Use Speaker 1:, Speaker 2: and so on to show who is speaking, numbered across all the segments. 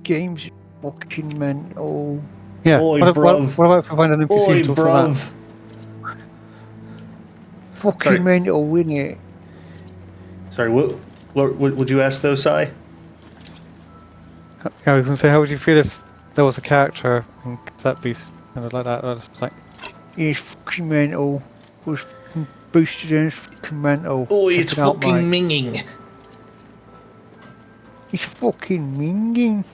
Speaker 1: game's fucking mental.
Speaker 2: Yeah.
Speaker 3: Oi,
Speaker 2: What
Speaker 3: bruv.
Speaker 2: about if we find an NPC
Speaker 3: Oi,
Speaker 2: and talk to that?
Speaker 3: bruv.
Speaker 1: Fucking
Speaker 3: Sorry.
Speaker 1: mental, innit?
Speaker 3: Sorry, what would you ask though, Sai?
Speaker 2: I was gonna say, how would you feel if there was a character in Cassette Beast kind of like that? I was just like,
Speaker 1: It's fucking mental. Was fucking boosted and it's fucking mental.
Speaker 3: Oi,
Speaker 1: Check
Speaker 3: it's
Speaker 1: it out,
Speaker 3: fucking
Speaker 1: mate.
Speaker 3: minging.
Speaker 1: It's fucking minging.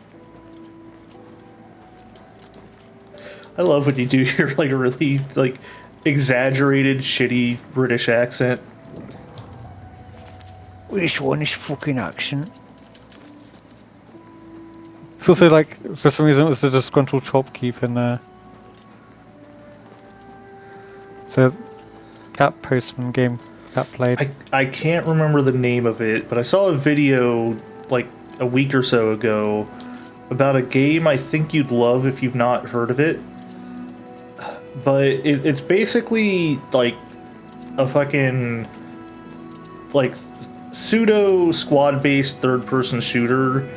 Speaker 3: I love when you do your like really like exaggerated shitty British accent.
Speaker 1: This one is fucking accent.
Speaker 2: it's also like, for some reason it was a disgruntled shopkeep in there. So, cat postman game, cat played.
Speaker 3: I can't remember the name of it, but I saw a video like a week or so ago about a game I think you'd love if you've not heard of it. But it's basically like a fucking like pseudo squad-based third-person shooter,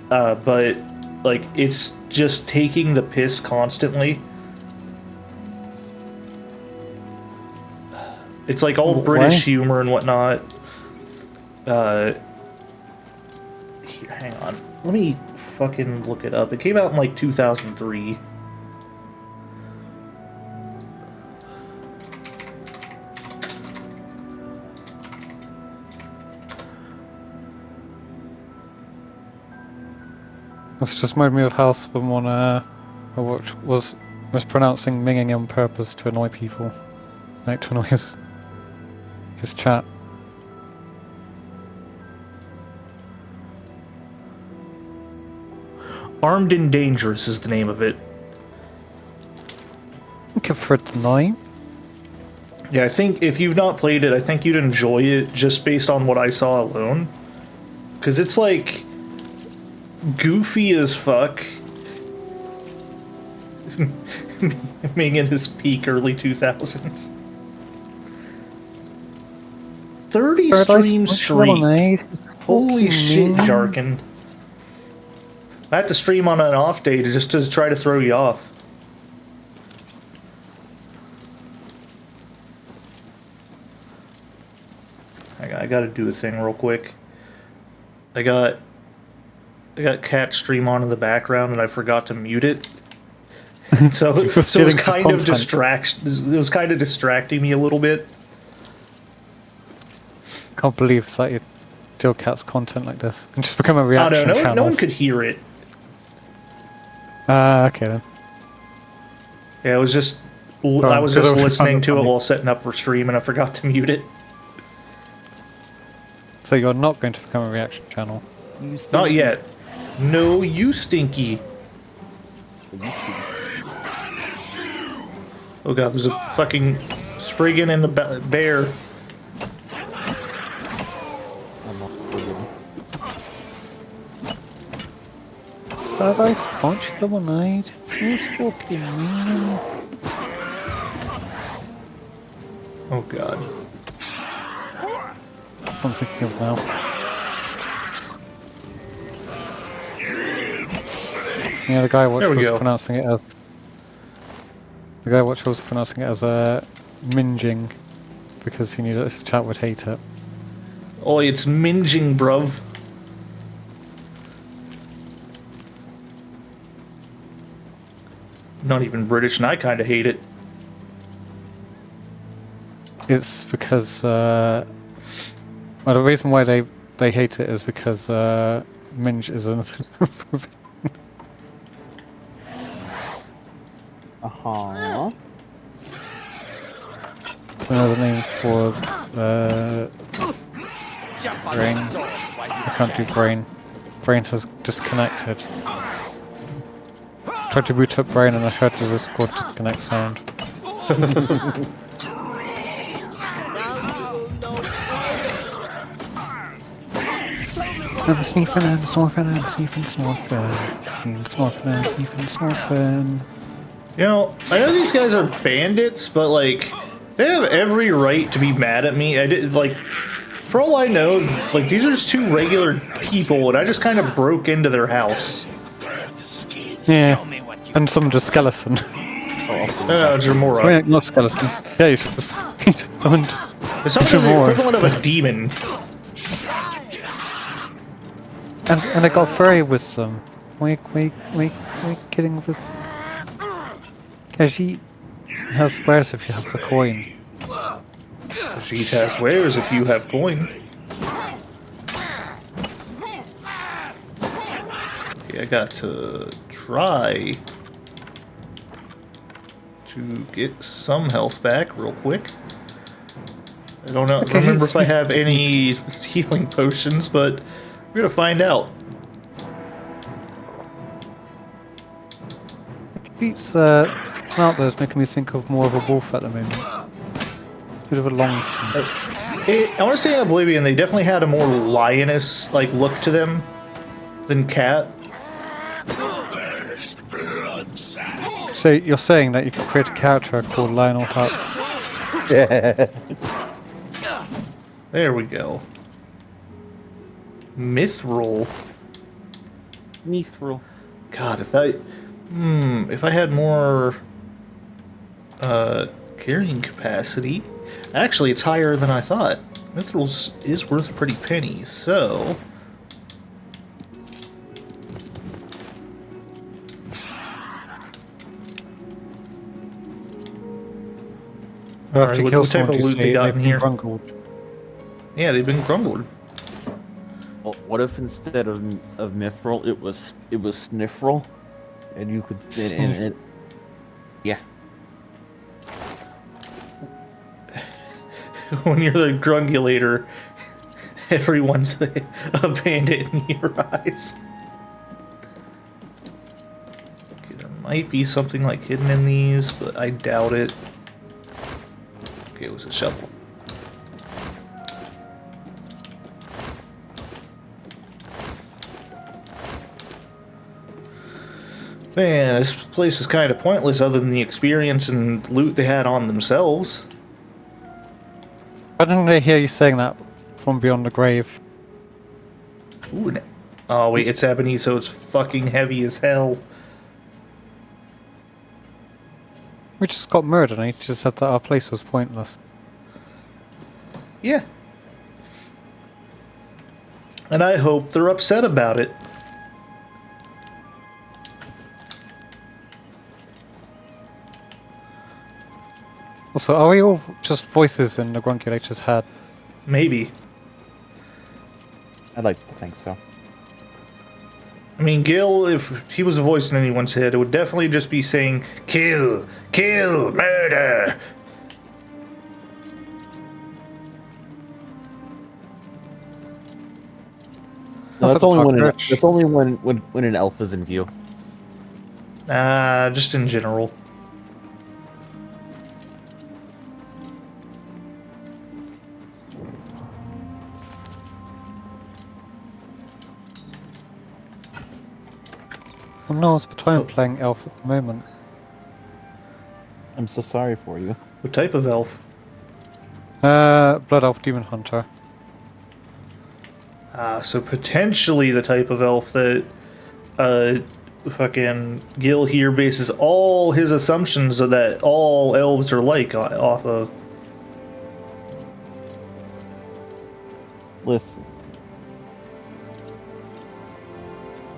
Speaker 3: but like it's just taking the piss constantly. It's like all British humor and whatnot. Here, hang on. Let me fucking look it up. It came out in like 2003.
Speaker 2: This just reminded me of how someone was mispronouncing minging on purpose to annoy people, like to annoy his chat.
Speaker 3: Armed and Dangerous is the name of it.
Speaker 2: I think I've heard the name.
Speaker 3: Yeah, I think if you've not played it, I think you'd enjoy it just based on what I saw alone. Because it's like goofy as fuck. Being in his peak early 2000s. 30 stream streak. Holy shit, Jarkin. I have to stream on an off day just to try to throw you off. I gotta do a thing real quick. I got cat stream on in the background and I forgot to mute it. So it was kind of distracting me a little bit.
Speaker 2: Can't believe that you steal cat's content like this and just become a reaction channel.
Speaker 3: No one could hear it.
Speaker 2: Okay then.
Speaker 3: Yeah, I was just listening to it while setting up for stream and I forgot to mute it.
Speaker 2: So you're not going to become a reaction channel?
Speaker 3: Not yet. No, you stinky. Oh god, there's a fucking Spriggan and a bear.
Speaker 1: That ice punch the one night. It's fucking mean.
Speaker 3: Oh god.
Speaker 2: I'm thinking of now. Yeah, the guy I watched was pronouncing it as... The guy I watched was pronouncing it as minging, because he knew that his chat would hate it.
Speaker 3: Oh, it's minging, bruv. Not even British, and I kind of hate it.
Speaker 2: It's because... well, the reason why they hate it is because minge is another... Another name for brain. I can't do brain. Brain has disconnected. Tried to boot up brain and I heard the Discord disconnect sound. I'm sniffing and snorfing and sniffing, snorfing.
Speaker 3: You know, I know these guys are bandits, but like, they have every right to be mad at me. I did like, for all I know, like these are just two regular people, and I just kind of broke into their house.
Speaker 2: Yeah. And some just skeleton.
Speaker 3: Jamora.
Speaker 2: I mean, not skeleton. Yeah, you just summoned.
Speaker 3: It's something the
Speaker 2: Jamora.
Speaker 3: equivalent of a demon.
Speaker 2: And they got furry with them. Wait, kidding the. Yeah, she has wares if you have the coin.
Speaker 3: She has wares if you have coin. Okay, I got to try to get some health back real quick. I don't know.
Speaker 2: Okay,
Speaker 3: Remember if I have any healing potions, but we're gonna find out.
Speaker 2: It's out there is making me think of more of a wolf at the moment. Bit of a long snout.
Speaker 3: I want to say in Oblivion, they definitely had a more lioness like look to them than cat.
Speaker 2: So you're saying that you could create a character called Lionel Hutz?
Speaker 3: There we go. Mithril.
Speaker 4: Mithril.
Speaker 3: God, if I had more carrying capacity. Actually, it's higher than I thought. Mithril is worth a pretty penny, so
Speaker 2: After
Speaker 3: what type of loot they got in here?
Speaker 2: Grungled.
Speaker 3: Yeah, they've been grumbled.
Speaker 4: Well, what if instead of mithril, it was snifril, and you could yeah.
Speaker 3: When you're the Grungulator, everyone's a bandit in your eyes. Okay, there might be something like hidden in these, but I doubt it. Okay, it was a shovel. Man, this place is kind of pointless other than the experience and loot they had on themselves.
Speaker 2: Why didn't I hear you saying that from beyond the grave?
Speaker 3: Ooh, oh wait, it's ebony, so it's fucking heavy as hell.
Speaker 2: We just got murdered and he just said that our place was pointless.
Speaker 3: Yeah. And I hope they're upset about it.
Speaker 2: Also, are we all just voices in the Grungulator's head?
Speaker 3: Maybe.
Speaker 4: I'd like to think so.
Speaker 3: I mean, Gil, if he was a voice in anyone's head, it would definitely just be saying, kill, kill, murder.
Speaker 4: No, that's only
Speaker 2: when
Speaker 4: when an elf is in view.
Speaker 3: Just in general.
Speaker 2: Well, no, but I'm playing elf at the moment.
Speaker 4: I'm so sorry for you.
Speaker 3: What type of elf?
Speaker 2: Blood Elf Demon Hunter.
Speaker 3: So potentially the type of elf that, fucking Gil here bases all his assumptions of that all elves are like off of.
Speaker 4: Listen.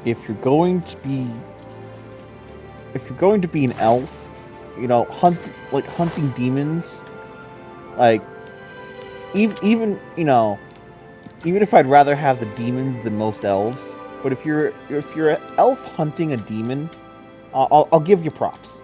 Speaker 4: If you're going to be an elf, you know, hunting demons, like even you know, even if I'd rather have the demons than most elves, but if you're an elf hunting a demon, I'll give you props.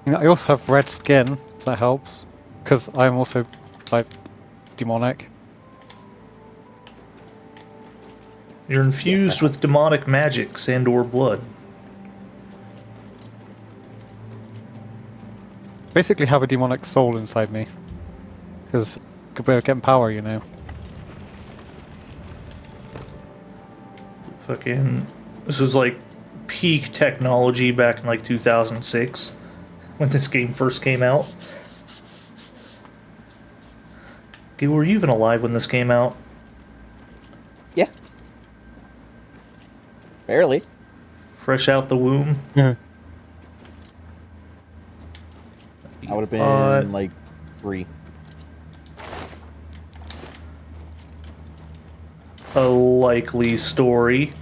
Speaker 2: You know, I also have red skin, if that helps, because I'm also, like, demonic.
Speaker 3: You're infused with demonic magics and or blood.
Speaker 2: Basically have a demonic soul inside me. Because good way of getting power, you know.
Speaker 3: Fucking, this was like peak technology back in like 2006. when this game first came out. Gil, were you even alive when this came out?
Speaker 4: Yeah. Barely.
Speaker 3: Fresh out the womb?
Speaker 2: Yeah.
Speaker 4: I would have been like 3.
Speaker 3: A likely story.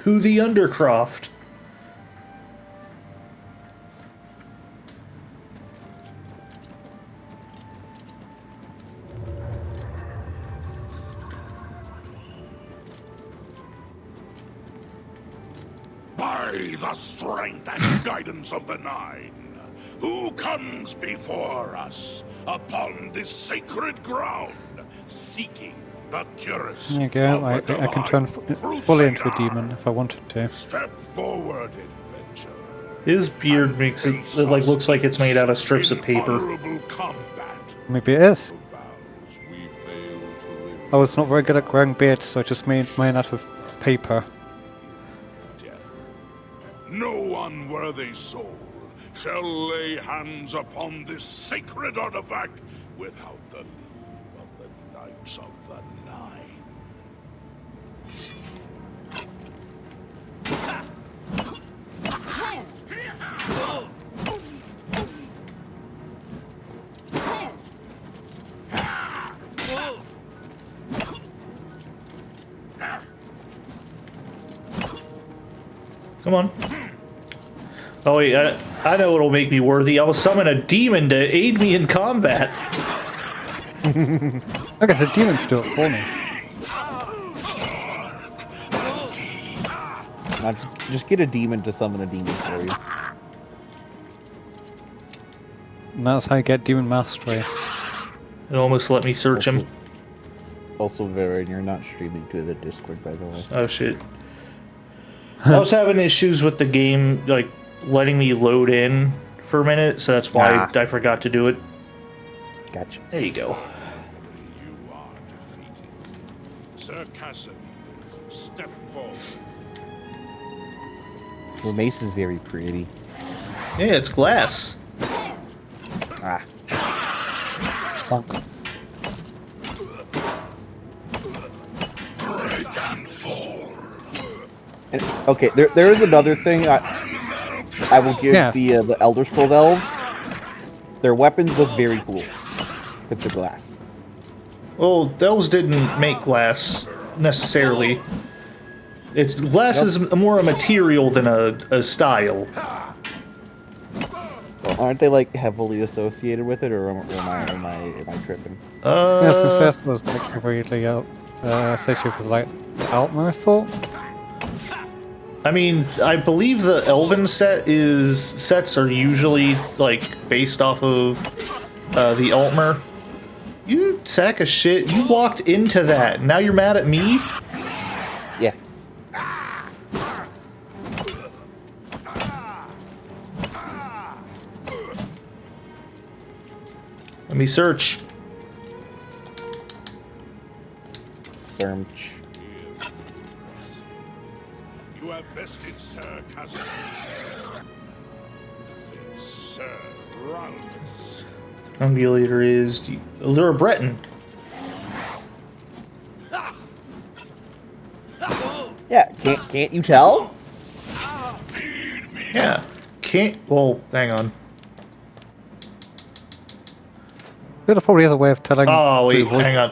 Speaker 3: To the Undercroft.
Speaker 5: By the strength and guidance of the Nine, who comes before us upon this sacred ground, seeking the curious
Speaker 2: There you go.
Speaker 5: of
Speaker 2: I
Speaker 5: the
Speaker 2: can turn
Speaker 5: divine
Speaker 2: fully into a
Speaker 5: Crusader.
Speaker 2: demon if I wanted to.
Speaker 5: Step forward, adventurer.
Speaker 3: His beard makes it like looks like it's made out of strips of
Speaker 5: In
Speaker 3: paper.
Speaker 5: honorable combat,
Speaker 2: Maybe it is.
Speaker 5: vows we fail to live
Speaker 2: I was not very good at growing beards, so I just made mine out of paper.
Speaker 5: death. No unworthy soul shall lay hands upon this sacred artifact without the leave of the Knights of the Nine.
Speaker 3: Come on. Oh wait, I know what'll make me worthy. I'll summon a demon to aid me in combat.
Speaker 2: Okay, the demon can do it for me.
Speaker 4: Now just get a demon to summon a demon for you.
Speaker 2: And that's how you get demon mastery.
Speaker 3: It almost let me search him.
Speaker 4: Also, Varian, you're not streaming to the Discord, by the way.
Speaker 3: Oh shit. I was having issues with the game, like, letting me load in for a minute, so that's why I forgot to do it.
Speaker 4: Gotcha.
Speaker 3: There you go.
Speaker 5: You are defeated. Sir Casimir, step forward.
Speaker 4: Your mace is very pretty.
Speaker 3: Yeah, it's glass.
Speaker 4: Ah.
Speaker 2: Bonk.
Speaker 5: Break and fall.
Speaker 4: And, okay, there is another thing I will give the Elder Scrolls elves. Their weapons look very cool with the glass.
Speaker 3: Well, those didn't make glass necessarily. It's glass is more a material than a style.
Speaker 4: Well, aren't they like heavily associated with it, or am I tripping?
Speaker 2: Yeah, I was gonna say that was like really associated with like Altmer, I thought.
Speaker 3: I mean, I believe the Elven sets are usually like based off of the Altmer. You sack of shit! You walked into that. Now you're mad at me?
Speaker 4: Yeah.
Speaker 3: Let me search.
Speaker 4: Search.
Speaker 5: You have bested Sir Casimir. Sir Ralphus.
Speaker 3: Grungulator is... They're a Breton.
Speaker 4: Yeah, can't you tell?
Speaker 3: Yeah. Can't... Well, hang on.
Speaker 2: There probably is a way of telling
Speaker 3: Oh, wait,
Speaker 2: through voice
Speaker 3: hang on.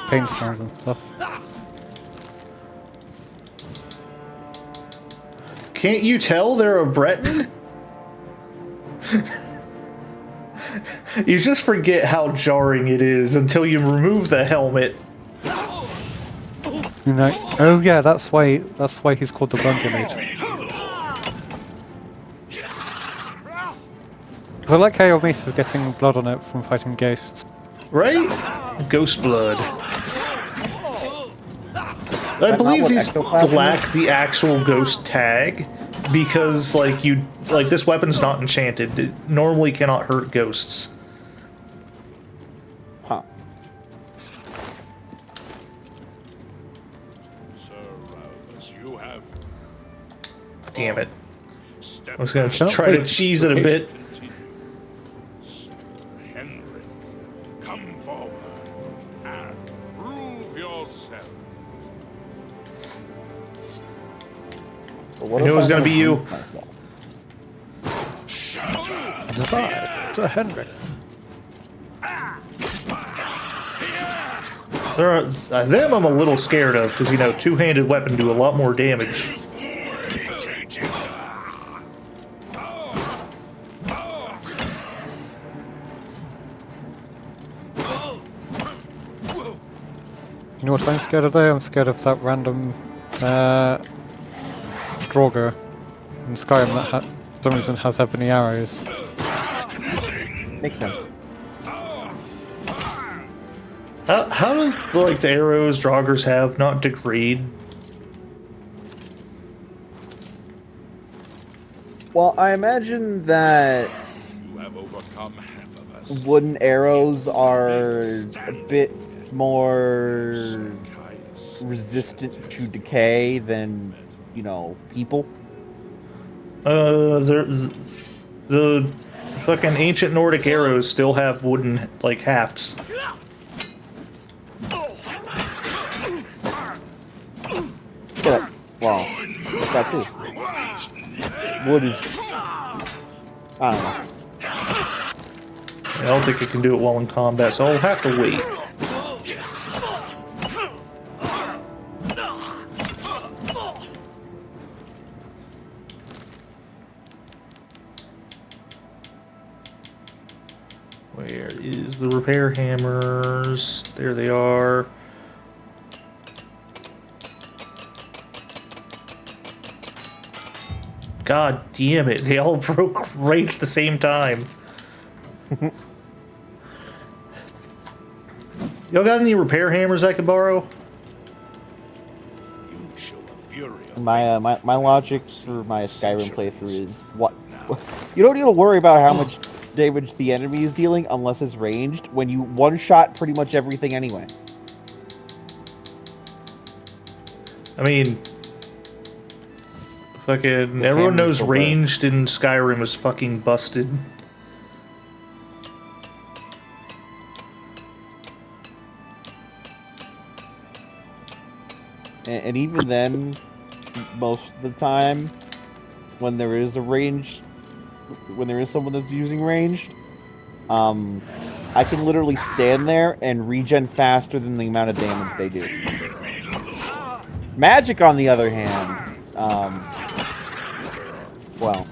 Speaker 2: pain sounds and stuff.
Speaker 3: Can't you tell they're a Breton? You just forget how jarring it is until you remove the helmet.
Speaker 2: You know, oh yeah, that's why he's called the Grungulator. Because I like how your mace is getting blood on it from fighting ghosts.
Speaker 3: Right? Ghost blood. I believe
Speaker 4: what
Speaker 3: these
Speaker 4: ectoplasm
Speaker 3: lack the actual ghost tag, because like this weapon's not enchanted. It normally cannot hurt ghosts.
Speaker 4: Huh.
Speaker 5: Sir Ralphus, you have
Speaker 3: Damn it.
Speaker 5: stepped
Speaker 3: I was gonna
Speaker 2: Don't
Speaker 3: try to
Speaker 2: wait.
Speaker 3: cheese it a bit.
Speaker 5: continue. Sir Henrik, come forward and prove yourself.
Speaker 4: But what
Speaker 3: I knew
Speaker 4: if
Speaker 3: it was gonna
Speaker 4: wanna
Speaker 3: be you.
Speaker 4: prove myself?
Speaker 2: It's Henrik.
Speaker 3: Them I'm a little scared of, because, you know, two-handed weapon do a lot more damage.
Speaker 2: You know what I'm scared of there? I'm scared of that random Draugr in Skyrim that for some reason has ebony arrows.
Speaker 4: Makes sense.
Speaker 3: How do, like, the arrows Draugrs have not degrade?
Speaker 4: Well, I imagine that
Speaker 5: You have overcome half of us.
Speaker 4: wooden arrows are a bit more
Speaker 5: Caius,
Speaker 4: resistant to decay than, you know, people.
Speaker 3: The fucking ancient Nordic arrows still have wooden, like, hafts.
Speaker 4: Yeah, well, that too. Wood is, I don't know.
Speaker 3: I don't think it can do it well in combat, so I'll have to wait. Where is the repair hammers? There they are. God damn it, they all broke right at the same time. Y'all got any repair hammers I could borrow?
Speaker 5: you show a fury of
Speaker 4: My logic for my Skyrim playthrough is what you don't need to worry about how much damage the enemy is dealing unless it's ranged. When you one shot pretty much everything anyway.
Speaker 3: I mean, fucking
Speaker 4: This
Speaker 3: everyone
Speaker 4: hammer's
Speaker 3: knows
Speaker 4: so bad.
Speaker 3: ranged in Skyrim is fucking busted.
Speaker 4: And even then, most of the time, when there is a range, when there is someone that's using ranged, I can literally stand there and regen faster than the amount of damage they do. Magic, on the other hand, well,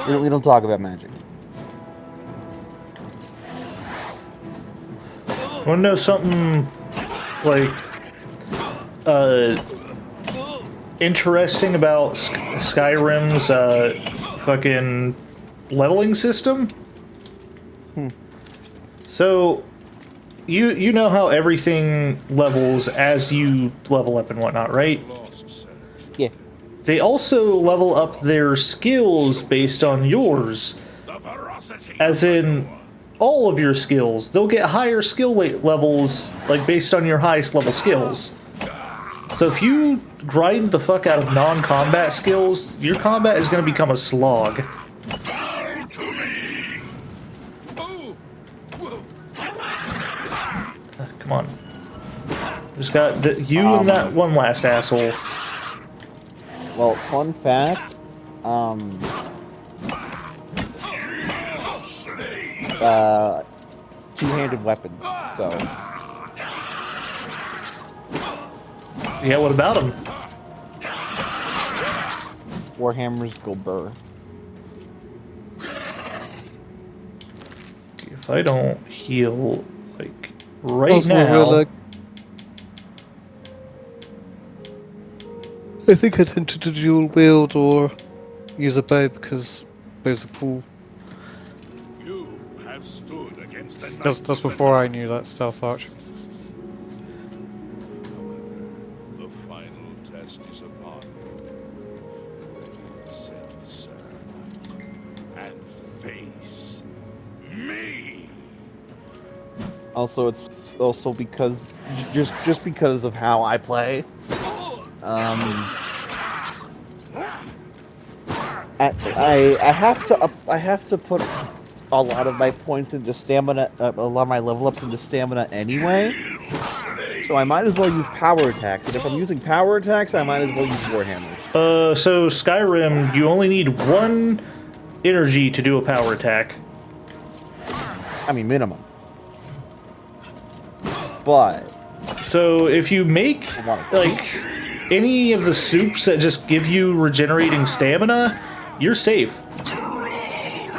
Speaker 4: we don't talk about magic.
Speaker 3: Want to know something like interesting about Skyrim's fucking leveling system? So you know how everything levels as you level up and whatnot, right?
Speaker 5: lost, sir.
Speaker 4: Yeah.
Speaker 3: They also level up their skills based on yours.
Speaker 5: The ferocity
Speaker 3: As in, all of your skills. They'll get higher skill levels, like, based on your highest level skills. So if you grind the fuck out of non-combat skills, your combat is going to become a slog.
Speaker 5: bow to me. Oh, whoa.
Speaker 3: Come on. Just got you and that one last asshole.
Speaker 4: Well, fun fact, two-handed weapons, so.
Speaker 3: Yeah, what about him?
Speaker 4: Warhammers go burr.
Speaker 3: If I don't heal, like, right
Speaker 2: Also,
Speaker 3: now...
Speaker 2: I think I tend to dual wield or use a bow because bows are cool.
Speaker 5: You have stood against against the
Speaker 2: That's
Speaker 5: knights of the
Speaker 2: before I
Speaker 5: night.
Speaker 2: knew that stealth archer.
Speaker 5: However, the final test is upon you. Ready yourself, sir, knight, and face me.
Speaker 4: Also, it's also because just because of how I play. I have to put a lot of my points into stamina, a lot of my level ups into stamina anyway. So I might as well use power attacks, and if I'm using power attacks, I might as well use warhammers.
Speaker 3: So Skyrim, you only need 1 energy to do a power attack.
Speaker 4: I mean minimum. But
Speaker 3: So if you make like any of the soups that just give you regenerating stamina, you're safe.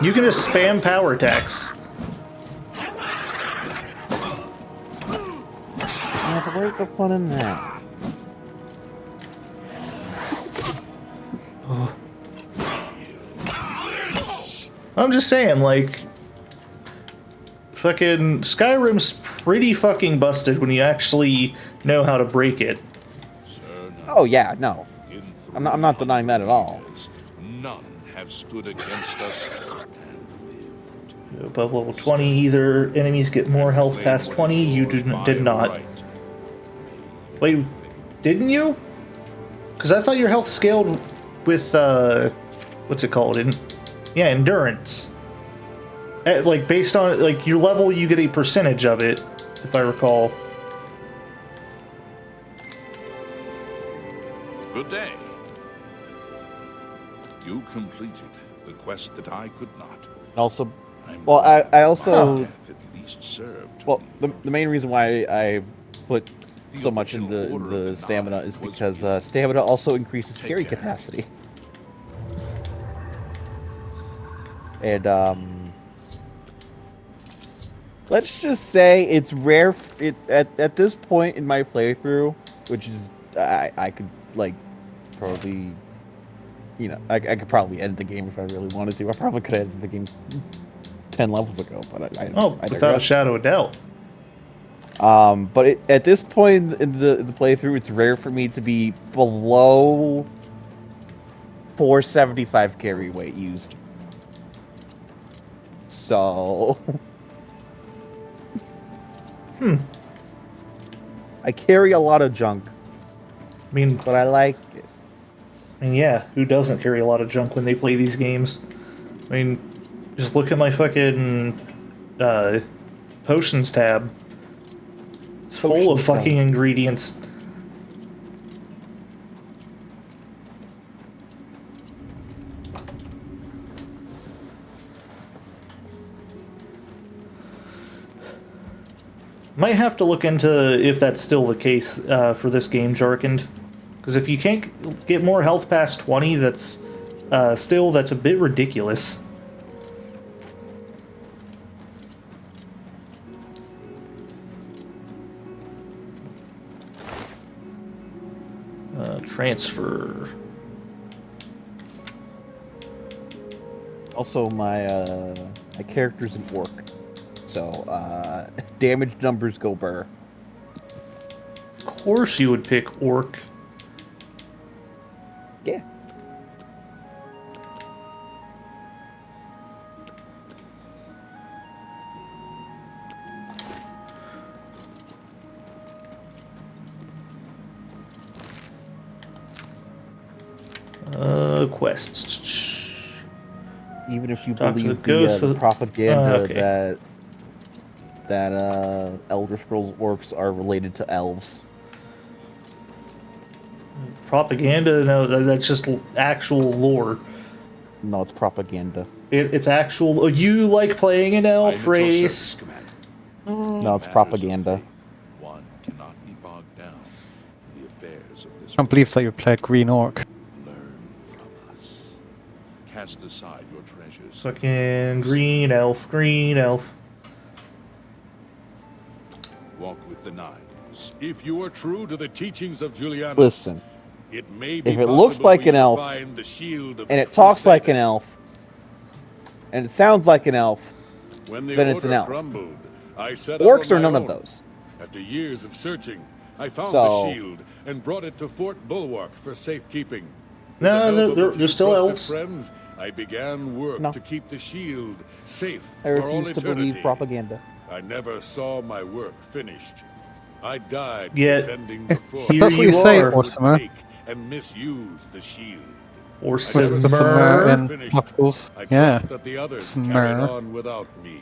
Speaker 3: You can just spam power attacks.
Speaker 4: yeah, but where's the fun in that?
Speaker 3: I'm just saying, like, fucking Skyrim's pretty fucking busted when you actually know how to break it.
Speaker 4: Oh yeah, no, I'm not denying that at all.
Speaker 5: None have stood against us and lived.
Speaker 3: Above level 20, either enemies get more health past 20, you did not. Wait, didn't you? Because I thought your health scaled with, what's it called? Yeah, endurance. Like, based on, like, your level, you get a percentage of it, if I recall.
Speaker 5: Good day. You completed the quest that I could not.
Speaker 4: Also,
Speaker 5: I'm
Speaker 4: well,
Speaker 5: glad
Speaker 4: I also,
Speaker 5: death at least served
Speaker 4: well,
Speaker 5: me.
Speaker 4: the main reason why I put so much in the stamina is because stamina also increases carry capacity. And let's just say it's rare. At this point in my playthrough, which is I could like probably, you know, I could probably end the game if I really wanted to. I probably could have ended the game 10 levels ago, but I
Speaker 3: Without a
Speaker 4: digress.
Speaker 3: shadow of doubt.
Speaker 4: But at this point in the playthrough, it's rare for me to be below 475 carry weight used. So, I carry a lot of junk,
Speaker 3: I mean,
Speaker 4: but I like it.
Speaker 3: yeah, who doesn't carry a lot of junk when they play these games? I mean, just look at my fucking potions tab. It's full of
Speaker 4: Potions tab.
Speaker 3: fucking ingredients. Might have to look into if that's still the case for this game, Jarkand. Because if you can't get more health past 20, that's that's a bit ridiculous. Transfer.
Speaker 4: Also, my character's an orc, so damage numbers go burr.
Speaker 3: Of course you would pick orc.
Speaker 4: Yeah.
Speaker 3: Quests.
Speaker 4: Even if you
Speaker 3: Talk to
Speaker 4: believe
Speaker 3: the ghost
Speaker 4: the
Speaker 3: of-
Speaker 4: propaganda
Speaker 3: okay.
Speaker 4: that Elder Scrolls orcs are related to elves.
Speaker 3: Propaganda? No, that's just actual lore.
Speaker 4: No, it's propaganda.
Speaker 3: It's actual. Oh, you like playing an
Speaker 5: I am
Speaker 3: elf
Speaker 5: at your
Speaker 3: race?
Speaker 5: service, Commander.
Speaker 4: No, it's
Speaker 5: Matters of
Speaker 4: propaganda.
Speaker 5: faith, one cannot be bogged down in the affairs of this
Speaker 2: I can't believe that you played Green Orc.
Speaker 5: Learn from us. Cast aside your treasures.
Speaker 3: Fucking green elf, green elf.
Speaker 5: Walk with the nines. If you are true to the teachings of Julianus,
Speaker 4: Listen,
Speaker 5: it may be
Speaker 4: if it looks
Speaker 5: possible
Speaker 4: like
Speaker 5: for you
Speaker 4: an
Speaker 5: to
Speaker 4: elf,
Speaker 5: find the shield of
Speaker 4: and it talks like an
Speaker 5: Crusader.
Speaker 4: elf, and it sounds like an elf,
Speaker 5: When the
Speaker 4: then it's an
Speaker 5: order
Speaker 4: elf.
Speaker 5: crumbled, I set out
Speaker 4: Orcs
Speaker 5: on
Speaker 4: are
Speaker 5: my
Speaker 4: none of
Speaker 5: own.
Speaker 4: those.
Speaker 5: After years of searching, I found
Speaker 4: So-
Speaker 5: the shield and brought it to Fort Bulwark for safekeeping. With
Speaker 3: No,
Speaker 5: the help of a
Speaker 3: they're
Speaker 5: few
Speaker 3: still
Speaker 5: trusted
Speaker 3: elves.
Speaker 5: friends, I began work
Speaker 4: No.
Speaker 5: to keep the shield safe
Speaker 4: I
Speaker 5: for all
Speaker 4: refuse to
Speaker 5: eternity.
Speaker 4: believe propaganda.
Speaker 5: I never saw my work finished. I died
Speaker 3: Yet,
Speaker 5: defending the fort.
Speaker 3: here
Speaker 2: That's what
Speaker 3: you
Speaker 2: you say,
Speaker 3: are.
Speaker 5: Would
Speaker 2: Orsimer.
Speaker 5: take and misuse the shield.
Speaker 3: Or
Speaker 5: I never
Speaker 2: With the
Speaker 5: saw
Speaker 3: Simmer.
Speaker 5: it
Speaker 2: in
Speaker 5: finished.
Speaker 2: capitals.
Speaker 5: I
Speaker 2: Yeah.
Speaker 5: trust that the others carried
Speaker 2: Smur.
Speaker 5: on without me.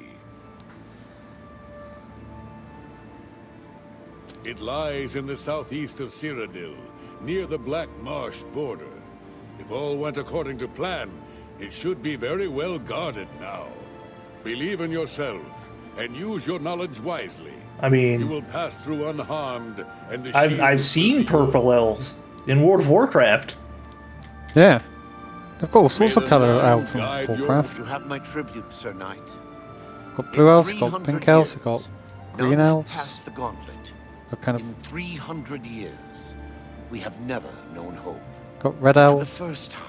Speaker 5: It lies in the southeast of Cyrodiil, near the Black Marsh border. If all went according to plan, it should be very well guarded now. Believe in yourself and use your knowledge wisely.
Speaker 3: I
Speaker 5: You
Speaker 3: mean,
Speaker 5: will pass through unharmed, and the shield
Speaker 3: I've
Speaker 5: will
Speaker 3: seen
Speaker 5: be
Speaker 3: purple
Speaker 5: yours.
Speaker 3: elves in World of Warcraft.
Speaker 2: Yeah. They've got all sorts of
Speaker 5: May the
Speaker 2: colour
Speaker 5: nine
Speaker 2: elves in
Speaker 5: guide your
Speaker 2: Warcraft.
Speaker 6: You have my tribute, Sir Knight.
Speaker 2: Got blue
Speaker 6: In
Speaker 2: elves, got
Speaker 6: 300
Speaker 2: pink elves,
Speaker 6: years,
Speaker 2: got
Speaker 6: none
Speaker 2: green
Speaker 6: have
Speaker 2: elves.
Speaker 6: passed the gauntlet.
Speaker 2: Got kind of
Speaker 6: In 300 years, we have never known hope.
Speaker 2: got red
Speaker 6: For the
Speaker 2: elves.
Speaker 6: first time,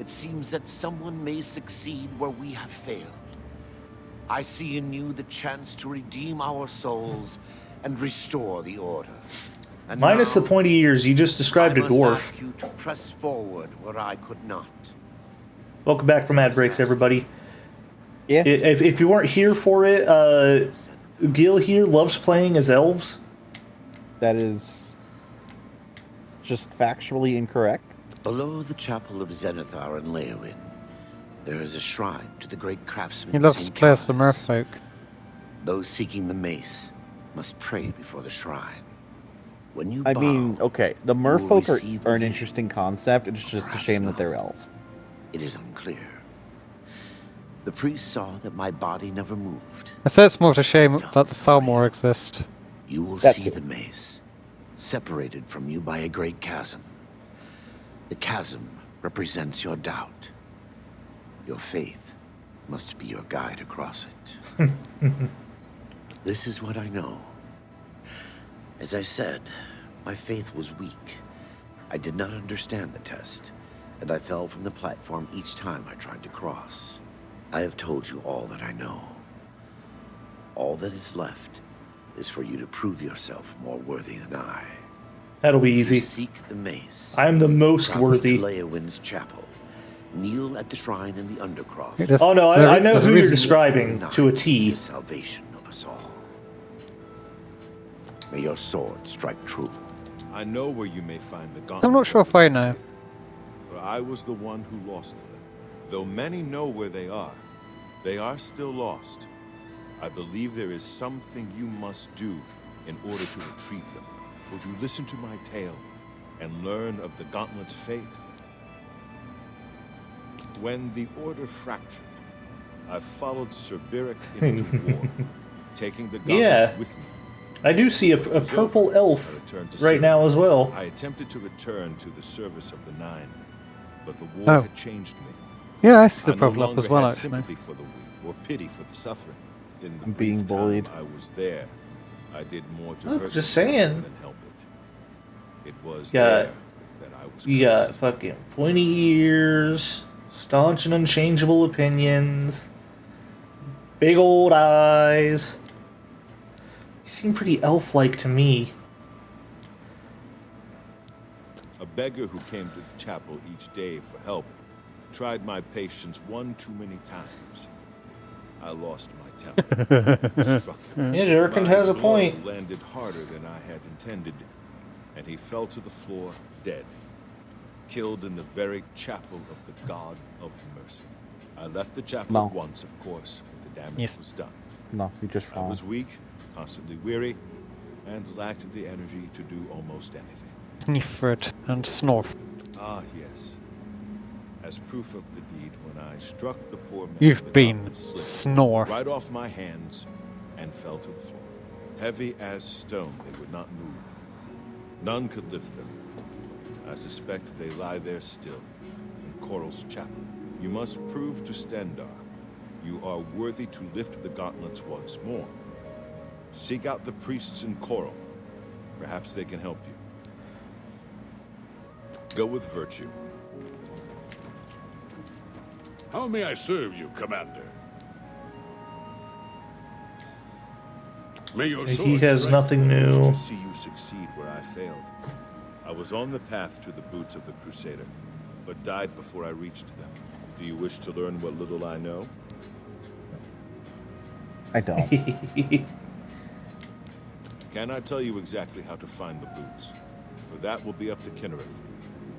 Speaker 6: it seems that someone may succeed where we have failed. I see in you the chance to redeem our souls and restore the order. And
Speaker 3: Minus
Speaker 6: now,
Speaker 3: the pointy ears, you just described
Speaker 6: I
Speaker 3: a
Speaker 6: must
Speaker 3: dwarf.
Speaker 6: ask you to press forward where I could not.
Speaker 3: Welcome back from ad breaks, everybody.
Speaker 4: Yeah.
Speaker 3: If you weren't here for it, Gil here loves playing as elves.
Speaker 4: That is just factually incorrect.
Speaker 6: Below the chapel of Zenithar and Leowyn, there is a shrine to the great craftsman
Speaker 2: He loves to
Speaker 6: Saint
Speaker 2: play as the
Speaker 6: Callus.
Speaker 2: merfolk.
Speaker 6: Those seeking the mace must pray before the shrine. When you
Speaker 4: I
Speaker 6: bow,
Speaker 4: mean, okay, the
Speaker 6: you will
Speaker 4: merfolk
Speaker 6: receive
Speaker 4: are an
Speaker 6: a
Speaker 4: interesting concept. It's just a
Speaker 6: Perhaps
Speaker 4: shame
Speaker 6: not.
Speaker 4: that they're elves.
Speaker 6: It is unclear. The priest saw that my body never moved.
Speaker 2: I say it's more of a shame that the Thalmor exist.
Speaker 6: You will
Speaker 4: That's
Speaker 6: see
Speaker 4: it.
Speaker 6: the mace, separated from you by a great chasm. The chasm represents your doubt. Your faith must be your guide across it. This is what I know. As I said, my faith was weak. I did not understand the test, and I fell from the platform each time I tried to cross. I have told you all that I know. All that is left is for you to prove yourself more worthy than I.
Speaker 3: That'll be
Speaker 6: To
Speaker 3: easy.
Speaker 6: seek the mace.
Speaker 3: I am the most
Speaker 6: Promise
Speaker 3: worthy.
Speaker 6: to Leowyn's chapel. Kneel at the shrine in the Undercroft.
Speaker 2: There's-
Speaker 3: Oh no, I know
Speaker 2: there's a
Speaker 3: who you're
Speaker 2: reason-
Speaker 3: describing to a
Speaker 6: The
Speaker 3: T.
Speaker 6: salvation of us all. May your sword strike true.
Speaker 7: I know where you may find the gauntlet.
Speaker 2: I'm not sure if I know.
Speaker 7: For I was the one who lost them. Though many know where they are still lost. I believe there is something you must do in order to retrieve them. Would you listen to my tale and learn of the gauntlet's fate? When the Order fractured, I followed Sir Beric into war, taking the gauntlets
Speaker 3: Yeah.
Speaker 7: with me.
Speaker 3: I do see a purple elf right now as well.
Speaker 7: I attempted to return to the service of the Nine, but the war
Speaker 2: Oh.
Speaker 7: had changed me.
Speaker 2: Yeah, I see the
Speaker 7: I no
Speaker 2: problem
Speaker 7: longer
Speaker 2: as well,
Speaker 7: had
Speaker 2: actually.
Speaker 7: sympathy for the weak or pity for the suffering. In the
Speaker 4: I'm
Speaker 7: brief
Speaker 4: being
Speaker 7: time
Speaker 4: bullied.
Speaker 7: I was there, I did more to
Speaker 3: Look,
Speaker 7: hurt
Speaker 3: just
Speaker 7: the world
Speaker 3: saying.
Speaker 7: than help it. It was
Speaker 3: Yeah.
Speaker 7: there that I was.
Speaker 3: You got
Speaker 7: cursed.
Speaker 3: fucking pointy ears, staunch and unchangeable opinions, big old eyes. You seem pretty elf-like to me.
Speaker 7: A beggar who came to the chapel each day for help tried my patience one too many times. I lost my temper. Struck him.
Speaker 3: Yeah, Durkand
Speaker 7: My
Speaker 3: has a
Speaker 7: blow
Speaker 3: point.
Speaker 7: landed harder than I had intended, and he fell to the floor dead, killed in the very chapel of the God of Mercy. I left the chapel
Speaker 4: No.
Speaker 7: at once, of course, when the damage
Speaker 2: Yes.
Speaker 7: was done.
Speaker 4: No, you just
Speaker 7: I
Speaker 4: fall.
Speaker 7: was weak, constantly weary, and lacked the energy to do almost anything.
Speaker 2: Snifford and Snorf.
Speaker 7: Ah, yes. As proof of the deed, when I struck the poor man,
Speaker 2: You've
Speaker 7: the
Speaker 2: been
Speaker 7: gauntlet slipped
Speaker 2: Snorf.
Speaker 7: right off my hands and fell to the floor. Heavy as stone, they would not move. None could lift them. I suspect they lie there still, in Coral's chapel. You must prove to Stendar you are worthy to lift the gauntlets once more. Seek out the priests in Coral. Perhaps they can help you. Go with virtue.
Speaker 5: How may I serve you, Commander? May your
Speaker 3: He
Speaker 5: sword
Speaker 3: has
Speaker 5: strike.
Speaker 3: nothing
Speaker 7: I wish
Speaker 3: new.
Speaker 7: to see you succeed where I failed. I was on the path to the boots of the Crusader, but died before I reached them. Do you wish to learn what little I know?
Speaker 4: I don't.
Speaker 7: Can I tell you exactly how to find the boots? For that will be up to Kinnereth.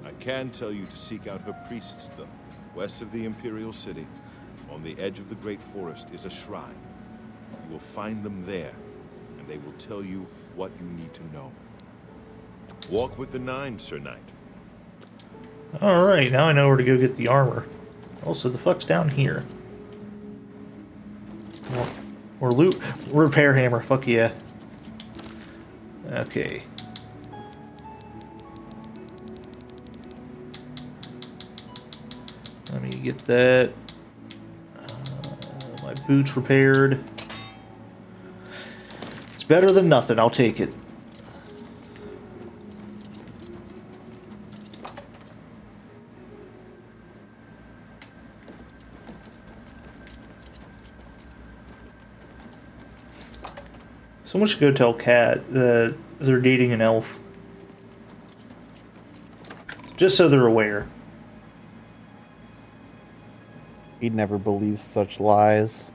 Speaker 7: I can tell you to seek out her priests, though. West of the Imperial City, on the edge of the Great Forest, is a shrine. You will find them there, and they will tell you what you need to know. Walk with the Nine, Sir Knight.
Speaker 3: Alright, now I know where to go get the armor. Also, the fuck's down here? Or loot. Repair hammer, fuck yeah. Okay. Let me get that. My boots repaired. It's better than nothing, I'll take it. Someone should go tell Kat that they're dating an elf. Just so they're aware.
Speaker 4: He'd never believe such lies.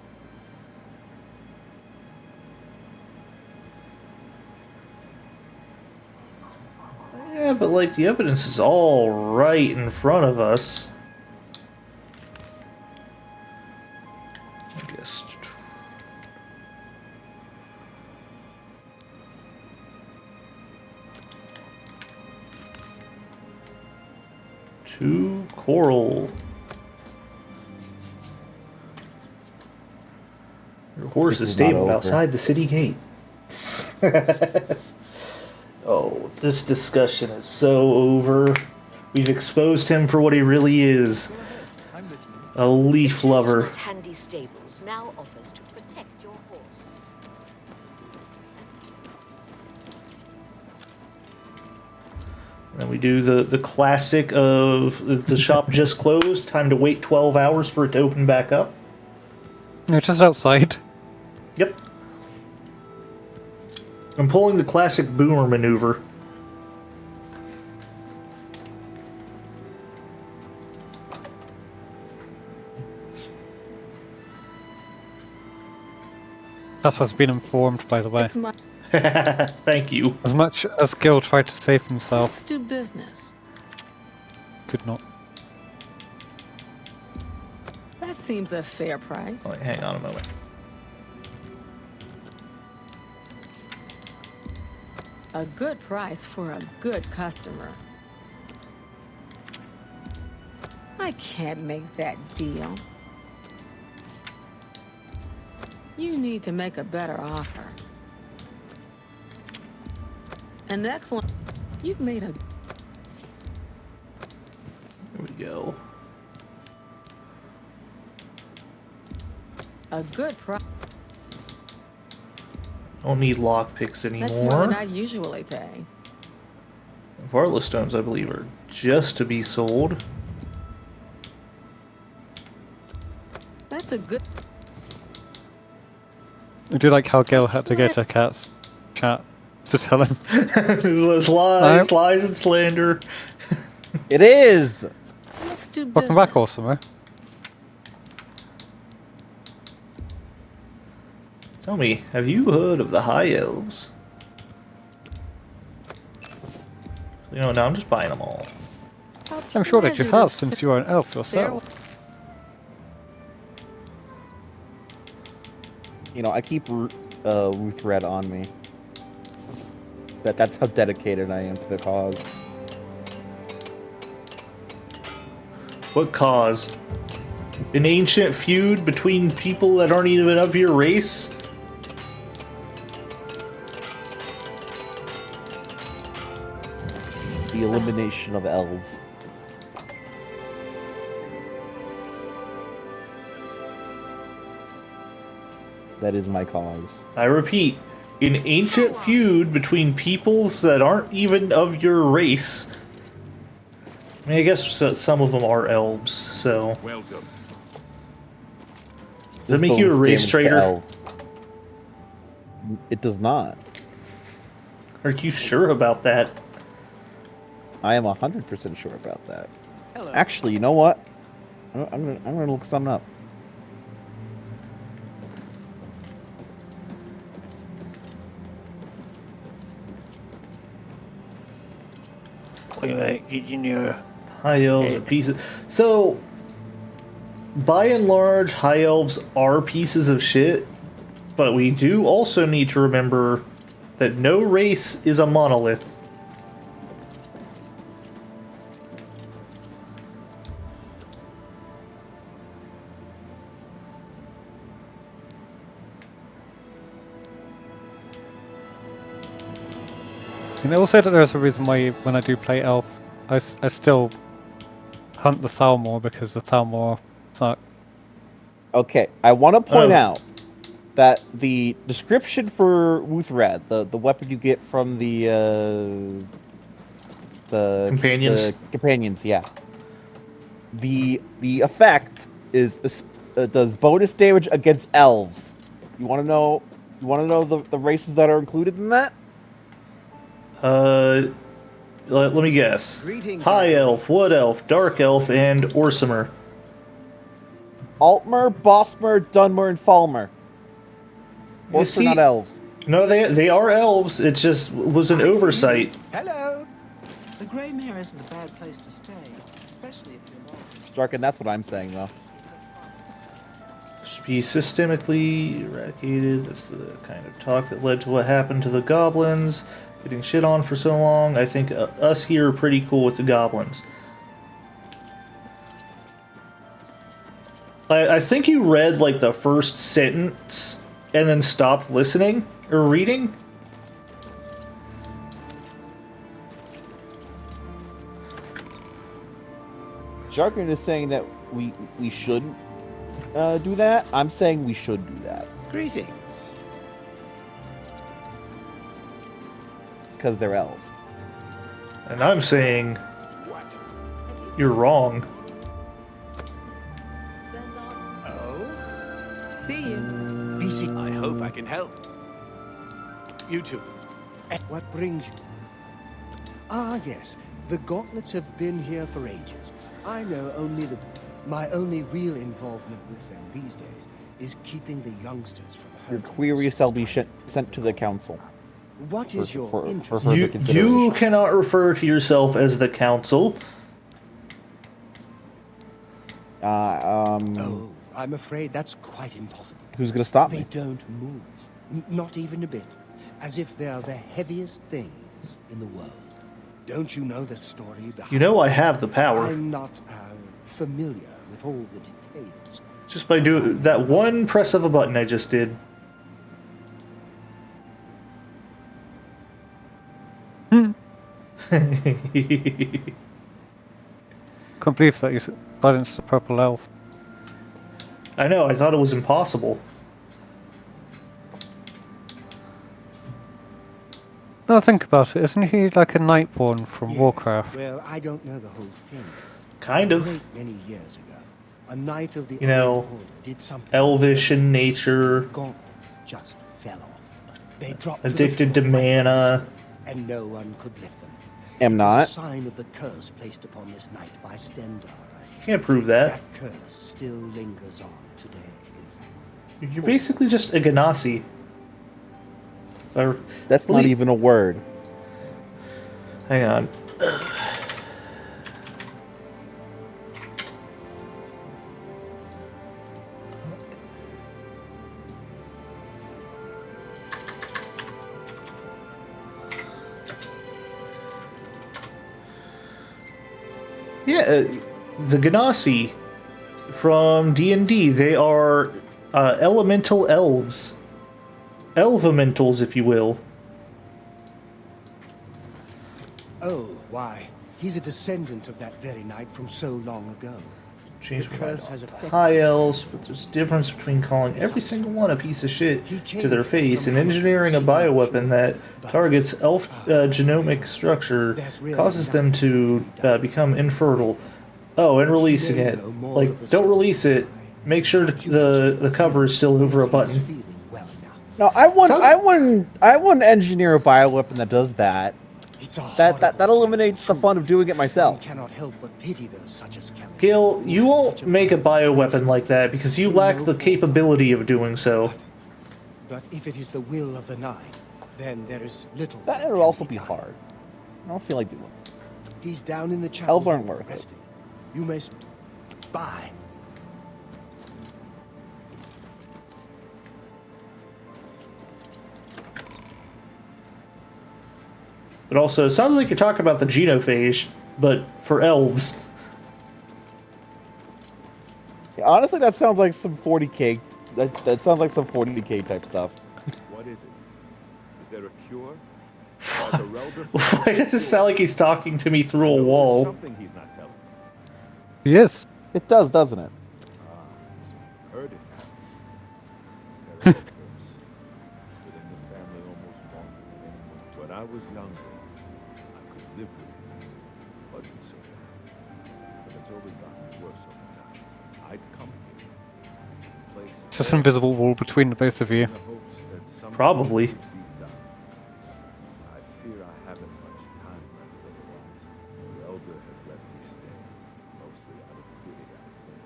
Speaker 3: Yeah, but like the evidence is all right in front of us. I guess. Two coral. Your horse
Speaker 4: This
Speaker 3: is
Speaker 4: is not
Speaker 3: stabled
Speaker 4: over.
Speaker 3: outside the city gate. Oh, this discussion is so over. We've exposed him for what he really is. A leaf lover.
Speaker 8: Chestnut Handy Stables now offers to protect your horse.
Speaker 3: And we do the classic of the shop just closed, time to wait 12 hours for it to open back up.
Speaker 2: You're just outside.
Speaker 3: Yep. I'm pulling the classic boomer maneuver.
Speaker 2: That's what's been informed, by the way.
Speaker 9: It's my.
Speaker 3: Thank you.
Speaker 2: As much as Gil tried to save himself,
Speaker 9: Let's do business.
Speaker 2: could not.
Speaker 9: That seems a fair price.
Speaker 3: Wait, hang on a moment.
Speaker 9: A good price for a good customer. I can't make that deal. You need to make a better offer. An excellent. You've made a.
Speaker 3: Here we go.
Speaker 9: A good price.
Speaker 3: Don't need lockpicks
Speaker 9: That's more than I
Speaker 3: anymore.
Speaker 9: usually pay.
Speaker 3: Varla stones, I believe, are just to be sold.
Speaker 9: That's a good.
Speaker 2: I do like how Gil had to go to Cat's chat to tell him.
Speaker 3: Lies, lies, and slander.
Speaker 4: It is!
Speaker 9: Let's do business.
Speaker 2: Welcome back, Awesome.
Speaker 3: Tell me, have you heard of the High Elves? You know, now I'm just buying them all.
Speaker 2: I'm sure that you
Speaker 9: Pleasure to
Speaker 2: have, since
Speaker 9: sit
Speaker 2: you are an elf
Speaker 9: there.
Speaker 2: yourself.
Speaker 4: You know, I keep Ruth Red on me. That's how dedicated I am to the cause.
Speaker 3: What cause? An ancient feud between people that aren't even of your race?
Speaker 4: The elimination of elves. That is my cause.
Speaker 3: I repeat, an ancient feud between peoples that aren't even of your race. I mean, I guess some of them are elves, so...
Speaker 5: Welcome.
Speaker 3: Does that make
Speaker 4: This
Speaker 3: you a
Speaker 4: bonus
Speaker 3: race
Speaker 4: damage to
Speaker 3: trader?
Speaker 4: elves. It does not.
Speaker 3: Are you sure about that?
Speaker 4: I am 100% sure about that. Actually, you know what? I'm gonna look something up.
Speaker 1: Wait, did you know?
Speaker 3: High elves are pieces. So, by and large, high elves are pieces of shit, but we do also need to remember that no race is a monolith.
Speaker 2: And also that there's a reason why when I do play elf, I still hunt the Thalmor because the Thalmor suck.
Speaker 4: Okay, I want to point
Speaker 3: Oh.
Speaker 4: out that the description for Wuthrad, the weapon you get from the
Speaker 3: Companions?
Speaker 4: the companions, yeah. The effect is does bonus damage against elves. You want to know? You want to know the races that are included in that?
Speaker 3: Let me guess. High elf, wood elf, dark elf, and Orsimer.
Speaker 4: Altmer, Bossmer, Dunmer, and Falmer.
Speaker 3: You
Speaker 4: Orcs are
Speaker 3: see-
Speaker 4: not elves.
Speaker 3: No, they are elves. It just was an oversight.
Speaker 10: Hello. The Grey Mare isn't a bad place to stay, especially if you're not.
Speaker 4: Starkin, that's what I'm saying though.
Speaker 10: It's a fun.
Speaker 3: Should be systemically eradicated. That's the kind of talk that led to what happened to the goblins. Getting shit on for so long. I think us here are pretty cool with the goblins. I think you read like the first sentence and then stopped listening or reading.
Speaker 4: Jarkin is saying that we shouldn't do that. I'm saying we should do that
Speaker 6: Greetings.
Speaker 4: because they're elves.
Speaker 3: And I'm saying you're wrong.
Speaker 10: Oh? See you.
Speaker 11: BC, I hope I can help. You too.
Speaker 12: What brings you? Ah, yes. The gauntlets have been here for ages. I know my only real involvement with them these days is keeping the youngsters from
Speaker 4: Your
Speaker 12: hurting
Speaker 4: query shall be sent to the council.
Speaker 12: What is your
Speaker 4: for
Speaker 12: interest?
Speaker 4: further
Speaker 3: You
Speaker 4: consideration.
Speaker 3: cannot refer to yourself as the council.
Speaker 12: Oh, I'm afraid that's quite impossible.
Speaker 4: Who's gonna stop
Speaker 12: They
Speaker 4: me?
Speaker 12: don't move. Not even a bit. As if they're the heaviest things in the world. Don't you know the story behind
Speaker 3: You know I have the power.
Speaker 12: I'm not familiar with all the details.
Speaker 3: Just by doing that one press of a button I just did.
Speaker 2: Can't believe that you silenced the purple elf.
Speaker 3: I know, I thought it was impossible.
Speaker 2: No, think about it. Isn't he like a Nightborn from
Speaker 12: Yes,
Speaker 2: Warcraft?
Speaker 12: Well, I don't know the whole thing.
Speaker 3: Kind
Speaker 12: A
Speaker 3: of.
Speaker 12: great many years ago, a knight of the
Speaker 3: You know,
Speaker 12: Old Order did something
Speaker 3: Elvish in nature,
Speaker 12: gauntlets just fell off. They dropped
Speaker 3: addicted to
Speaker 12: to the floor right
Speaker 3: mana.
Speaker 12: next to them, and no one could lift them.
Speaker 4: Am
Speaker 12: It was
Speaker 4: not.
Speaker 12: a sign of the curse placed upon this knight by Stendar.
Speaker 3: You can't prove that.
Speaker 12: That curse still lingers on today, in fact.
Speaker 3: You're basically just a Ganassi.
Speaker 4: That's not even a word.
Speaker 3: Hang on. Yeah, the Ganassi from D&D, they are elemental elves. Elvementals, if you will.
Speaker 12: Oh, why? He's a descendant of that very knight from so long ago.
Speaker 3: Change
Speaker 12: The
Speaker 3: my mind
Speaker 12: curse
Speaker 3: on
Speaker 12: has affected
Speaker 3: high
Speaker 12: him.
Speaker 3: elves, but there's a difference between calling every single one a piece of shit
Speaker 12: He came
Speaker 3: to their face
Speaker 12: from
Speaker 3: and engineering a
Speaker 12: Huntington,
Speaker 3: bioweapon that
Speaker 12: but-
Speaker 3: targets elf genomic structure,
Speaker 12: There's really
Speaker 3: causes them
Speaker 12: nothing
Speaker 3: to
Speaker 12: to be done.
Speaker 3: become infertile. Oh, and releasing
Speaker 12: may
Speaker 3: it.
Speaker 12: know more
Speaker 3: Like,
Speaker 12: of the
Speaker 3: don't
Speaker 12: story
Speaker 3: release it. Make sure
Speaker 12: But you
Speaker 3: the
Speaker 12: just
Speaker 3: cover is still over a
Speaker 12: if he's
Speaker 3: button.
Speaker 12: feeling well enough.
Speaker 4: No, I wouldn't engineer a bioweapon that does that. That eliminates the fun of doing it myself.
Speaker 12: One cannot help but pity those such as Kelly.
Speaker 3: Gil, you won't make a bioweapon like that because you lack the capability of doing so.
Speaker 12: But if it is the will of the Nine, then there is little.
Speaker 4: That would also be hard. I don't feel like doing it.
Speaker 12: He's down in the chapel.
Speaker 4: Elves aren't worth it.
Speaker 12: You may buy.
Speaker 3: But also, it sounds like you're talking about the genophage, but for elves.
Speaker 4: Yeah, honestly, that sounds like some 40k. That sounds like some 40k type stuff.
Speaker 7: What is it? Is there a cure?
Speaker 3: Why does it sound like he's talking to me through a wall?
Speaker 7: Something he's not telling.
Speaker 2: Yes.
Speaker 4: It does, doesn't it?
Speaker 7: Heard it. There is a curse within the family almost longer than anyone. When I was younger, I could live with it. It wasn't so bad. But it's only gotten worse over time. I'd come here. Place
Speaker 2: It's this invisible wall between the both of you.
Speaker 7: in the hopes that something
Speaker 3: Probably.
Speaker 7: would be done. I fear I haven't much time left otherwise. The elder has let me stay, mostly out of pity, I think.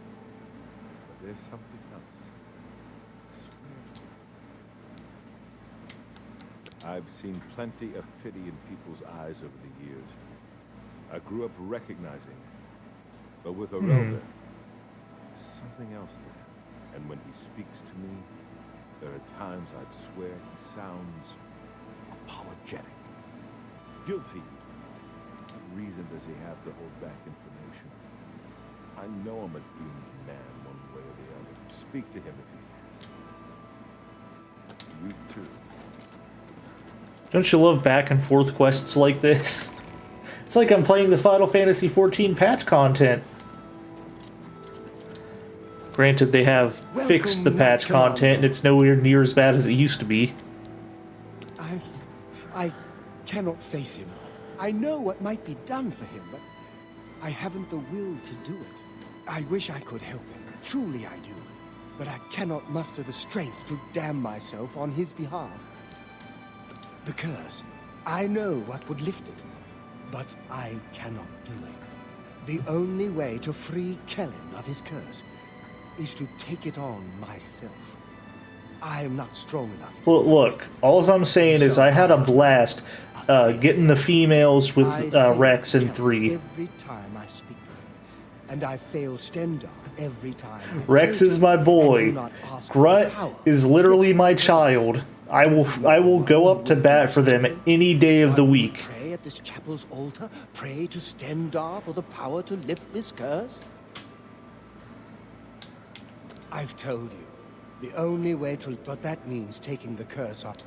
Speaker 7: But there's something else. I swear. I've seen plenty of pity in people's eyes over the years. I grew up recognizing it. But with Arelda, there's something else there. And when he speaks to me, there are times I'd swear he sounds apologetic. Guilty. What reason does he have to hold back information? I know I'm a doomed man one way or the other. Speak to him if you can. You too.
Speaker 3: Don't you love back and forth quests like this? It's like I'm playing the Final Fantasy XIV patch content. Granted, they have fixed the patch content, and it's nowhere near as bad as it used to be.
Speaker 12: I cannot face him. I know what might be done for him, but I haven't the will to do it. I wish I could help him. Truly I do. But I cannot muster the strength to damn myself on his behalf. The curse. I know what would lift it, but I cannot do it. The only way to free Kellen of his curse is to take it on myself. I am not strong enough.
Speaker 3: Look, all I'm saying is I had a blast getting the females with Rex in 3.
Speaker 12: Every time I speak to him, and I fail Stendar every time.
Speaker 3: Rex is my boy. Grunt is literally my child. I will go up to bat for them any day of the week.
Speaker 12: Pray at this chapel's altar. Pray to Stendar for the power to lift this curse. I've told you, the only way to... But that means taking the curse up.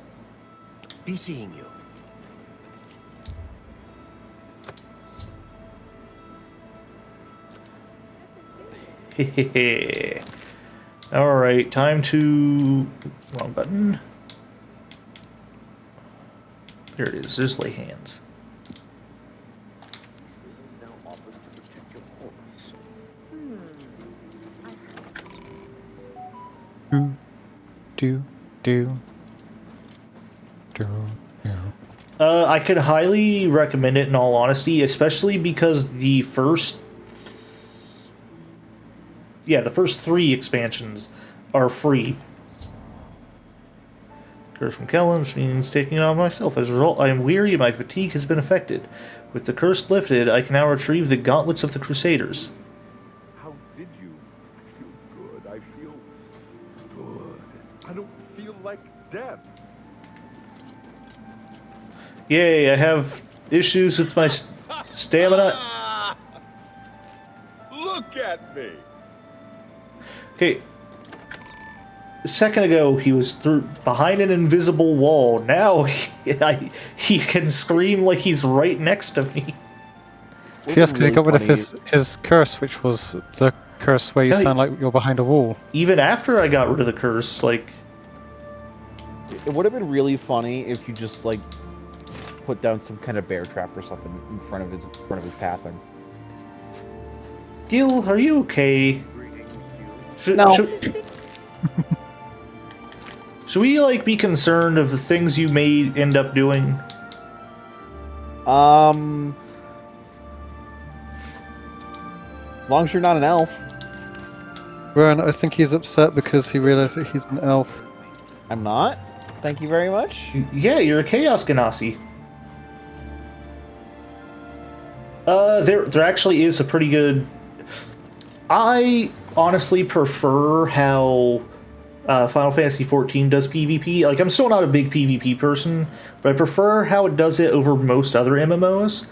Speaker 12: Be seeing you.
Speaker 3: Hehehe. Alright, time to... Wrong button. There it is, there's lay hands. I could highly recommend it in all honesty, especially because the first 3 expansions are free. Curse from Kellen means taking it on myself. As a result, I am weary and my fatigue has been affected. With the curse lifted, I can now retrieve the gauntlets of the Crusaders.
Speaker 7: How did you? I feel good. I feel good. I don't feel like death.
Speaker 3: Yay, I have issues with my stamina.
Speaker 7: Look at me.
Speaker 3: Okay. A second ago, he was behind an invisible wall. Now, he can scream like he's right next to me.
Speaker 2: See, that's because he got rid of his curse, which was the curse where you sound like you're behind a wall.
Speaker 3: Even after I got rid of the curse, like...
Speaker 4: It would have been really funny if you just, like, put down some kind of bear trap or something in front of his passing.
Speaker 3: Gil, are you okay?
Speaker 4: No.
Speaker 3: Should we like be concerned of the things you may end up doing?
Speaker 4: As long as you're not an elf.
Speaker 2: Ron, I think he's upset because he realized that he's an elf.
Speaker 4: I'm not. Thank you very much.
Speaker 3: Yeah, you're a Chaos Ganassi. There actually is a pretty good... I honestly prefer how Final Fantasy XIV does PvP. Like, I'm still not a big PvP person, but I prefer how it does it over most other MMOs.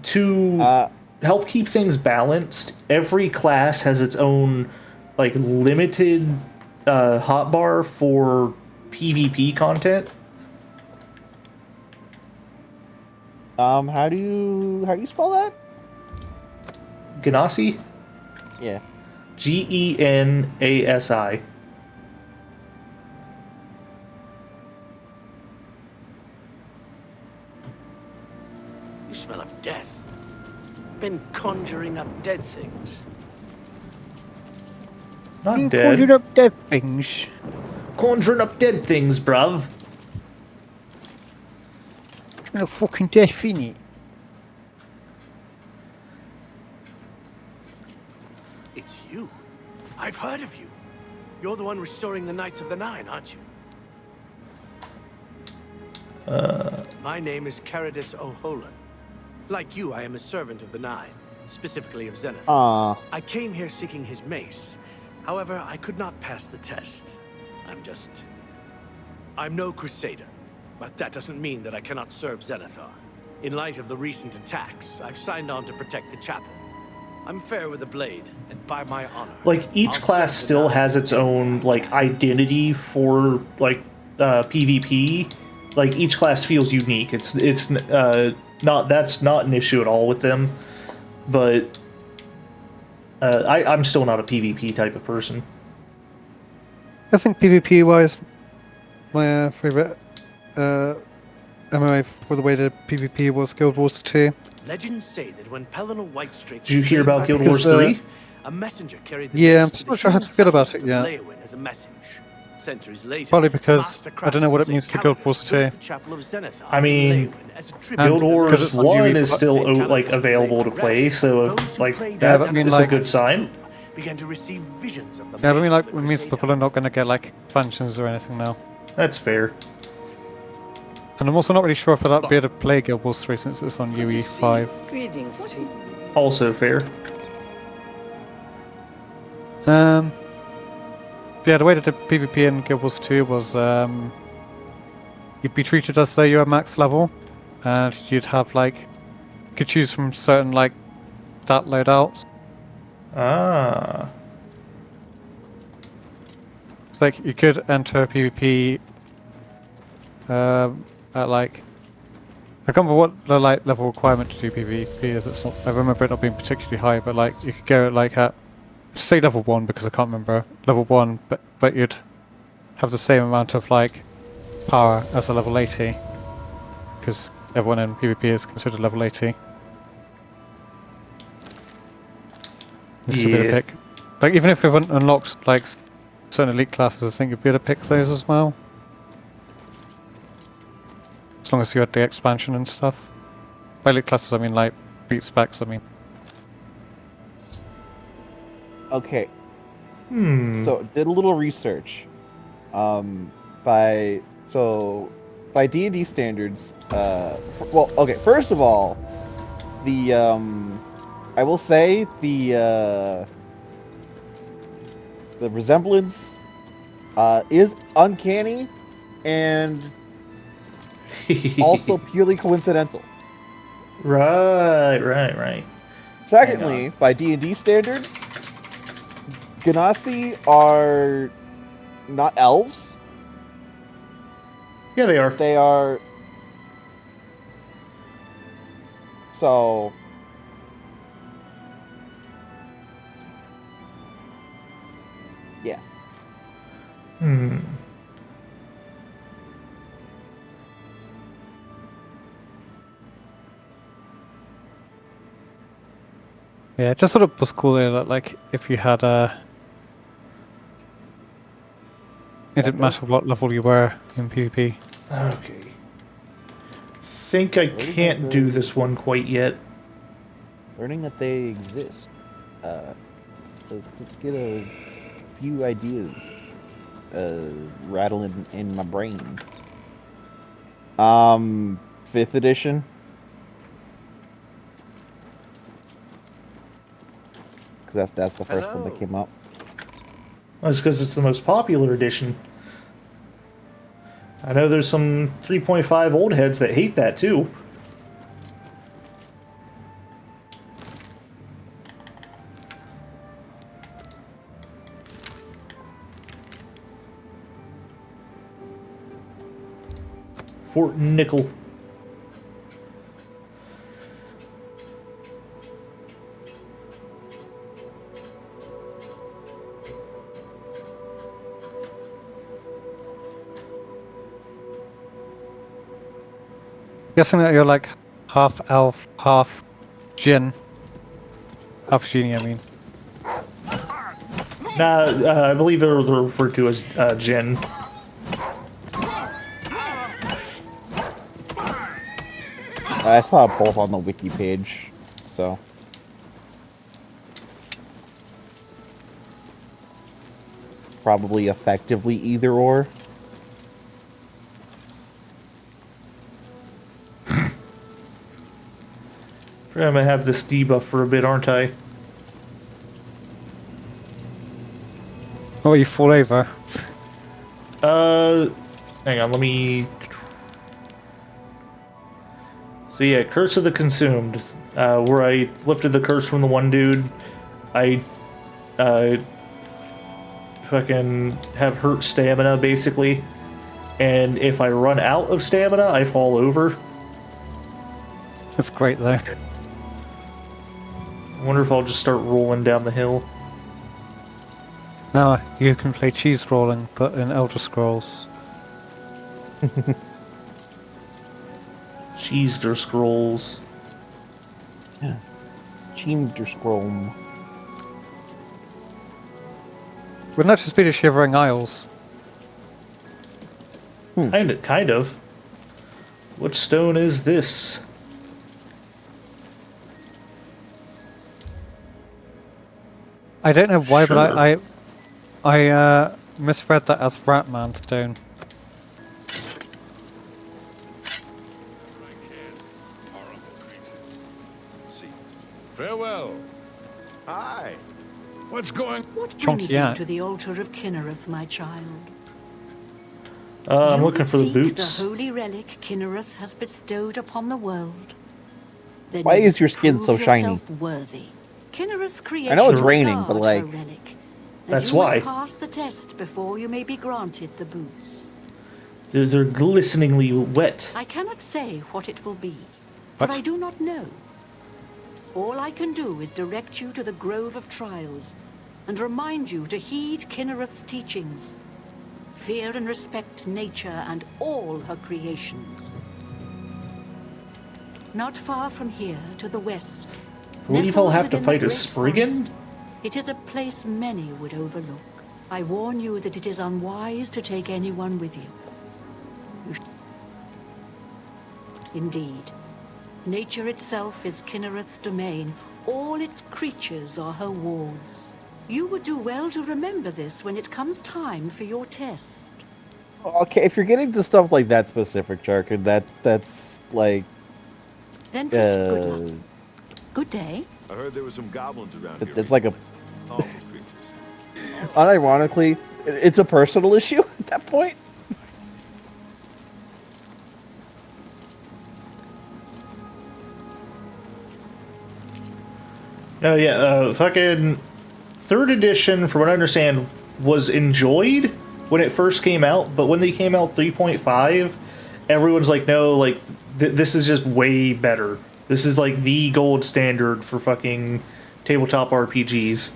Speaker 3: To help keep things balanced, every class has its own, like, limited hotbar for PvP content.
Speaker 4: How do you spell that?
Speaker 3: Ganassi?
Speaker 4: Yeah.
Speaker 3: Genasi.
Speaker 11: You smell of death. Been conjuring up dead things.
Speaker 3: Not dead.
Speaker 1: Conjured up dead things.
Speaker 3: Conjuring up dead things, bruv.
Speaker 1: Smell of fucking death in it.
Speaker 11: It's you. I've heard of you. You're the one restoring the Knights of the Nine, aren't you? My name is Caradus O'Holan. Like you, I am a servant of the Nine, specifically of Zenith. I came here seeking his mace. However, I could not pass the test. I'm no crusader, but that doesn't mean that I cannot serve Zenithar. In light of the recent attacks, I've signed on to protect the chapel. I'm fair with a blade, and by my honor...
Speaker 3: Like, each class still has its own, like, identity for, like, PvP. Like, each class feels unique. That's not an issue at all with them. But I'm still not a PvP type of person.
Speaker 2: I think PvP-wise, my favourite MMO for the way the PvP was Guild Wars 2.
Speaker 11: Legends say that when Pelennor Whitestreak...
Speaker 3: Did you hear about Guild Wars 3?
Speaker 11: A messenger carried the
Speaker 2: Yeah, I'm
Speaker 11: mace to
Speaker 2: not
Speaker 11: the
Speaker 2: sure how to
Speaker 11: human
Speaker 2: feel about
Speaker 11: side
Speaker 2: it yet.
Speaker 11: of Leowyn as a message. Centuries later,
Speaker 2: Probably because
Speaker 11: Master
Speaker 2: I don't know what it
Speaker 11: Craftsman
Speaker 2: means for
Speaker 11: Saint
Speaker 2: Guild Wars
Speaker 11: Calidus
Speaker 2: 2.
Speaker 11: built the Chapel of Zenithar
Speaker 3: I mean,
Speaker 11: in Leowyn as a tribute
Speaker 3: Guild
Speaker 11: to the
Speaker 3: Wars
Speaker 2: Because it's on
Speaker 3: 1
Speaker 2: UE+.
Speaker 3: is still,
Speaker 11: Saint
Speaker 3: like,
Speaker 11: Calidus
Speaker 3: available
Speaker 11: laid
Speaker 3: to
Speaker 11: to
Speaker 3: play,
Speaker 11: rest.
Speaker 3: so,
Speaker 11: Those who
Speaker 3: like,
Speaker 11: played
Speaker 3: that
Speaker 2: but I mean,
Speaker 3: is a
Speaker 2: like-
Speaker 3: good sign.
Speaker 11: began to receive visions of the
Speaker 2: Yeah, but I mean,
Speaker 11: mace
Speaker 2: like,
Speaker 11: of
Speaker 2: it
Speaker 11: the
Speaker 2: means
Speaker 11: Crusader.
Speaker 2: people are not going to get, like, expansions or anything now.
Speaker 3: That's fair.
Speaker 2: And I'm also not really sure if I'd be able to play Guild Wars 3 since it's on UE5.
Speaker 8: Greetings to you.
Speaker 3: Also fair.
Speaker 2: Yeah, the way that the PvP in Guild Wars 2 was, you'd be treated as though you were max level, and you'd have, like, you could choose from certain, like, stat loadouts.
Speaker 3: Ah.
Speaker 2: It's like, you could enter PvP, at, like, I can't remember what the, like, level requirement to do PvP is. It's not, I remember it not being particularly high, but, like, you could go, like, at, say level 1, because I can't remember, level 1, but you'd have the same amount of, like, power as a level 80, because everyone in PvP is considered level 80. It's a bit of
Speaker 3: Yeah.
Speaker 2: pick. Like, even if you've unlocked, like, certain elite classes, I think you'd be able to pick those as well. As long as you had the expansion and stuff. By elite classes, I mean, like, beat specs, I mean.
Speaker 4: Okay.
Speaker 3: Hmm.
Speaker 4: So did a little research. By D&D standards, well, okay. First of all, the I will say the resemblance is uncanny and also purely coincidental.
Speaker 3: Right.
Speaker 4: Secondly, by D&D standards, Ganassi are not elves.
Speaker 3: Yeah, they are.
Speaker 4: They are. So. Yeah.
Speaker 3: Hmm.
Speaker 2: Yeah, it just sort of was cool there that, like, if you had a... It didn't matter what level you were in PvP.
Speaker 3: Okay. Think I can't do this one quite yet.
Speaker 4: Learning that they exist. Just get a few ideas rattling in my brain. 5th edition. Because that's the first one that came out.
Speaker 3: Well, it's because it's the most popular edition. I know there's some 3.5 old heads that hate that too. Fort Nickel.
Speaker 2: Guessing that you're like half elf, half Jinn. Half genie, I mean.
Speaker 3: Nah, I believe they're referred to as Jinn.
Speaker 4: I saw both on the wiki page, so. Probably effectively either or.
Speaker 3: I'm gonna have this debuff for a bit, aren't I?
Speaker 2: Oh, you fall over.
Speaker 3: Hang on, let me... So yeah, Curse of the Consumed, where I lifted the curse from the one dude, I, fucking have hurt stamina, basically, and if I run out of stamina, I fall over.
Speaker 2: That's great, though.
Speaker 3: I wonder if I'll just start rolling down the hill.
Speaker 2: Now you can play cheese rolling, but in Elder Scrolls.
Speaker 3: Cheester Scrolls.
Speaker 4: Yeah. Cheester Scroll.
Speaker 2: Wouldn't that just be the Shivering Isles?
Speaker 3: Kind of. What stone is this?
Speaker 2: I don't know why,
Speaker 3: Sure.
Speaker 2: but I misread that as Ratman stone.
Speaker 5: Farewell.
Speaker 6: Hi.
Speaker 5: What's going?
Speaker 9: What
Speaker 2: Chunky,
Speaker 9: brings
Speaker 2: yeah.
Speaker 9: you to the altar of Kinnereth, my child?
Speaker 3: I'm
Speaker 9: You
Speaker 3: looking
Speaker 9: would
Speaker 3: for the
Speaker 9: seek
Speaker 3: boots.
Speaker 9: The holy relic Kinnereth has bestowed upon the world. Then
Speaker 4: Why
Speaker 9: you
Speaker 4: is your skin
Speaker 9: prove
Speaker 4: so shiny?
Speaker 9: yourself worthy. Kinnereth's creation
Speaker 4: I know it's
Speaker 9: is
Speaker 4: raining, but,
Speaker 9: guard
Speaker 4: like,
Speaker 9: her relic, and
Speaker 3: that's
Speaker 9: you
Speaker 3: why.
Speaker 9: must pass the test before you may be granted the boots.
Speaker 3: They're glisteningly wet.
Speaker 9: I cannot say what it will be, for
Speaker 2: What?
Speaker 9: I do not know. All I can do is direct you to the Grove of Trials, and remind you to heed Kinnereth's teachings. Fear and respect nature and all her creations. Not far from here, to the west,
Speaker 3: I believe I'll
Speaker 9: nestled
Speaker 3: have to
Speaker 9: within the
Speaker 3: fight a
Speaker 9: great
Speaker 3: Spriggan?
Speaker 9: forest, it is a place many would overlook. I warn you that it is unwise to take anyone with you. Indeed. Nature itself is Kinnereth's domain. All its creatures are her wards. You would do well to remember this when it comes time for your test.
Speaker 4: Okay, if you're getting to stuff like that specific, Jarkin, that's like...
Speaker 9: Then just good luck. Good day.
Speaker 7: I heard there were some goblins around here.
Speaker 4: It's like a...
Speaker 7: Harmless creatures.
Speaker 4: Unironically, it's a personal issue at that point.
Speaker 3: Oh yeah, fucking 3rd edition, from what I understand, was enjoyed when it first came out, but when they came out 3.5, everyone's like, no, like, this is just way better. This is like the gold standard for fucking tabletop RPGs.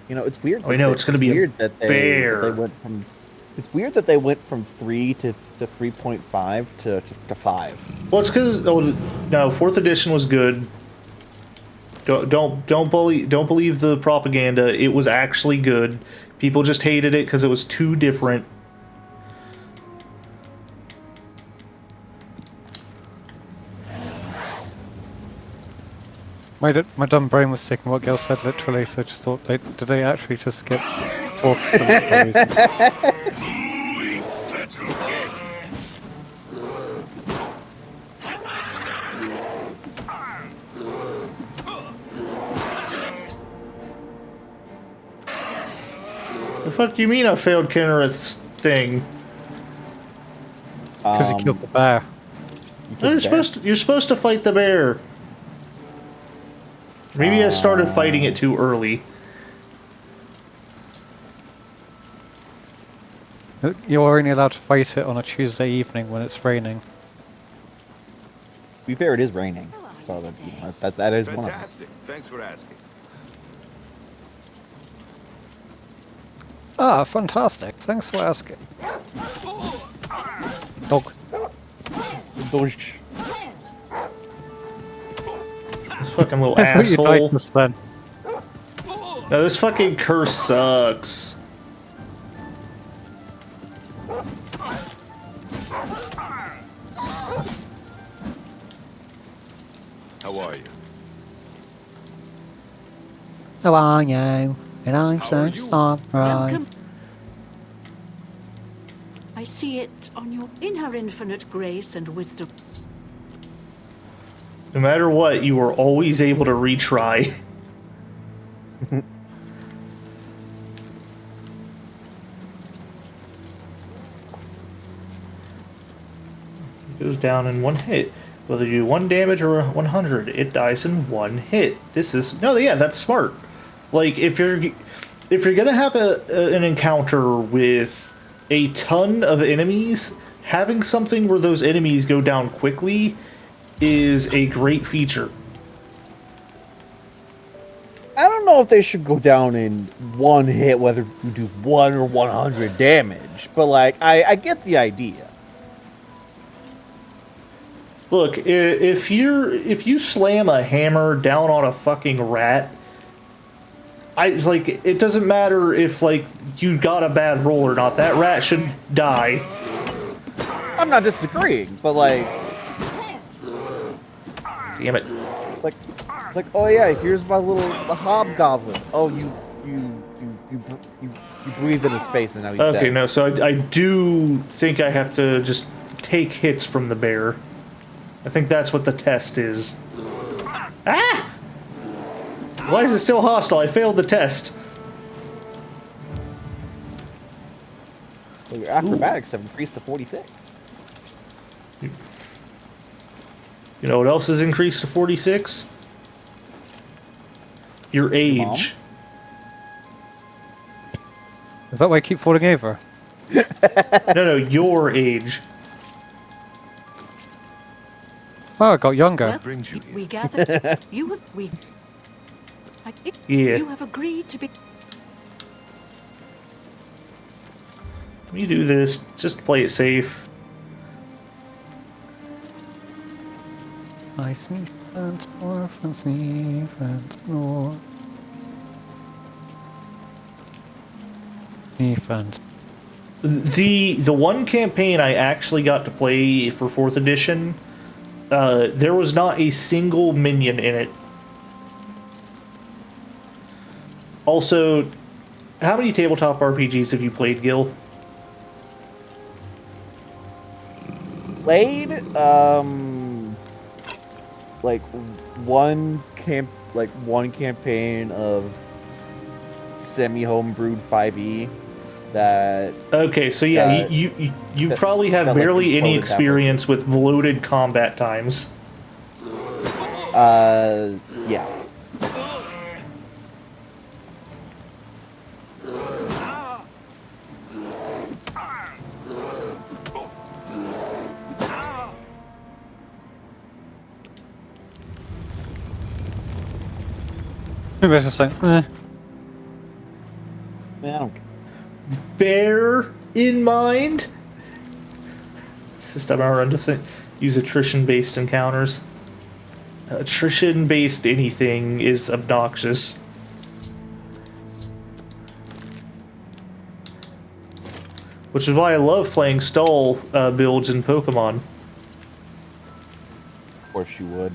Speaker 4: You know, it's weird.
Speaker 3: I know, it's gonna be a bear.
Speaker 4: That they went from. It's weird that they went from 3 to 3.5 to 5.
Speaker 3: Well, it's because no, 4th edition was good. Don't believe the propaganda. It was actually good. People just hated it because it was too different.
Speaker 2: My dumb brain was taking what Gil said literally, so I just thought, did they actually just skip orcs and
Speaker 3: The fuck do you mean I failed Kenrith's thing?
Speaker 2: Because he killed the bear.
Speaker 3: You're supposed to fight the bear. Maybe I started fighting it too early.
Speaker 2: You're only allowed to fight it on a Tuesday evening when it's raining.
Speaker 4: To be fair, it is raining, so that is one of them.
Speaker 7: Fantastic. Thanks for asking.
Speaker 2: Ah, fantastic. Thanks for asking. Dog.
Speaker 4: Dodge.
Speaker 3: This fucking little
Speaker 2: I thought you
Speaker 3: asshole.
Speaker 2: died just then.
Speaker 3: No, this fucking curse sucks.
Speaker 7: How are you?
Speaker 1: How are you? And I'm
Speaker 7: How
Speaker 1: so
Speaker 7: are you?
Speaker 1: sorry.
Speaker 9: Welcome. I see it on your in her infinite grace and wisdom.
Speaker 3: No matter what, you were always able to retry. It goes down in one hit. Whether you do 1 damage or 100, it dies in 1 hit. This is yeah, that's smart. Like if you're gonna have an encounter with a ton of enemies, having something where those enemies go down quickly is a great feature.
Speaker 4: I don't know if they should go down in 1 hit, whether you do 1 or 100 damage, but like I get the idea.
Speaker 3: Look, if you slam a hammer down on a fucking rat, it's like it doesn't matter if like you got a bad roll or not. That rat should die.
Speaker 4: I'm not disagreeing, but like,
Speaker 3: damn it.
Speaker 4: It's like, oh yeah, here's my the hobgoblin. Oh, you breathed in his face and now he's dead.
Speaker 3: Okay, no, so I do think I have to just take hits from the bear. I think that's what the test is. Ah! Why is it still hostile? I failed the test.
Speaker 4: Well, your acrobatics have increased to 46.
Speaker 3: You know what else has increased to 46? Your age.
Speaker 2: Is that why I keep falling over?
Speaker 3: No, your age.
Speaker 2: Oh, I got younger.
Speaker 9: Well, we gathered. You have agreed to be.
Speaker 3: When you do this, just play it safe.
Speaker 1: I sneak and snorf and sneak and snore. Defense.
Speaker 3: The one campaign I actually got to play for 4th edition, there was not a single minion in it. Also, how many tabletop RPGs have you played, Gil?
Speaker 4: Played, like one campaign of semi-homebrewed 5e that.
Speaker 3: Okay, so yeah, you probably have barely any experience with bloated combat times.
Speaker 4: Yeah.
Speaker 2: Maybe I was just like, eh.
Speaker 4: Man, I don't care.
Speaker 3: Bear in mind. This time I run to use attrition-based encounters. Attrition-based anything is obnoxious. Which is why I love playing stall builds in Pokemon.
Speaker 4: Of course you would.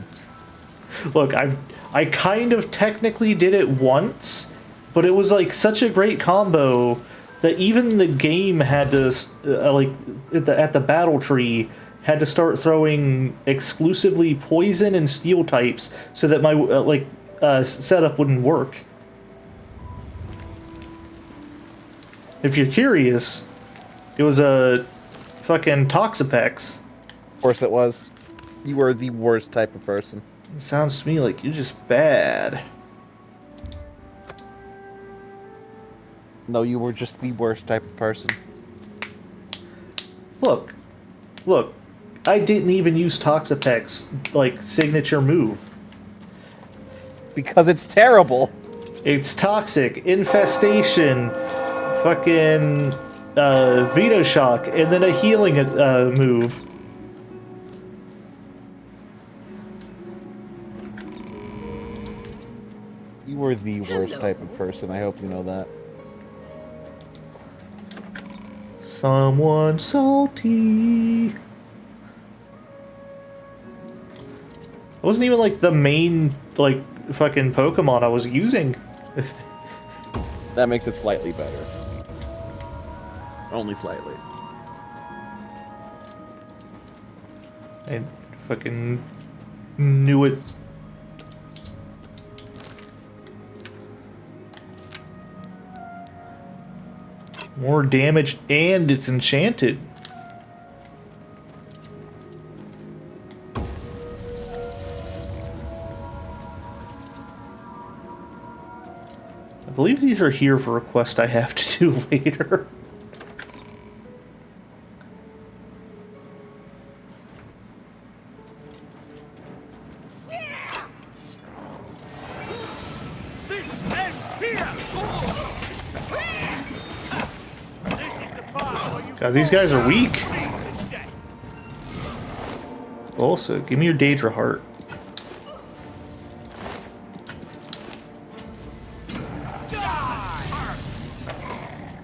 Speaker 3: Look, I kind of technically did it once, but it was like such a great combo that even the game had to like at the battle tree had to start throwing exclusively poison and steel types so that my setup wouldn't work. If you're curious, it was a fucking Toxapex.
Speaker 4: Of course it was. You were the worst type of person.
Speaker 3: It sounds to me like you're just bad.
Speaker 4: No, you were just the worst type of person.
Speaker 3: Look, I didn't even use Toxapex like signature move.
Speaker 4: Because it's terrible.
Speaker 3: It's toxic, infestation, fucking Veto Shock, and then a healing move.
Speaker 4: You were the worst type of person. I hope you know that.
Speaker 3: Someone salty. It wasn't even like the main like fucking Pokemon I was using.
Speaker 4: That makes it slightly better. Only slightly.
Speaker 3: I fucking knew it. More damage, and it's enchanted. I believe these are here for a quest I have to do later. God, these guys are weak. Also, give me your Daedra heart.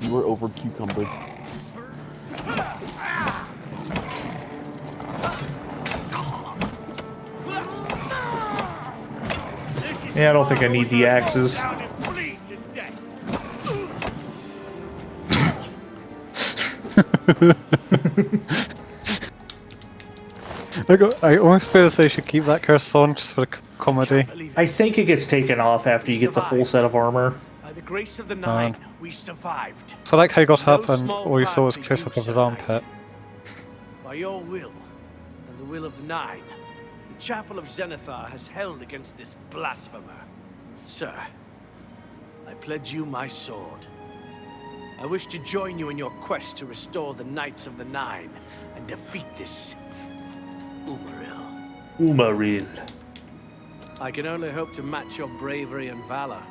Speaker 4: You were over cucumbered.
Speaker 3: Yeah, I don't think I need the axes.
Speaker 2: I almost feel as they should keep that curse on just for the comedy.
Speaker 3: I think it gets taken off after you get the full set of armor.
Speaker 11: By the grace of the Nine, we survived.
Speaker 2: So I like how he got up
Speaker 11: No
Speaker 2: and
Speaker 11: small
Speaker 2: all you saw was
Speaker 11: part
Speaker 2: Chris
Speaker 11: to
Speaker 2: up
Speaker 11: you,
Speaker 2: of his
Speaker 11: Sir
Speaker 2: armpit.
Speaker 11: By your will, and the will of the Nine, the Chapel of Zenithar has held against this blasphemer. Sir, I pledge you my sword. I wish to join you in your quest to restore the Knights of the Nine and defeat this
Speaker 3: Umaril.
Speaker 11: I can only hope to match your bravery and valor.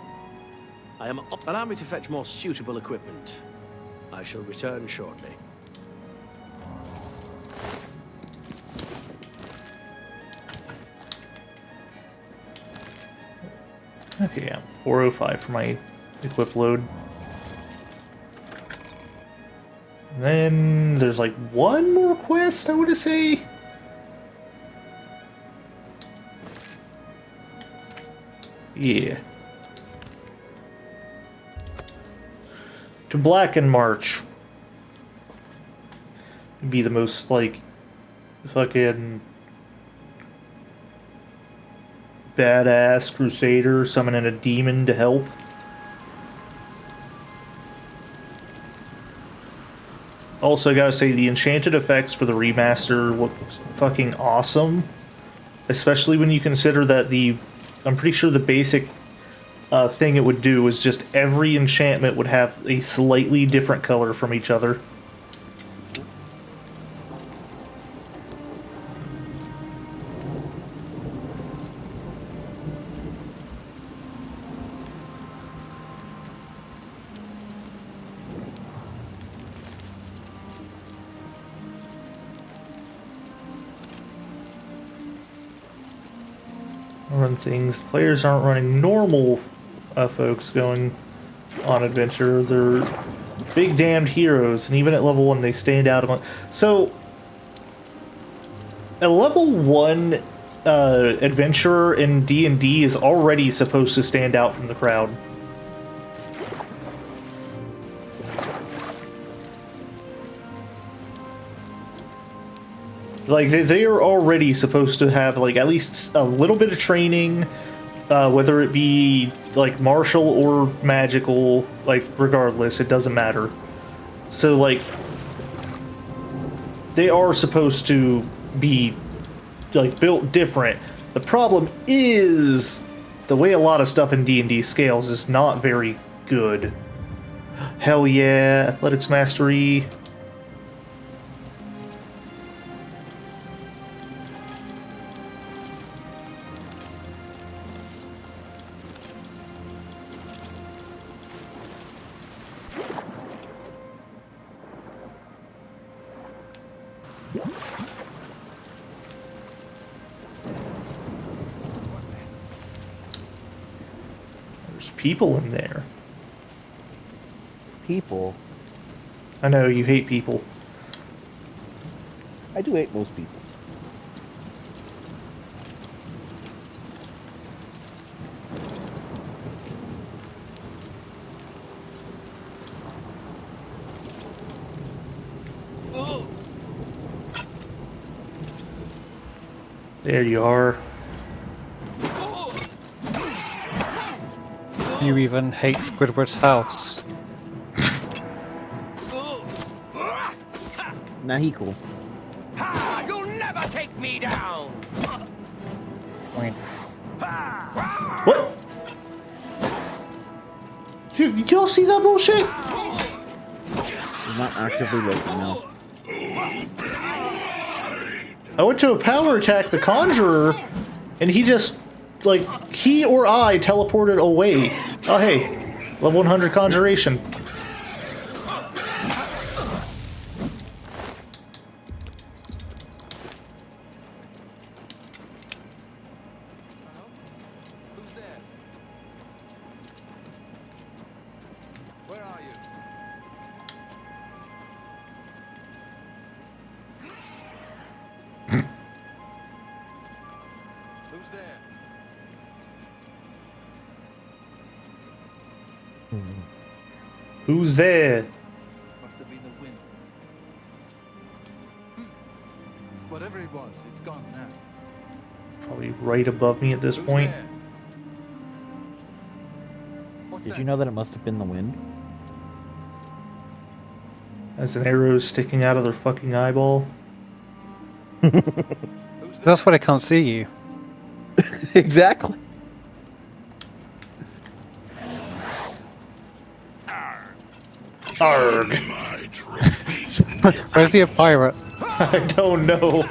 Speaker 11: Allow me to fetch more suitable equipment. I shall return shortly.
Speaker 3: Okay, yeah, 405 for my equip load. Then there's like one more quest, I want to say. Yeah. To Blacken March. Be the most, like, fucking badass crusader summoning a demon to help. Also, gotta say, the enchanted effects for the remaster look fucking awesome. Especially when you consider that I'm pretty sure the basic thing it would do is just every enchantment would have a slightly different color from each other. run things. Players aren't running normal folks going on adventure. They're big damned heroes, and even at level 1, they stand out among. So, a level 1 adventurer in D&D is already supposed to stand out from the crowd. Like, they are already supposed to have, like, at least a little bit of training, whether it be, like, martial or magical, like, regardless, it doesn't matter. So, like, they are supposed to be, like, built different. The problem is, the way a lot of stuff in D&D scales is not very good. Hell yeah, Athletics Mastery. People in there.
Speaker 4: People?
Speaker 3: I know, you hate people.
Speaker 4: I do hate most people.
Speaker 3: There you are.
Speaker 2: You even hate Squidward's house.
Speaker 4: Nah, he cool.
Speaker 11: Ha! You'll never take me down!
Speaker 3: What? Y'all see that bullshit?
Speaker 4: He's not actively looking, no.
Speaker 3: I went to a power attack the Conjurer, and he just, like, he or I teleported away. Oh, hey, level 100 Conjuration.
Speaker 10: Who's there? Where are you? Who's there?
Speaker 3: Who's there?
Speaker 10: Must have been the wind. Whatever it was, it's gone now.
Speaker 3: Probably right above me at this point.
Speaker 10: There? What's
Speaker 4: Did
Speaker 10: that?
Speaker 4: you know that it must have been the wind?
Speaker 3: As an arrow sticking out of their fucking eyeball.
Speaker 10: Who's there?
Speaker 2: That's why I can't see you.
Speaker 4: Exactly.
Speaker 3: Arg.
Speaker 5: My trophies.
Speaker 2: Where's he a pirate?
Speaker 3: I don't know.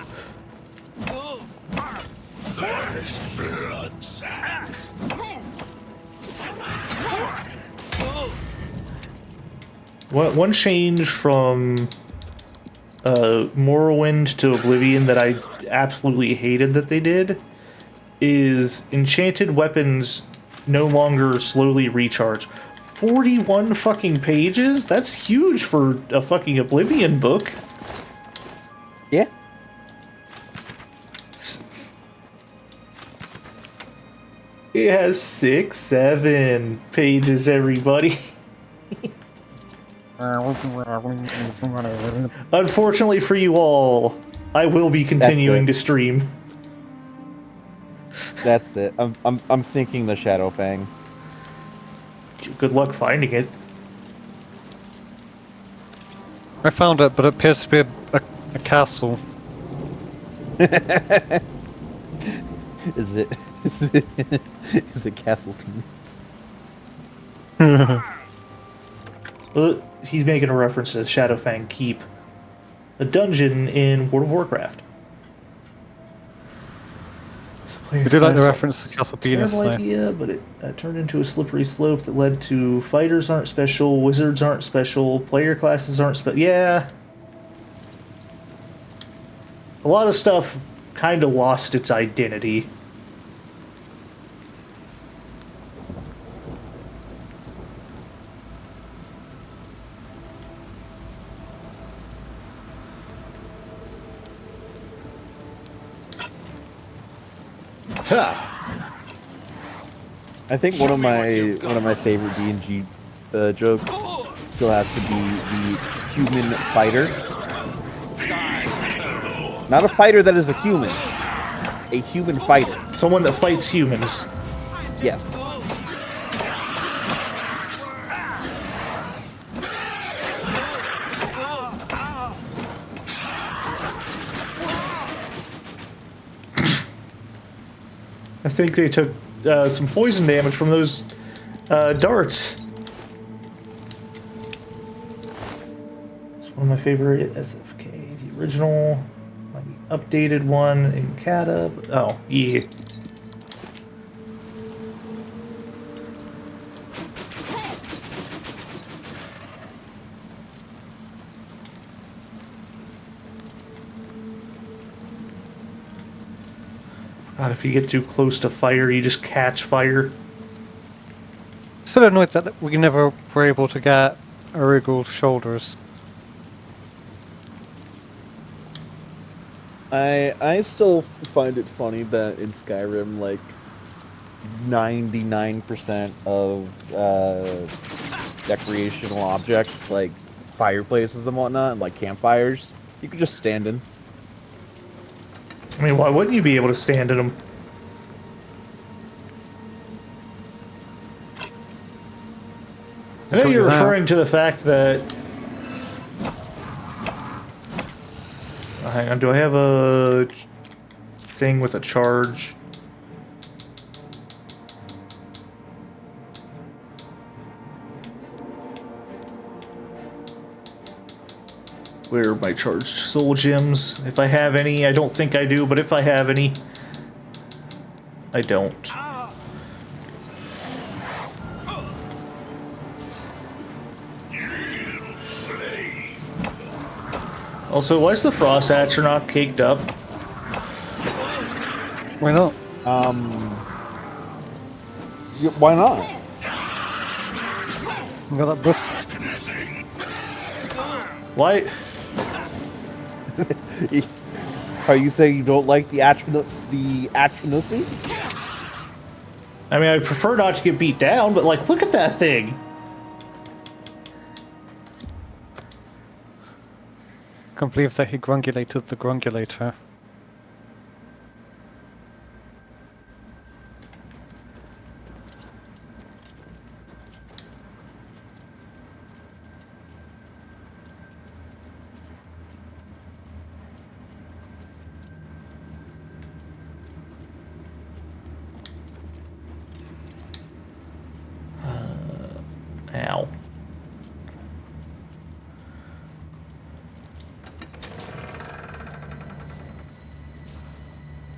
Speaker 5: First blood sack.
Speaker 3: One change from Morrowind to Oblivion that I absolutely hated that they did is enchanted weapons no longer slowly recharge. 41 fucking pages? That's huge for a fucking Oblivion book.
Speaker 4: Yeah.
Speaker 3: It has 6, 7 pages, everybody. Unfortunately for you all, I will be continuing to stream.
Speaker 4: That's it. I'm syncing the Shadowfang.
Speaker 3: Good luck finding it.
Speaker 2: I found it, but it appears to be a castle.
Speaker 4: Is it Castle Peanuts?
Speaker 3: Well, he's making a reference to Shadowfang Keep, a dungeon in World of Warcraft.
Speaker 2: We did like the reference to Castle Venus,
Speaker 3: Terrible
Speaker 2: though.
Speaker 3: idea, but it turned into a slippery slope that led to fighters aren't special, wizards aren't special, player classes aren't special. Yeah. A lot of stuff kind of lost its identity.
Speaker 4: I think one of my favorite D&G jokes still has to be the human fighter. Not a fighter that is a human fighter.
Speaker 3: Someone that fights humans.
Speaker 4: Yes.
Speaker 3: I think they took some poison damage from those darts. It's one of my favorite SFK. The original, the updated one in Kata. Oh, yeah. God, if you get too close to fire, you just catch fire.
Speaker 2: Still annoyed that we never were able to get Arugul's shoulders.
Speaker 4: I still find it funny that in Skyrim, like 99% of recreational objects, like fireplaces and whatnot, and like campfires, you could just stand in.
Speaker 3: I mean, why wouldn't you be able to stand in them? I know you're referring to the fact that... hang on, do I have a thing with a charge? Where are my charged soul gems? If I have any, I don't think I do, but if I have any, I don't. Also, why is the frost astronaut caked up?
Speaker 2: Why not?
Speaker 4: Yeah, why not?
Speaker 2: We got that bus.
Speaker 3: Why?
Speaker 4: Are you saying you don't like the Atronasi?
Speaker 3: I mean, I prefer not to get beat down, but like, look at that thing.
Speaker 2: I can't believe that he grungulated the Grungulator.
Speaker 3: Ow.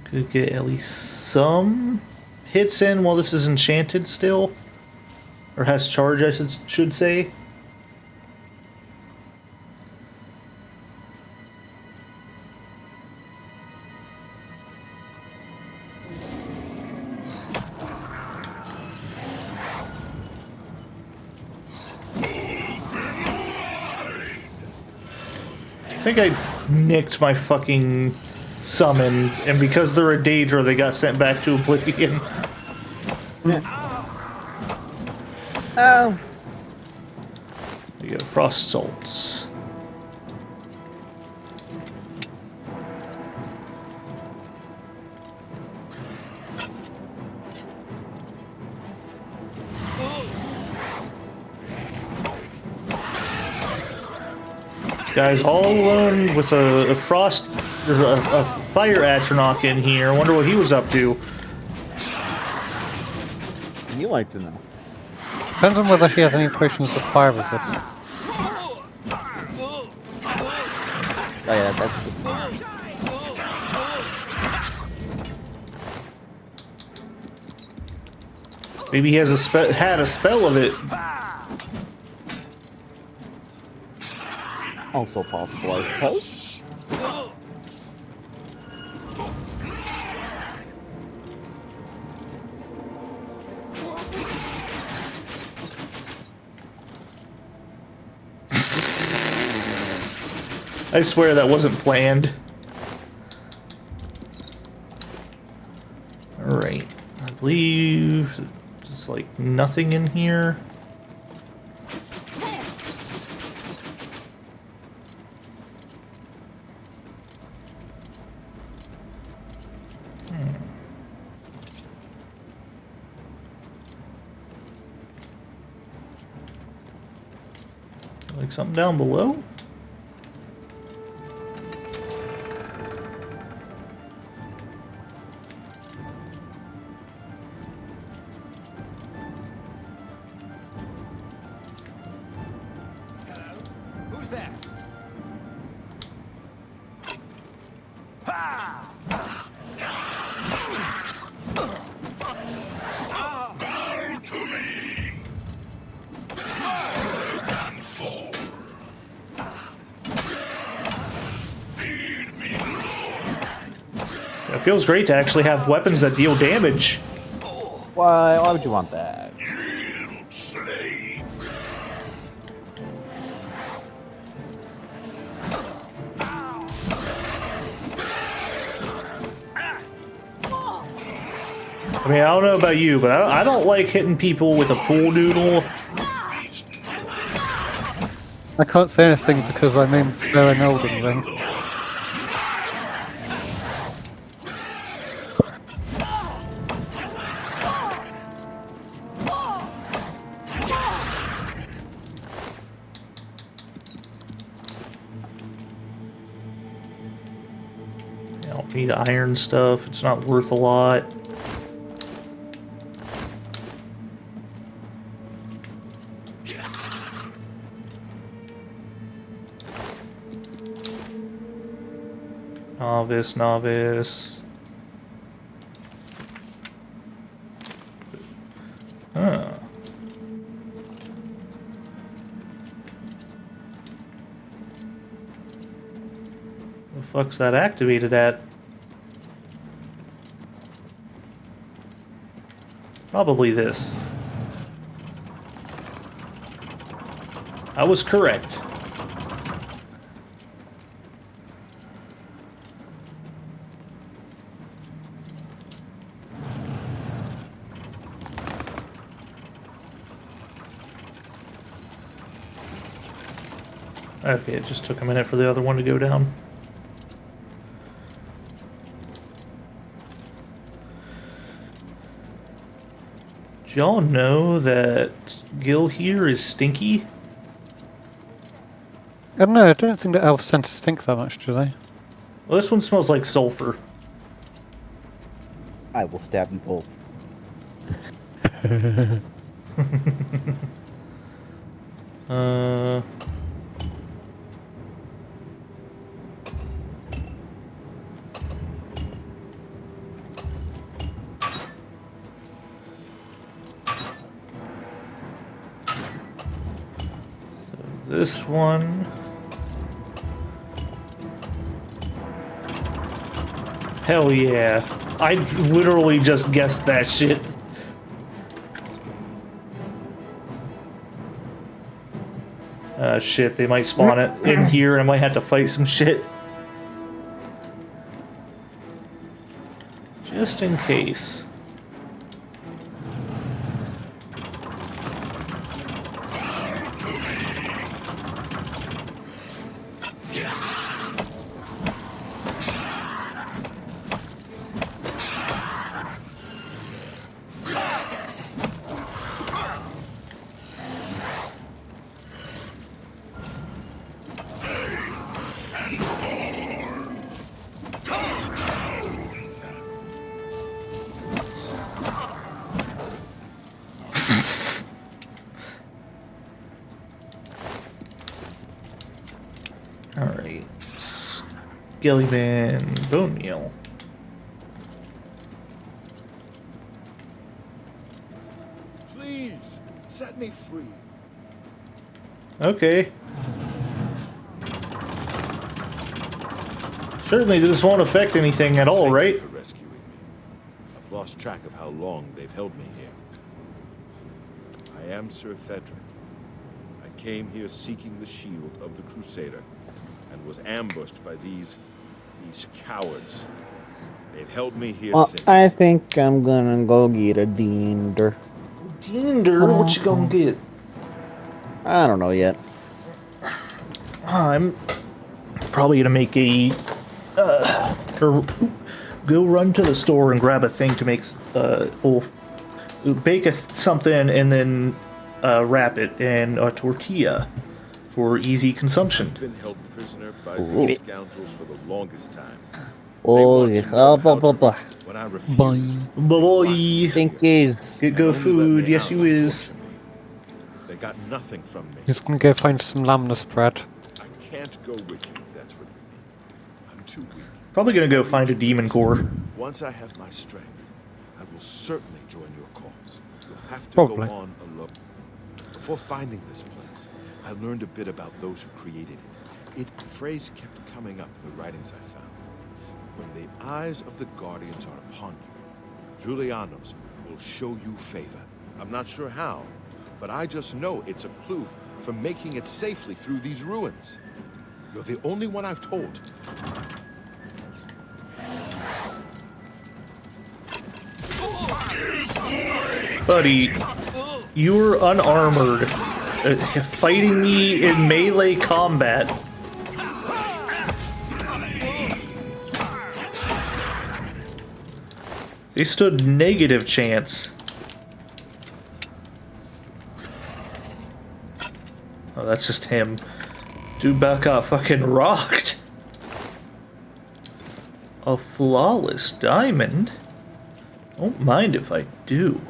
Speaker 3: Could get at least some hits in while this is enchanted still. Or has charge, I should say. I think I nicked my fucking summon, and because they're a Daedra, they got sent back to Oblivion.
Speaker 4: Oh.
Speaker 3: You get Frost Salts. Guys, all alone with a frost, there's a fire Atronach in here. I wonder what he was up to.
Speaker 4: You like to know.
Speaker 2: Depends on whether he has any potions of fire resist.
Speaker 4: Oh yeah, that's good.
Speaker 3: Maybe he has had a spell of it.
Speaker 4: Also possible, I suppose.
Speaker 3: I swear that wasn't planned. Alright. Alright. I believe there's like nothing in here. Like something down below?
Speaker 12: Who's there?
Speaker 5: Bow to me. I can fall. Feed me, Lord.
Speaker 3: It feels great to actually have weapons that deal damage.
Speaker 4: Why would you want that?
Speaker 5: Slave.
Speaker 3: I mean, I don't know about you, but I don't like hitting people with a pool noodle.
Speaker 2: I can't say anything because I'm in very Elden Ring.
Speaker 3: I don't need iron stuff. It's not worth a lot. Novice. Huh. The fuck's that activated at? Probably this. I was correct. Okay, it just took a minute for the other one to go down. Did y'all know that Gil here is stinky?
Speaker 2: I don't know, I don't think that elves tend to stink that much, do they?
Speaker 3: Well, this one smells like sulfur.
Speaker 4: I will stab you both.
Speaker 3: This one. Hell yeah. I literally just guessed that shit. Shit, they might spawn it in here and I might have to fight some shit. Just in case. Alright. Skellyman bone meal.
Speaker 7: Please, set me free.
Speaker 3: Okay. Certainly this won't affect anything at all, right?
Speaker 7: Thank you for rescuing me. I've lost track of how long they've held me here. I am Sir Thedric. I came here seeking the shield of the Crusader and was ambushed by these cowards. They've held me here
Speaker 4: Well,
Speaker 7: since.
Speaker 4: I think I'm gonna go get a Deender.
Speaker 3: Deender, what you gonna get?
Speaker 4: I don't know yet.
Speaker 3: I'm probably gonna make or go run to the store and grab a thing to make bake something and then wrap it in a tortilla for easy consumption.
Speaker 7: I've been held prisoner by these scoundrels for the longest time.
Speaker 4: Oh, yeah.
Speaker 7: When I refuse,
Speaker 3: Boy,
Speaker 4: Stinkies.
Speaker 3: get go food. Yes, you is.
Speaker 7: They got nothing from me.
Speaker 2: He's gonna go find some lamnas bread.
Speaker 7: I can't go with you if that's what you mean. I'm too weak.
Speaker 3: Probably gonna go find a demon core.
Speaker 7: Once I have my strength, I will certainly join your cause. You'll have to
Speaker 2: Probably.
Speaker 7: go on alone. Before finding this place, I learned a bit about those who created it. Its phrase kept coming up in the writings I found. When the eyes of the Guardians are upon you, Julianos will show you favor. I'm not sure how, but I just know it's a clue for making it safely through these ruins. You're the only one I've told.
Speaker 3: Buddy, you're unarmored, fighting me in melee combat. They stood negative chance. Oh, that's just him. Dude about got fucking rocked. A flawless diamond? Don't mind if I do.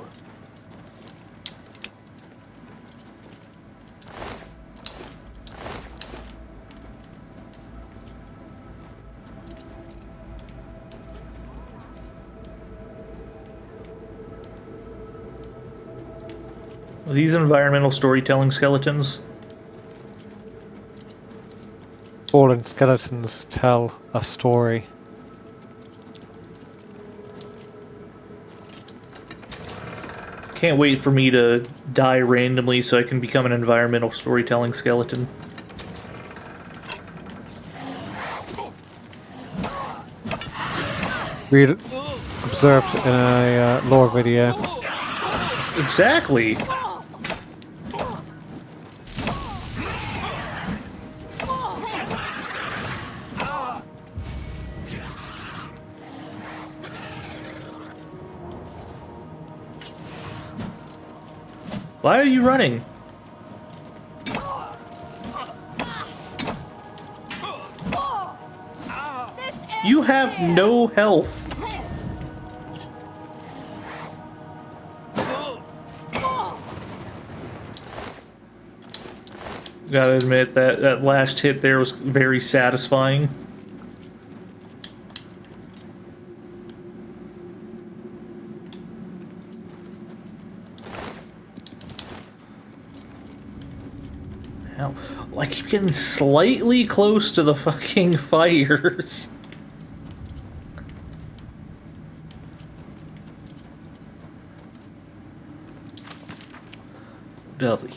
Speaker 3: Are these environmental storytelling skeletons?
Speaker 2: Fallen skeletons tell a story.
Speaker 3: Can't wait for me to die randomly so I can become an environmental storytelling skeleton.
Speaker 2: We observed in a lore video.
Speaker 3: Exactly. Why are you running? You have no health. Gotta admit that last hit there was very satisfying. Ow. I keep getting slightly close to the fucking fires. Dudley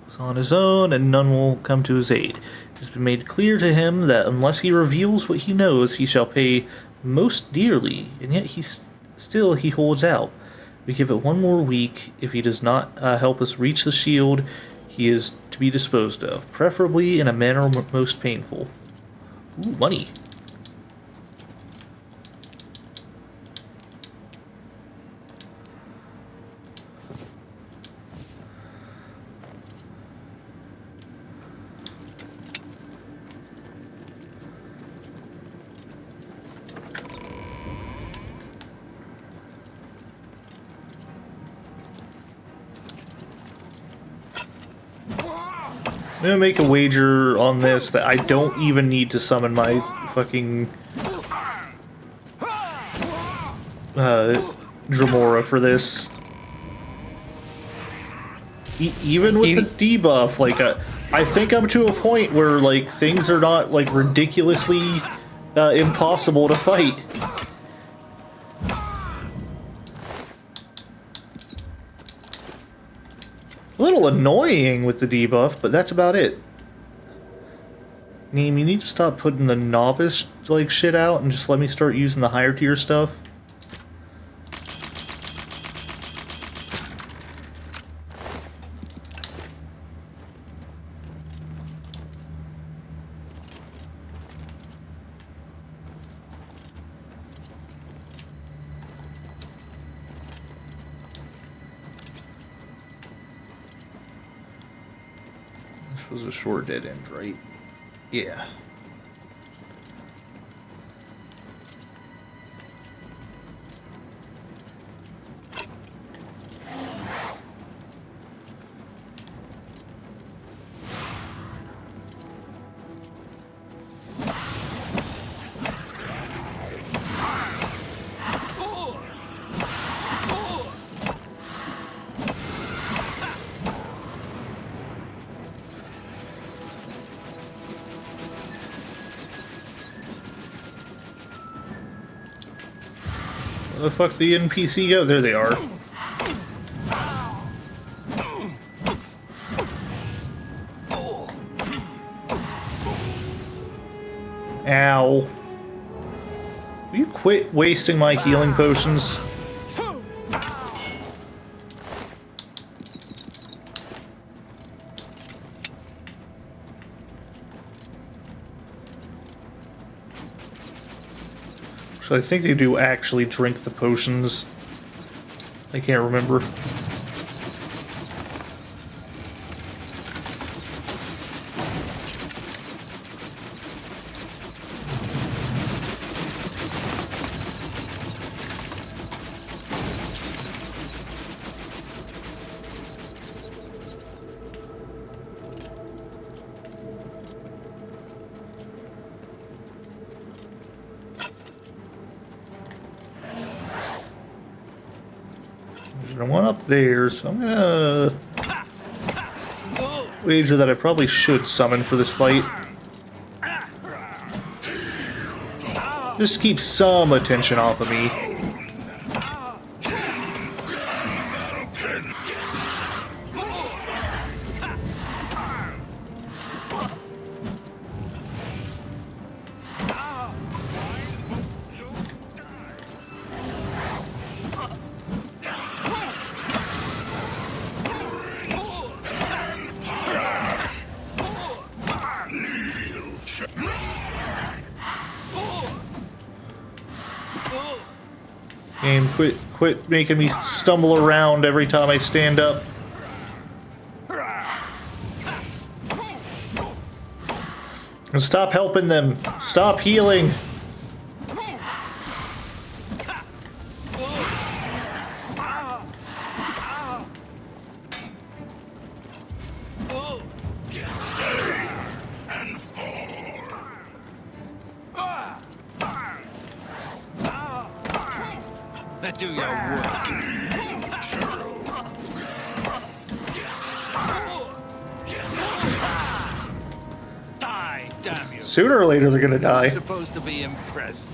Speaker 3: was on his own, and none will come to his aid. It has been made clear to him that unless he reveals what he knows, he shall pay most dearly, and yet he holds out. We give it one more week. If he does not help us reach the shield, he is to be disposed of, preferably in a manner most painful. Ooh, money. I'm gonna make a wager on this that I don't even need to summon my fucking Dremora for this. Even with the debuff, like I think I'm to a point where like things are not like ridiculously impossible to fight. A little annoying with the debuff, but that's about it. Neem, you need to stop putting the novice like shit out and just let me start using the higher tier stuff. This was a short dead end, right? Yeah. Where the fuck the NPC go? There they are. Ow. Will you quit wasting my healing potions? So I think they do actually drink the potions. I can't remember. There's one up there, so I'm gonna wager that I probably should summon for this fight. Just to keep some attention off of me. Game, quit making me stumble around every time I stand up. And stop helping them. Stop healing.
Speaker 13: Do your work. Die, damn you.
Speaker 3: Sooner or later they're gonna die.
Speaker 13: You're supposed to be impressed.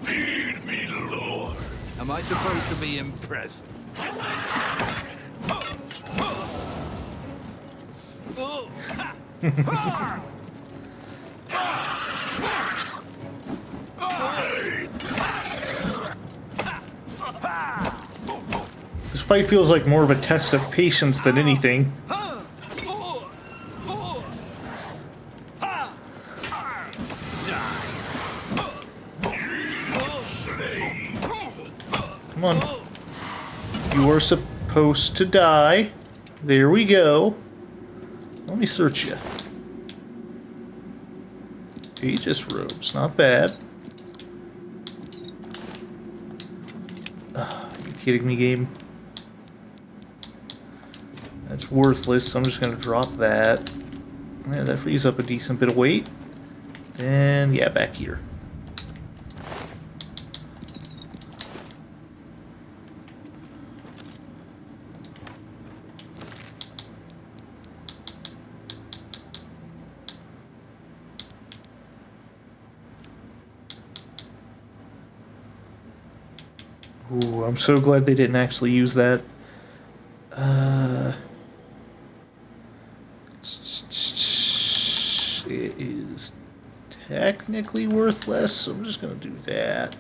Speaker 5: Feed me, Lord.
Speaker 13: Am I supposed to be impressed?
Speaker 3: This fight feels like more of a test of patience than anything. Come on. You are supposed to die. There we go. Let me search you. Aegis robes, not bad. Are you kidding me, game? That's worthless. I'm just gonna drop that. Yeah, that frees up a decent bit of weight. And yeah, back here. Ooh, I'm so glad they didn't actually use that. It is technically worth less, so I'm just gonna do that.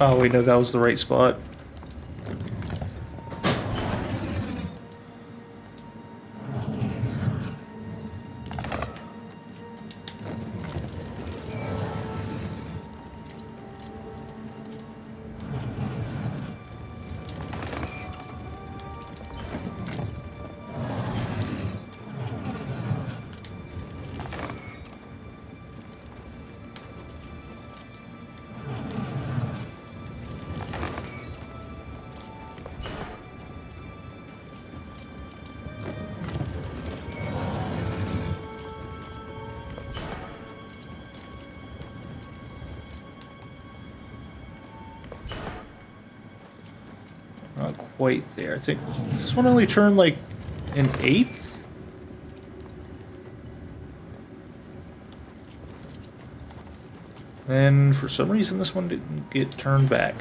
Speaker 3: Oh wait, no, that was the right spot. Not quite there. I think this one only turned like an eighth. Then for some reason this one didn't get turned back.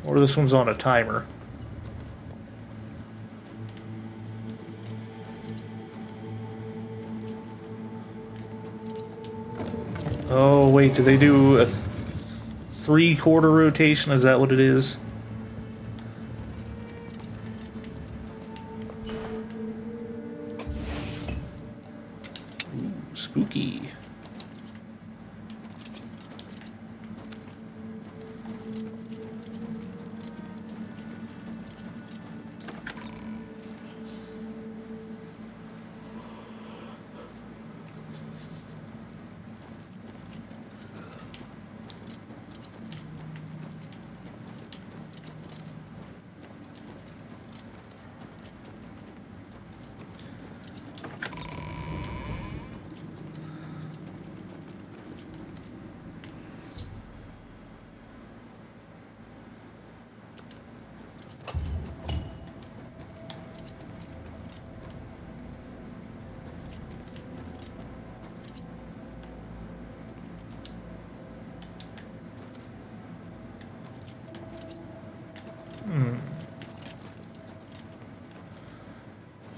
Speaker 3: Or this one's on a timer. Oh wait, do they do a three-quarter rotation? Is that what it is? Ooh, spooky.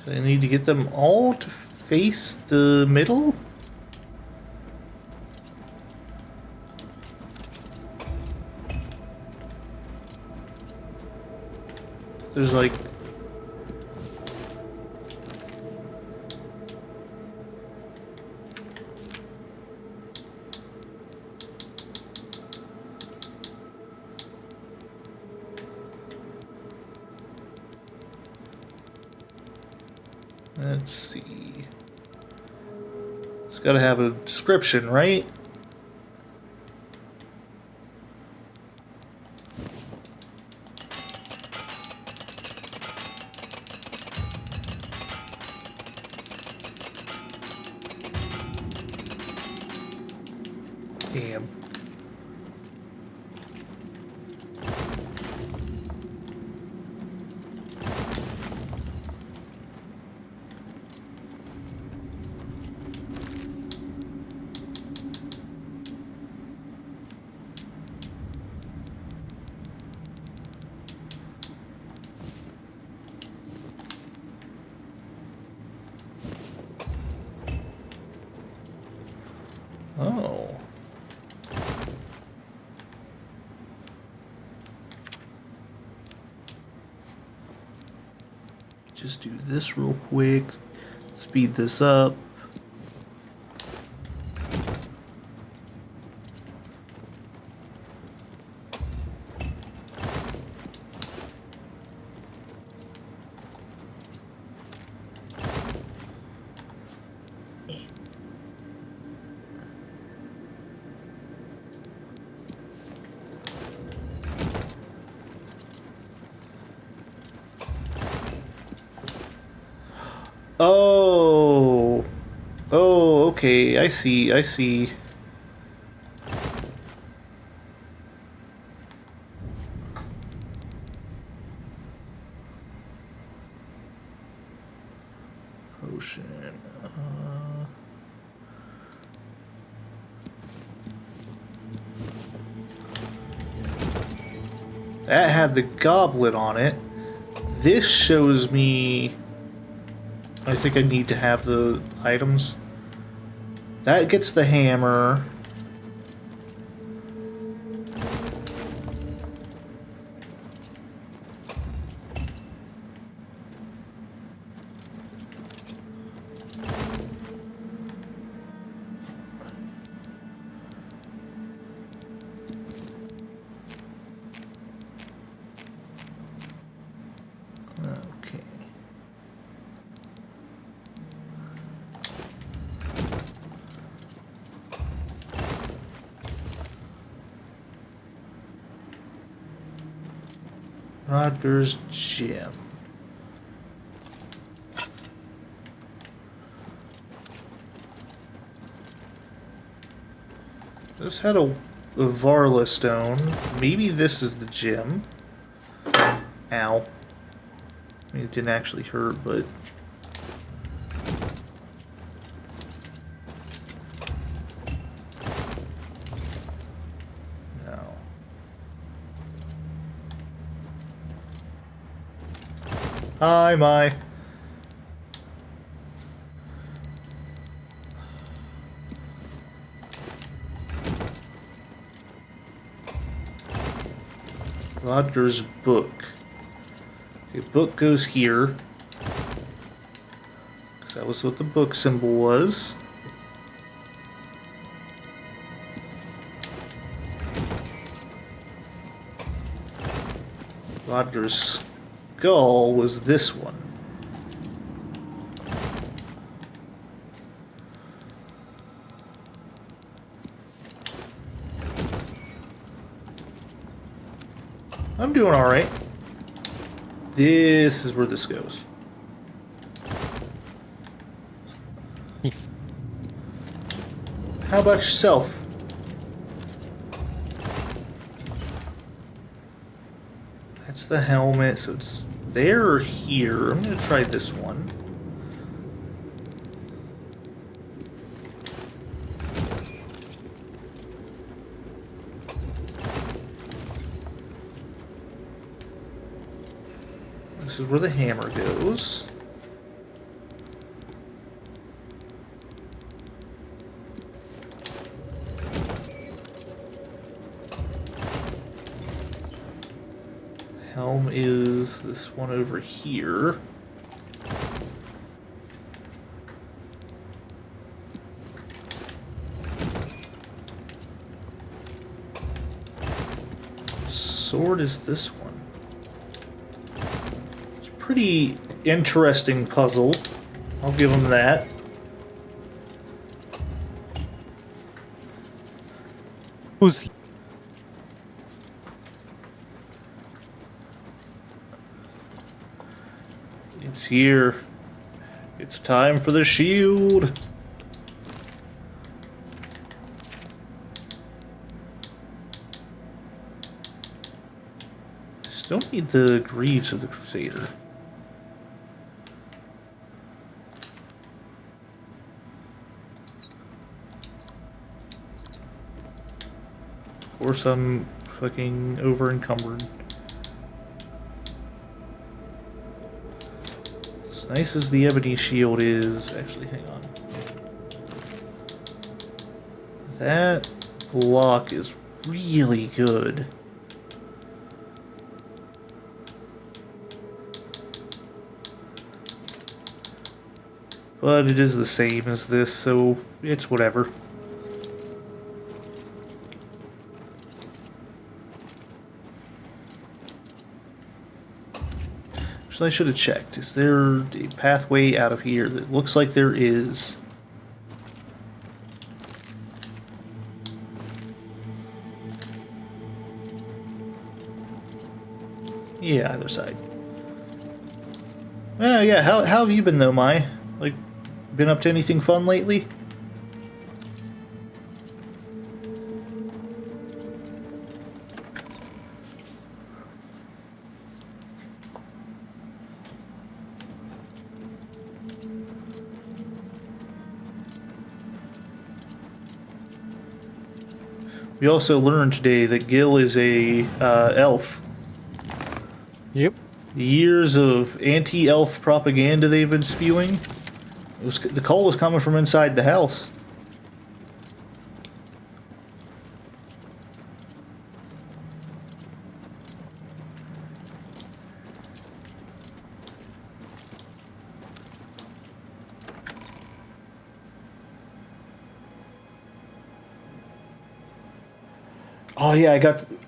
Speaker 3: So I need to get them all to face the middle? There's like... Let's see. It's got to have a description, right? Damn. Oh. Just do this real quick. Speed this up. Oh. Oh, okay. I see. I see. Potion. That had the goblet on it. This shows me... I think I need to have the items. That gets the hammer. Okay. Rodger's gem. This had a Varla stone. Maybe this is the gem. Ow. I mean, it didn't actually hurt, but... No. Hi, my. Rodger's book. Okay, book goes here. Because that was what the book symbol was. Rodger's skull was this one. I'm doing alright. This is where this goes. How about yourself? That's the helmet, so it's there or here. I'm gonna try this one. This is where the hammer goes. Helm is this one over here. Sword is this one. It's a pretty interesting puzzle. I'll give them that.
Speaker 2: Who's...
Speaker 3: It's here. It's time for the shield. Still need the greaves of the Crusader. Of course, I'm fucking over encumbered. As nice as the ebony shield is, actually, hang on. That block is really good. But it is the same as this, so it's whatever. Actually, I should have checked. Is there a pathway out of here? That looks like there is. Yeah, either side. Yeah, how have you been though, Mai? Like, been up to anything fun lately? We also learned today that Gil is a elf.
Speaker 2: Yep.
Speaker 3: Years of anti-elf propaganda they've been spewing. The call was coming from inside the house. Oh yeah,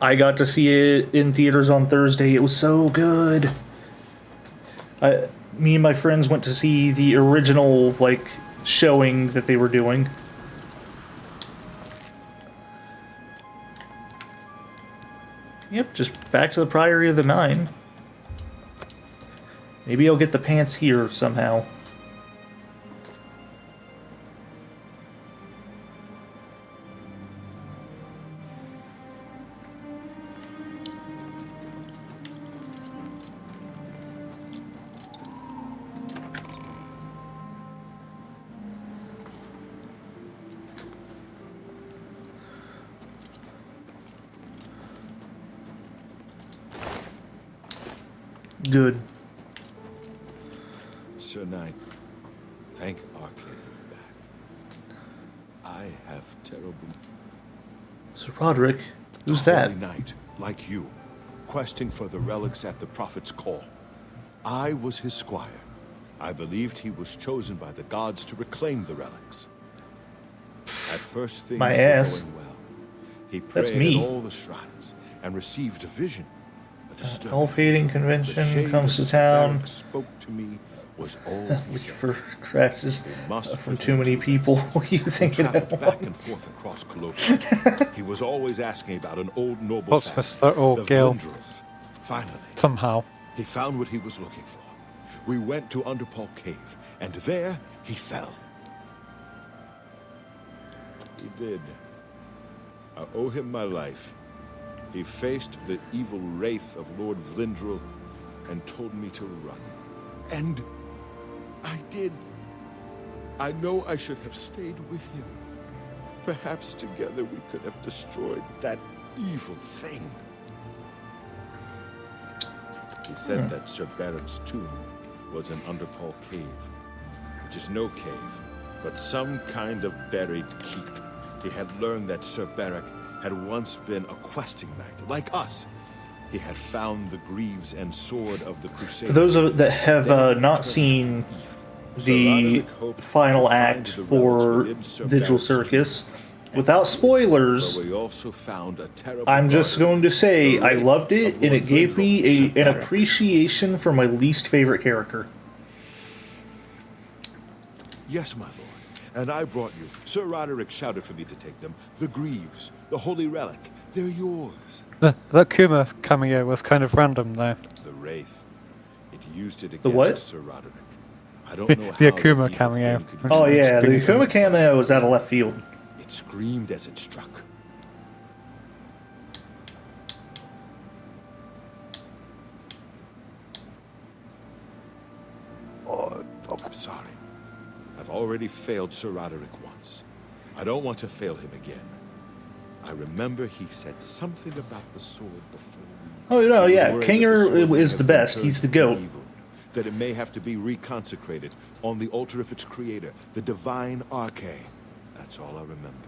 Speaker 3: I got to see it in theaters on Thursday. It was so good. Me and my friends went to see the original like showing that they were doing. Yep, just back to the Priory of the Nine. Maybe I'll get the pants here somehow. Good.
Speaker 7: Sir Knight, thank Arcane you're back. I have terrible...
Speaker 3: Sir Roderick, who's
Speaker 7: A
Speaker 3: that?
Speaker 7: holy knight, like you, questing for the relics at the Prophet's call. I was his squire. I believed he was chosen by the gods to reclaim the relics. At first things
Speaker 3: My
Speaker 7: were
Speaker 3: ass.
Speaker 7: going well. He
Speaker 3: That's
Speaker 7: prayed
Speaker 3: me.
Speaker 7: at all the shrines and received a vision.
Speaker 3: Elf-hating convention comes to town.
Speaker 7: Spoke to me was all he said.
Speaker 3: For crashes
Speaker 7: Must
Speaker 3: from too many people using it
Speaker 7: traveled
Speaker 3: at
Speaker 7: back and
Speaker 3: once.
Speaker 7: forth across Colophon. He was always asking about an old noble
Speaker 2: What's
Speaker 7: family,
Speaker 2: Mr.
Speaker 7: the
Speaker 2: O'Gill?
Speaker 7: Vlindrels. Finally,
Speaker 2: Somehow.
Speaker 7: he found what he was looking for. We went to Underpole Cave, and there he fell. He did. I owe him my life. He faced the evil wraith of Lord Vlindrel and told me to run. And I did. I know I should have stayed with him. Perhaps together we could have destroyed that evil thing. He said that Sir Barrett's tomb was in Underpole Cave, which is no cave, but some kind of buried keep. He had learned that Sir Barrack had once been a questing knight, like us. He had found the greaves and sword of the Crusaders.
Speaker 3: For those that have not seen the final act for Digital Circus, without spoilers,
Speaker 7: we also found a terrible
Speaker 3: I'm just going to say I loved it, and it gave me an
Speaker 7: Barrack.
Speaker 3: appreciation for my least favorite character.
Speaker 7: Yes, my lord. And I brought you. Sir Roderick shouted for me to take them. The greaves, the holy relic, they're yours.
Speaker 2: That Kuma cameo was kind of random there.
Speaker 7: The wraith. It used it against
Speaker 3: The what?
Speaker 7: Sir Roderick. I don't know
Speaker 2: The
Speaker 7: how
Speaker 2: Akuma
Speaker 7: evil
Speaker 2: cameo.
Speaker 7: thing could use
Speaker 3: Oh
Speaker 7: it.
Speaker 3: yeah, the Akuma cameo was out of left field.
Speaker 7: It screamed as it struck. I'm sorry. I've already failed Sir Roderick once. I don't want to fail him again. I remember he said something about the sword before.
Speaker 3: Oh no,
Speaker 7: He was
Speaker 3: yeah,
Speaker 7: worried that the
Speaker 3: Kinger
Speaker 7: sword may
Speaker 3: is
Speaker 7: have
Speaker 3: the
Speaker 7: been
Speaker 3: best.
Speaker 7: turned
Speaker 3: He's the
Speaker 7: to
Speaker 3: goat.
Speaker 7: evil, that it may have to be reconsecrated on the altar of its creator, the divine Arche. That's all I remember.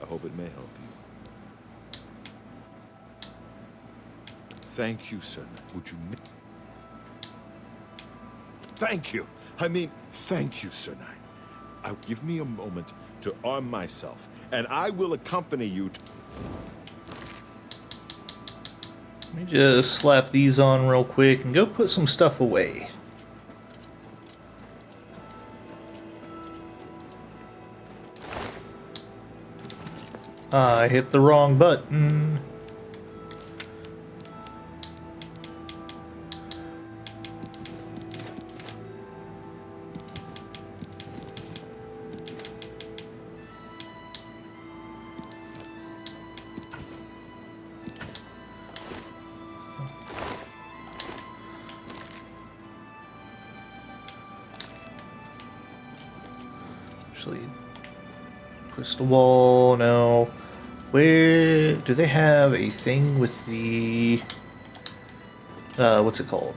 Speaker 7: I hope it may help you. Thank you, sir. Would you... Thank you. I mean, thank you, Sir Knight. Give me a moment to arm myself, and I will accompany you to...
Speaker 3: Let me just slap these on real quick and go put some stuff away. I hit the wrong button. actually. Crystal Ball, no. Where do they have a thing with the what's it called?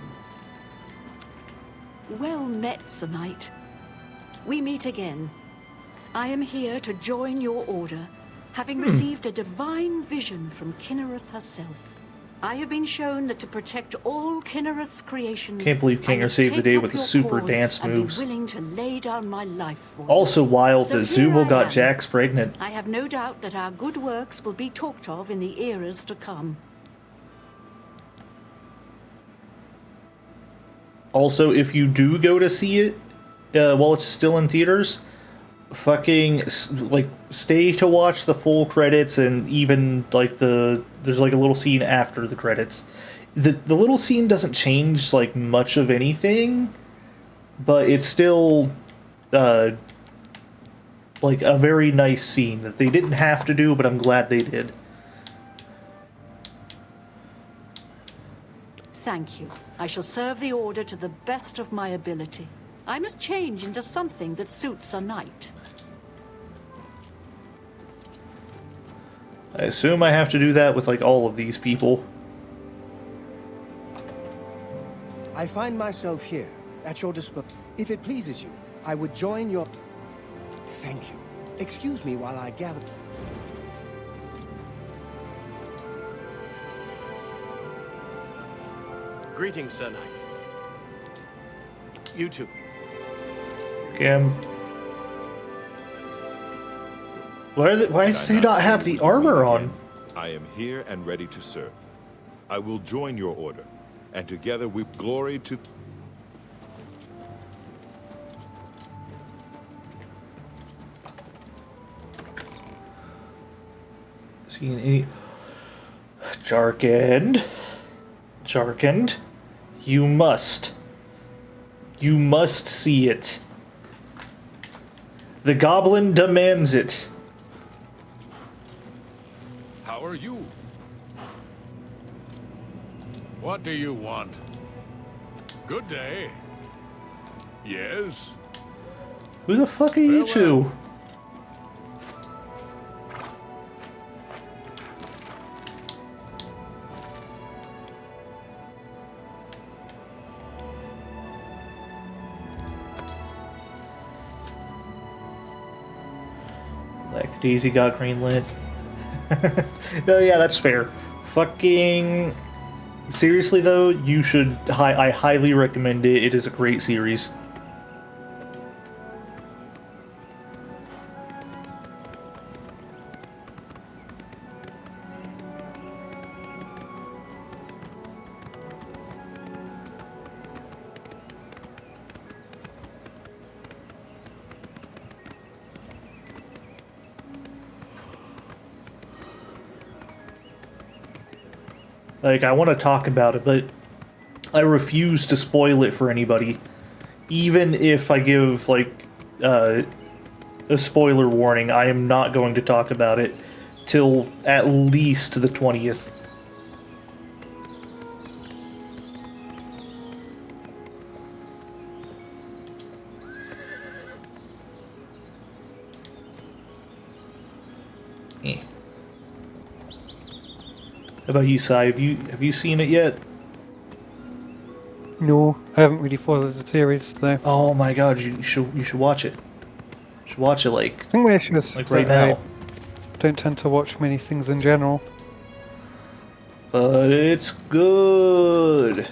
Speaker 9: Well met, Sir Knight. We meet again. I am here to join your order, having received a divine vision from Kinnereth herself. I have been shown that to protect all Kinnereth's creations.
Speaker 3: Can't believe Kinger saved the day with the super dance moves.
Speaker 9: And be willing to lay down my life for you.
Speaker 3: Also wild that
Speaker 9: So
Speaker 3: Zubul
Speaker 9: here I
Speaker 3: got
Speaker 9: am.
Speaker 3: Jax pregnant.
Speaker 9: I have no doubt that our good works will be talked of in the eras to come.
Speaker 3: Also, if you do go to see it while it's still in theaters, fucking like stay to watch the full credits, and even like there's like a little scene after the credits. The little scene doesn't change like much of anything, but it's still like a very nice scene that they didn't have to do, but I'm glad they did.
Speaker 9: Thank you. I shall serve the order to the best of my ability. I must change into something that suits a knight.
Speaker 3: I assume I have to do that with like all of these people.
Speaker 12: I find myself here, at your disposal. If it pleases you, I would join your... Thank you. Excuse me while I gather...
Speaker 11: Greetings, Sir Knight. You too.
Speaker 3: Cam. Why do they not have the armor on?
Speaker 7: I am here and ready to serve. I will join your order, and together we glory to...
Speaker 3: Seeing any... Jarkend. You must see it. The goblin demands it.
Speaker 13: How are you? What do you want? Good day. Yes?
Speaker 3: Who the fuck are you two? Like Daisy got greenlit. No, yeah, that's fair. Fucking seriously though, you should. I highly recommend it. It is a great series. Like, I want to talk about it, but I refuse to spoil it for anybody. Even if I give, like, a spoiler warning, I am not going to talk about it till at least the 20th. How about you, Sai? Have you seen it yet?
Speaker 2: No, I haven't really followed the series though.
Speaker 3: Oh my god, you should watch it. You should watch it
Speaker 2: I think my issue is
Speaker 3: like right
Speaker 2: that
Speaker 3: now.
Speaker 2: I don't tend to watch many things in general.
Speaker 3: But it's good.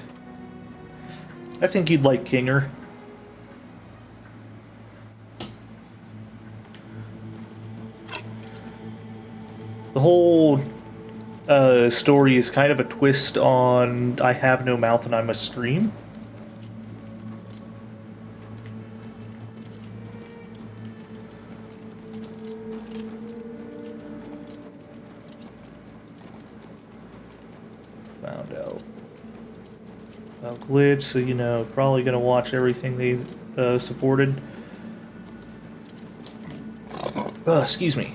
Speaker 3: I think you'd like Kinger. The whole story is kind of a twist on I have no mouth and I must scream. Found out about Glitch, so you know, probably gonna watch everything they've supported. Excuse me.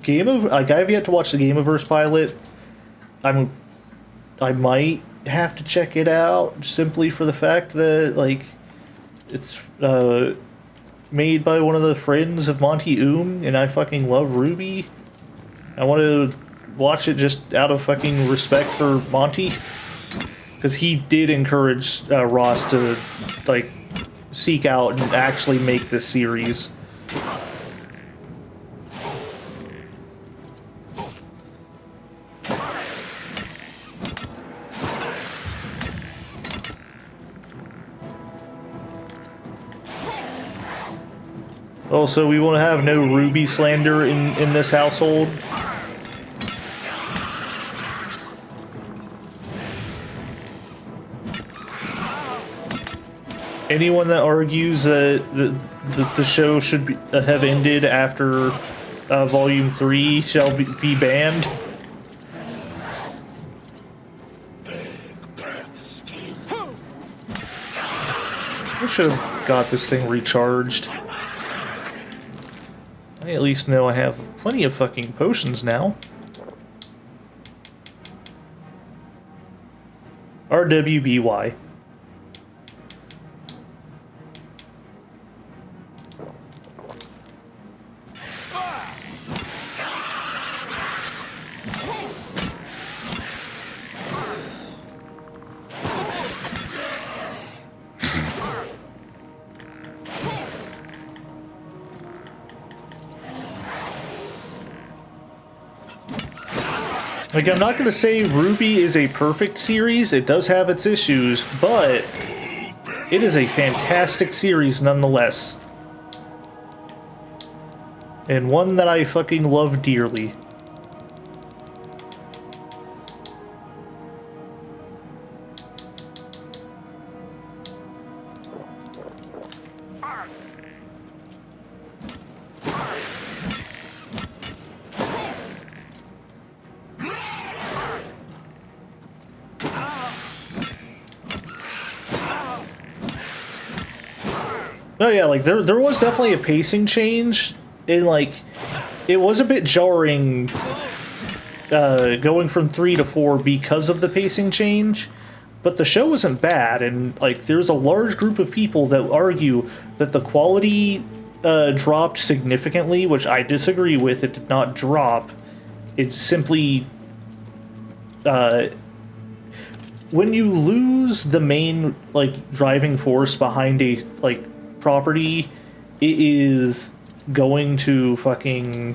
Speaker 3: I've yet to watch the Gameoverse pilot. I might have to check it out simply for the fact that, like, It's made by one of the friends of Monty and I fucking love Ruby. I want to watch it just out of fucking respect for Monty, because he did encourage Ross to like seek out and actually make this series. Also, we want to have no Ruby slander in this household. Anyone that argues that the show should have ended after Volume 3 shall be banned. I should have got this thing recharged. I at least know I have plenty of fucking potions now. RWBY. Like, I'm not going to say Ruby is a perfect series. It does have its issues, but it is a fantastic series nonetheless. And one that I fucking love dearly. No, yeah, like, there was definitely a pacing change, and, like, it was a bit jarring going from 3 to 4 because of the pacing change, but the show wasn't bad, and, like, there's a large group of people that argue that the quality dropped significantly, which I disagree with. It did not drop. It simply... when you lose the main, like, driving force behind a, like, property, it is going to fucking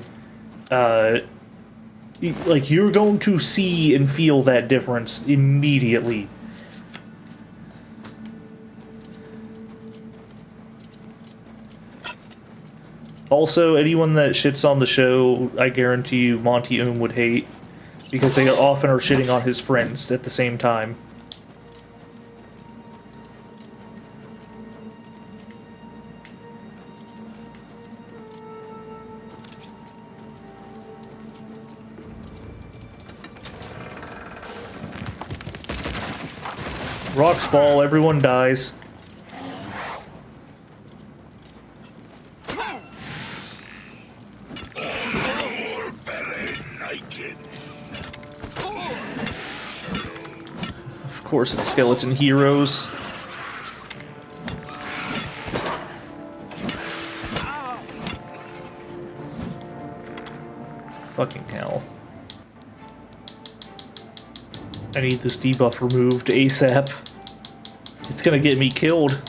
Speaker 3: like, you're going to see and feel that difference immediately. Also, anyone that shits on the show, I guarantee you Monty would hate, because they often are shitting on his friends at the same time. Rocks fall, everyone dies. Of course, it's skeleton heroes. Fucking hell. I need this debuff removed ASAP. It's gonna get me killed.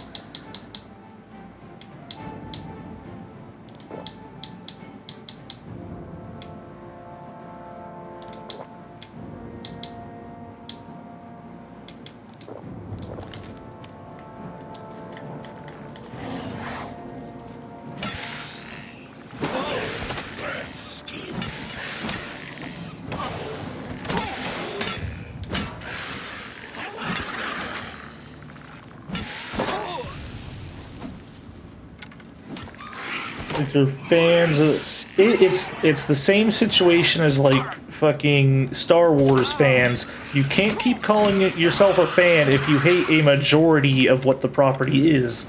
Speaker 3: They're fans. It's the same situation as, like, fucking Star Wars fans. You can't keep calling yourself a fan if you hate a majority of what the property is.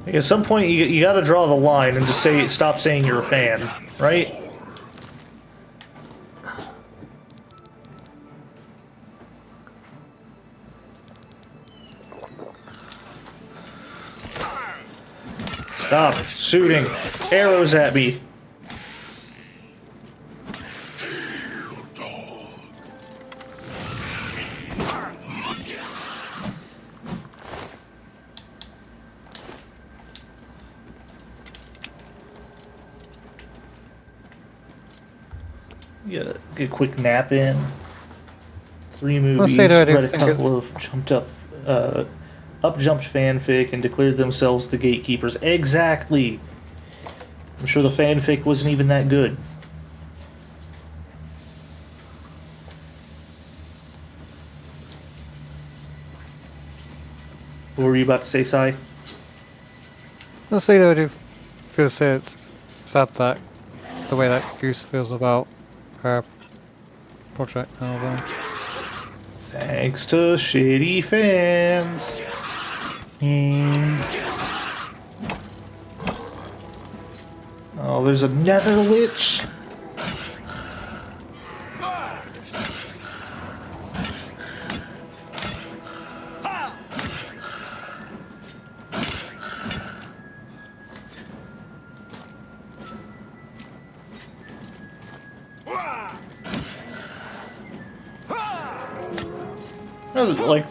Speaker 3: At some point, you gotta draw the line and just stop saying you're a fan, right? Stop shooting arrows at me. Get a quick nap in. 3 movies, read a couple of up-jumped fanfic, and declared themselves the gatekeepers. Exactly! I'm sure the fanfic wasn't even that good. What were you about to say, Sai?
Speaker 2: I'll say that I do feel it's sad that the way that Goose feels about her project and all that.
Speaker 3: Thanks to shitty fans. Oh, there's a nether lich. Like,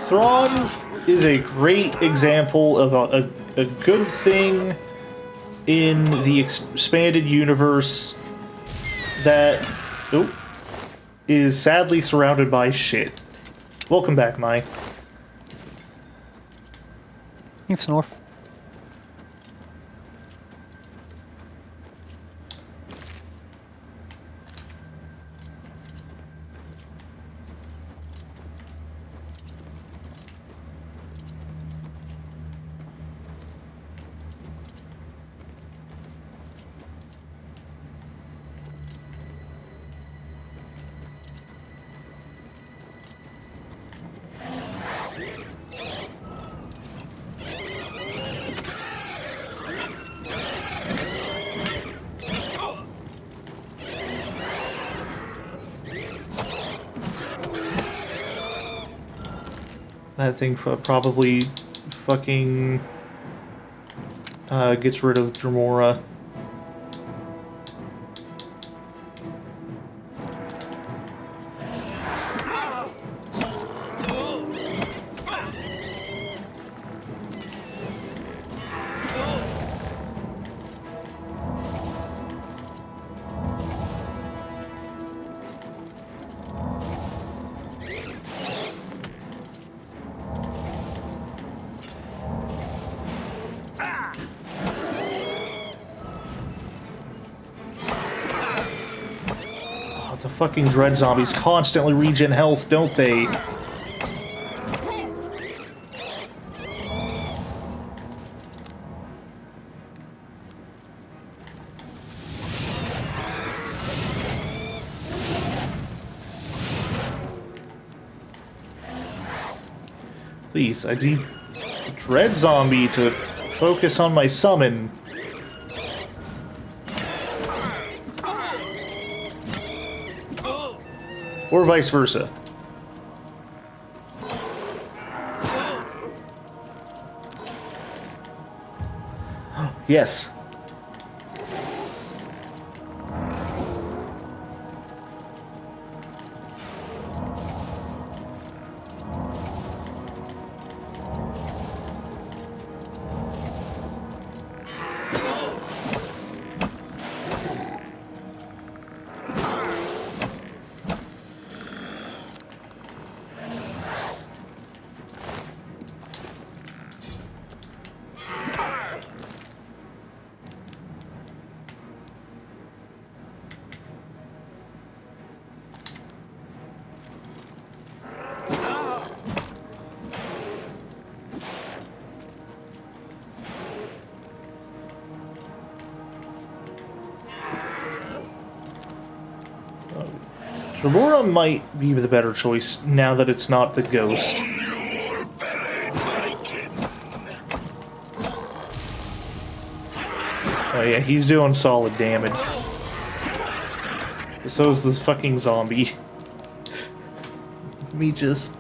Speaker 3: Thrawn is a great example of a good thing in the expanded universe that is sadly surrounded by shit. Welcome back, Mai.
Speaker 2: Thanks, North.
Speaker 3: That thing probably fucking gets rid of Dremora. The fucking dread zombies constantly regen health, don't they? Please, I need the dread zombie to focus on my summon. Or vice versa. Yes. Dremora might be the better choice now that it's not the ghost. yeah, he's doing solid damage. So is this fucking zombie. Let me just...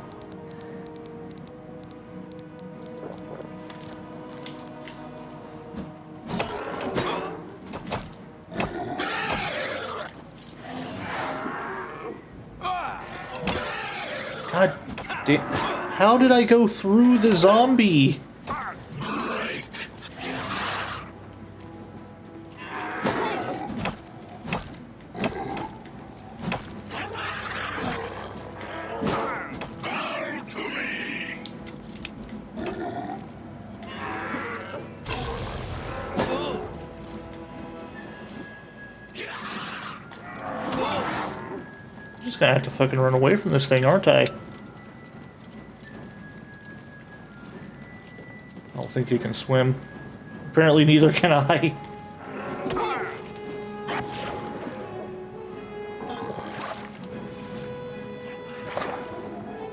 Speaker 3: God damn. How did I go through the zombie? I'm just gonna have to fucking run away from this thing, aren't I? I don't think he can swim. Apparently neither can I.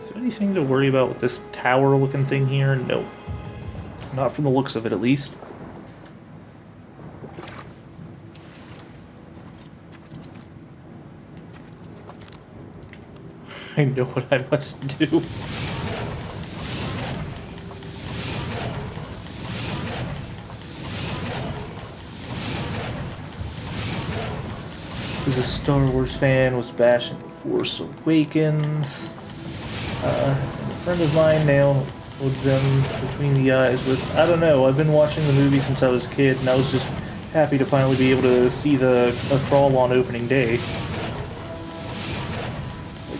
Speaker 3: Is there anything to worry about with this tower-looking thing here? Nope. Not from the looks of it, at least. I know what I must do. Who's a Star Wars fan, was bashing The Force Awakens. A friend of mine nailed them between the eyes with, I don't know, I've been watching the movie since I was a kid, and I was just happy to finally be able to see a crawl on opening day.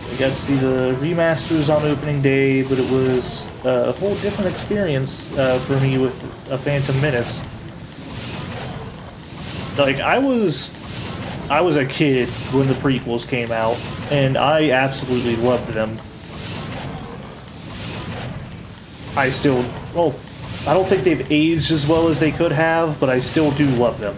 Speaker 3: I got to see the remasters on opening day, but it was a whole different experience for me with A Phantom Menace. Like, I was a kid when the prequels came out, and I absolutely loved them. I still, well, I don't think they've aged as well as they could have, but I still do love them.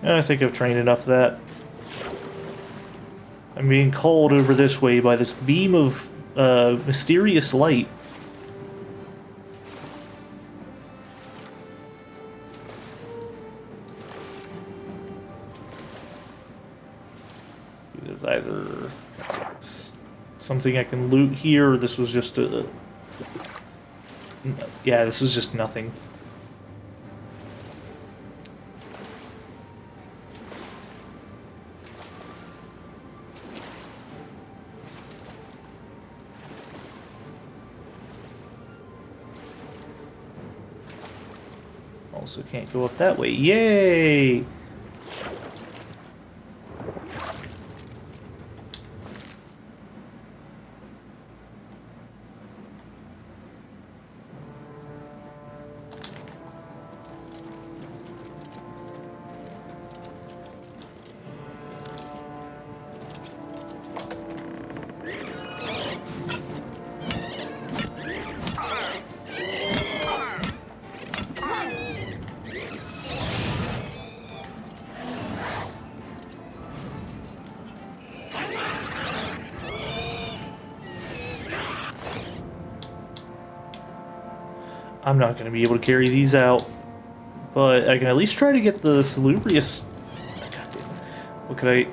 Speaker 3: I think I've trained enough of that. I'm being called over this way by this beam of mysterious light. There's either something I can loot here, or this was just a... Yeah, this is just nothing. Also can't go up that way. Yay! I'm not going to be able to carry these out, but I can at least try to get the salubrious... What could I...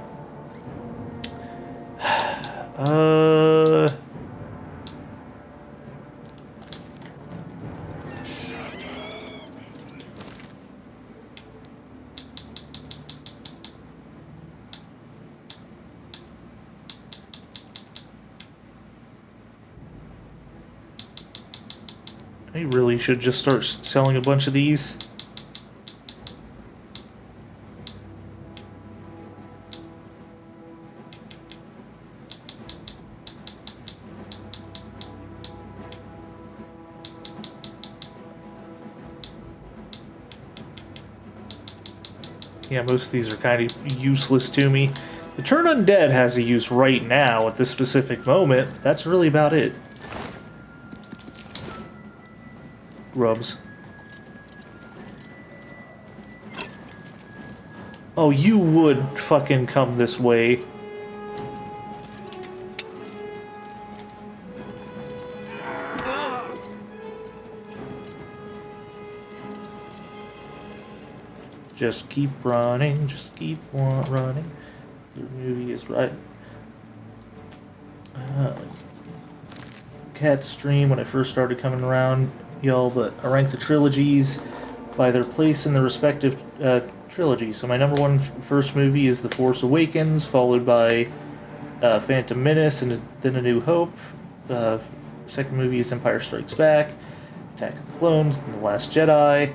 Speaker 3: I really should just start selling a bunch of these. Yeah, most of these are kind of useless to me. The Turn Undead has a use right now at this specific moment, but that's really about it. grubs. Oh, you would fucking come this way. Just keep running, just keep running. The movie is right. Cat stream when I first started coming around, y'all, but I ranked the trilogies by their place in the respective trilogy. So my number one first movie is The Force Awakens, followed by Phantom Menace, and then A New Hope. Second movie is Empire Strikes Back, Attack of the Clones, and The Last Jedi.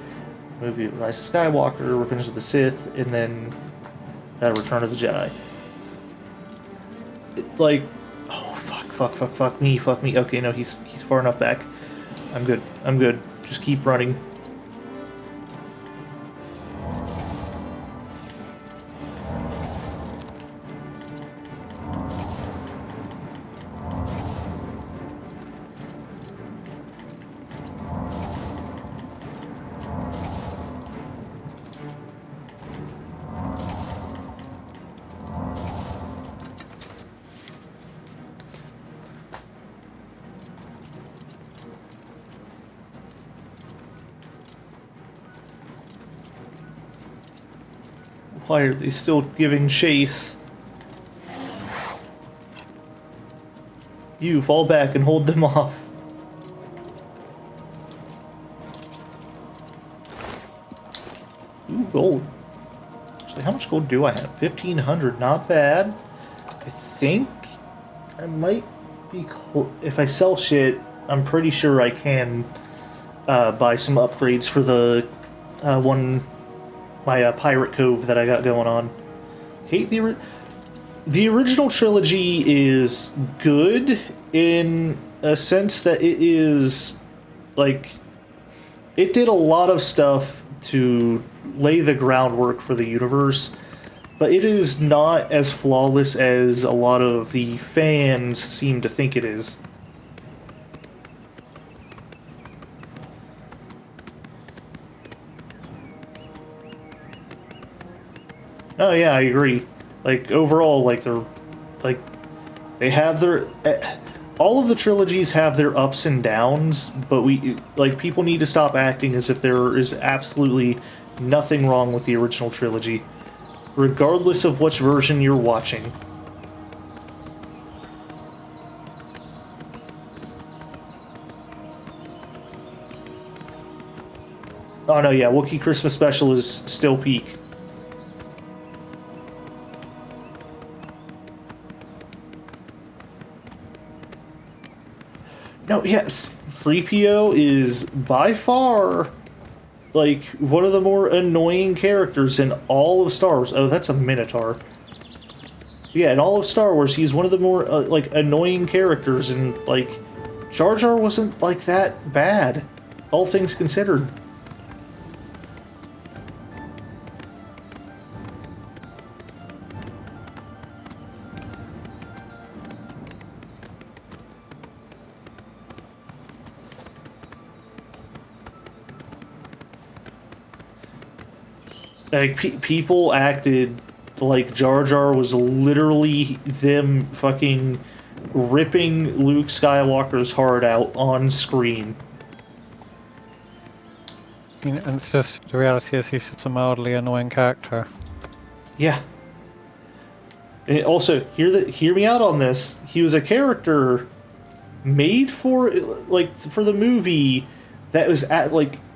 Speaker 3: Movie Rise of Skywalker, Revenge of the Sith, and then Return of the Jedi. Like, oh fuck me. Okay, no, he's far enough back. I'm good. Just keep running. Why are they still giving chase? You fall back and hold them off. Ooh, gold. Actually, how much gold do I have? 1,500, not bad. I think I might be if I sell shit, I'm pretty sure I can buy some upgrades for the my Pirate Cove that I got going on. Hate the original trilogy is good in a sense that it is like it did a lot of stuff to lay the groundwork for the universe, but it is not as flawless as a lot of the fans seem to think it is. Oh yeah, I agree. Like overall, like they have their all of the trilogies have their ups and downs, but people need to stop acting as if there is absolutely nothing wrong with the original trilogy, regardless of which version you're watching. Oh no, yeah, Wookiee Christmas Special is still peak. No, yes, 3PO is by far, like, one of the more annoying characters in all of Star Wars. Oh, that's a Minotaur. Yeah, in all of Star Wars, he's one of the more, like, annoying characters, and, like, Jar Jar wasn't, like, that bad, all things considered. Like, people acted like Jar Jar was literally them fucking ripping Luke Skywalker's heart out on screen.
Speaker 2: And it's just, the reality is he's just a mildly annoying character.
Speaker 3: Yeah. And also, hear me out on this. He was a character made for the movie that was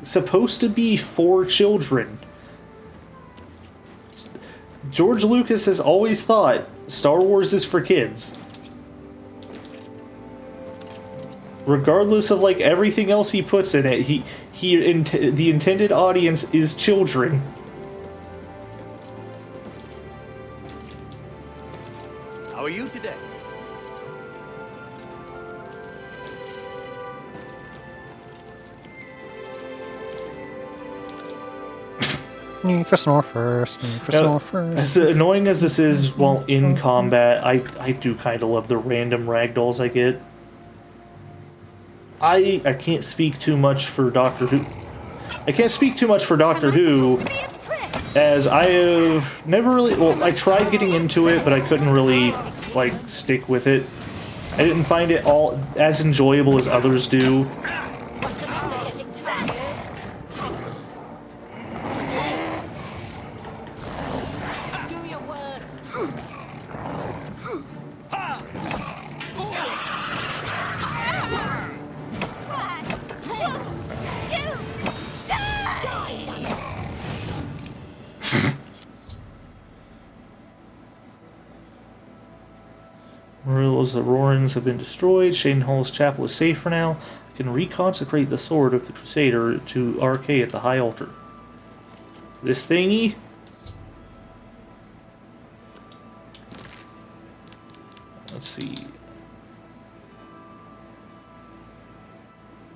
Speaker 3: supposed to be for children. George Lucas has always thought Star Wars is for kids. Regardless of like everything else he puts in it, the intended audience is children.
Speaker 11: How are you today?
Speaker 2: For snore first. Snore first.
Speaker 3: As annoying as this is while in combat, I do kind of love the random ragdolls I get. I can't speak too much for Doctor Who. I can't speak too much for Doctor Who, as I have never really... Well, I tried getting into it, but I couldn't really, like, stick with it. I didn't find it all as enjoyable as others do. The Rorans have been destroyed. Shaden Hall's chapel is safe for now. I can reconsecrate the sword of the Crusader to RK at the High Altar. This thingy? Let's see.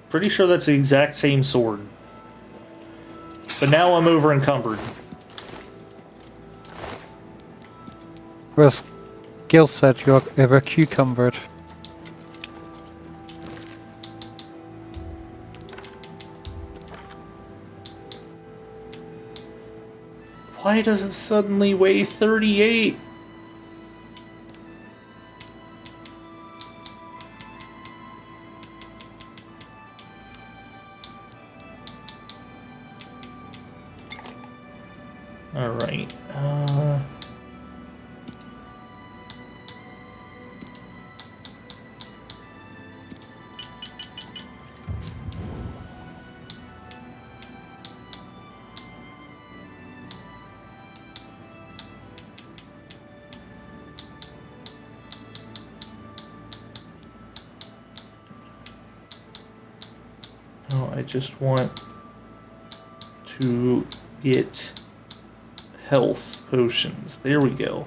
Speaker 3: Pretty sure that's the exact same sword. But now I'm over encumbered.
Speaker 2: Whereas Gil said you're ever cucumbered.
Speaker 3: Why does it suddenly weigh 38? Alright, no, I just want to get health potions. There we go.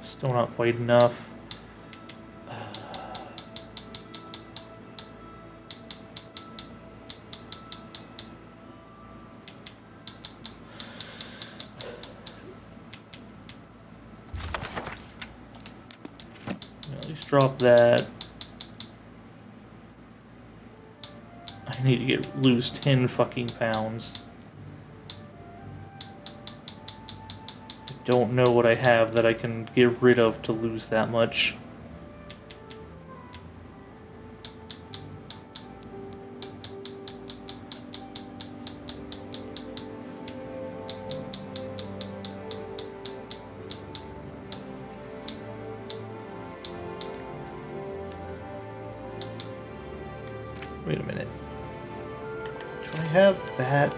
Speaker 3: Still not quite enough. At least drop that. I need to lose 10 fucking pounds. I don't know what I have that I can get rid of to lose that much. Wait a minute. Do I have that?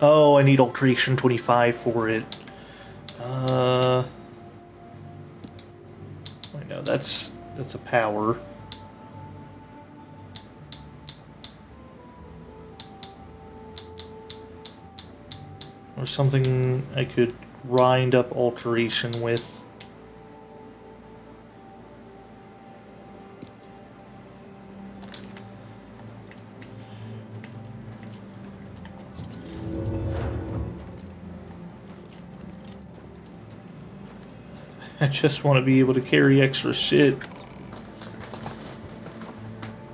Speaker 3: Oh, I need Alteration 25 for it. Wait, no, that's a power. Or something I could grind up Alteration with. I just want to be able to carry extra shit.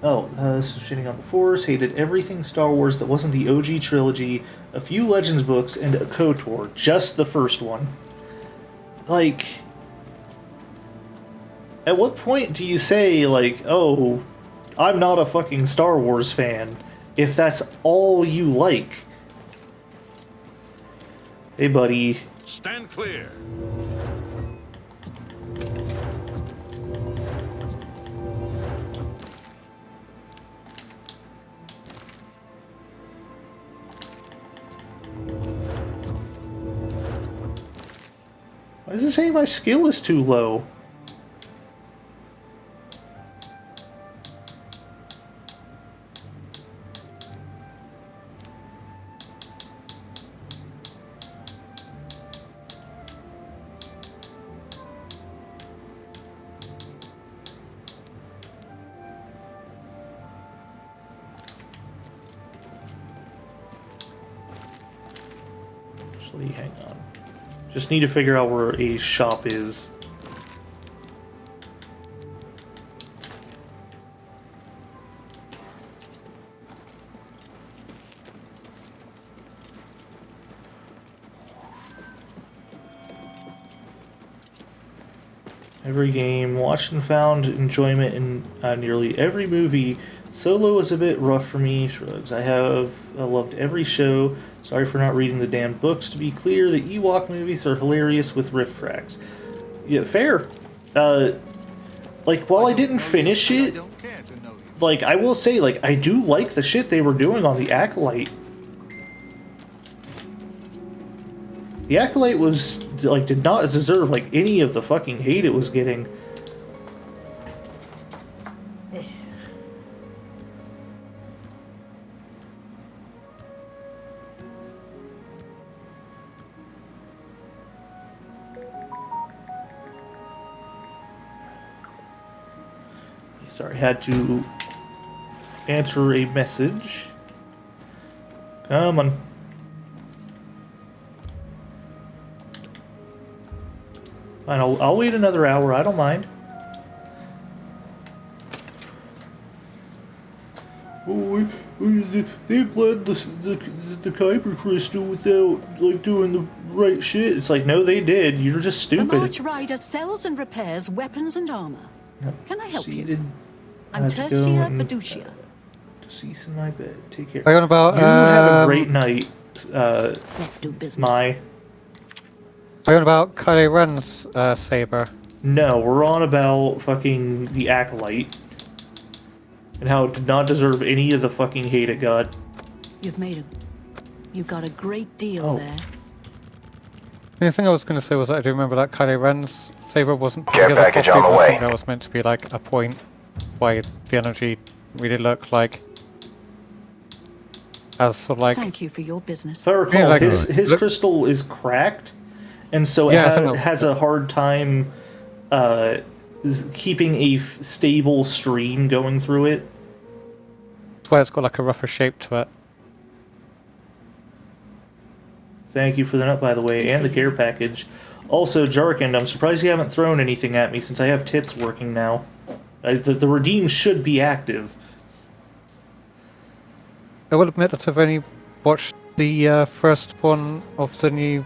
Speaker 3: Oh, this is shitting on the Force. Hated everything Star Wars that wasn't the OG trilogy, a few Legends books, and a KOTOR. Just the first one. Like, at what point do you say, like, oh, I'm not a fucking Star Wars fan, if that's all you like? Hey, buddy.
Speaker 13: Stand clear.
Speaker 3: Why does it say my skill is too low? Actually, hang on. Just need to figure out where a shop is. Every game, watched and found enjoyment in nearly every movie. Solo was a bit rough for me. Shrugs. I loved every show. Sorry for not reading the damn books. To be clear, the Ewok movies are hilarious with riff tracks. Yeah, fair. Like, while I didn't finish it, like, I will say, like, I do like the shit they were doing on the Acolyte. The Acolyte was, like, did not deserve, like, any of the fucking hate it was getting. Sorry, had to answer a message. Come on. Fine, I'll wait another hour. I don't mind. Oh, they bled the Kyber crystal without, like, doing the right shit. It's like, no, they did. You're just stupid.
Speaker 9: The March Rider sells and repairs weapons and armor. Can I help you? I'm Tertia Fiducia.
Speaker 3: Deceased in my bed. Take care.
Speaker 2: Are you on about,
Speaker 3: you have a great night.
Speaker 9: Let's do business.
Speaker 3: Are
Speaker 2: you on about Kylie Ren's saber?
Speaker 3: No, we're on about fucking the Acolyte. And how it did not deserve any of the fucking hate it got.
Speaker 9: You got a great deal there.
Speaker 2: The only thing I was going to say was that I do remember that Kylie Ren's saber wasn't put
Speaker 14: Care
Speaker 2: together
Speaker 14: package
Speaker 2: properly,
Speaker 14: on the
Speaker 2: but I
Speaker 14: way.
Speaker 2: think that was meant to be like a point why the energy really looked like as sort of like.
Speaker 9: Thank you for your business.
Speaker 3: If I recall,
Speaker 2: Yeah, like,
Speaker 3: his crystal is cracked, and so it has a hard time keeping a stable stream going through it.
Speaker 2: That's why it's got like a rougher shape to it.
Speaker 3: Thank you for the nut, by the way, and the care package. Also, Jarkand, I'm surprised you haven't thrown anything at me since I have tits working now. The redeem should be active.
Speaker 2: I will admit that I've only watched the first one of the new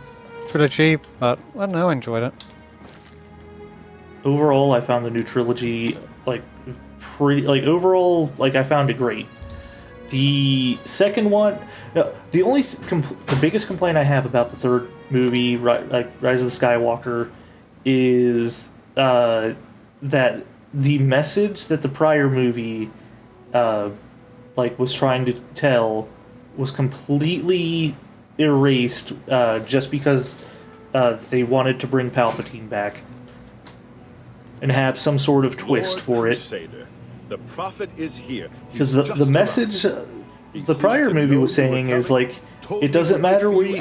Speaker 2: trilogy, but I don't know, I enjoyed it.
Speaker 3: Overall, I found the new trilogy, like, overall, like, I found it great. The second one, no, the biggest complaint I have about the third movie, Rise of the Skywalker, is that the message that the prior movie, was trying to tell, was completely erased just because they wanted to bring Palpatine back and have some sort of twist for it.
Speaker 7: The prophet is here.
Speaker 3: Because the message the prior movie was saying is, like, it doesn't matter where you,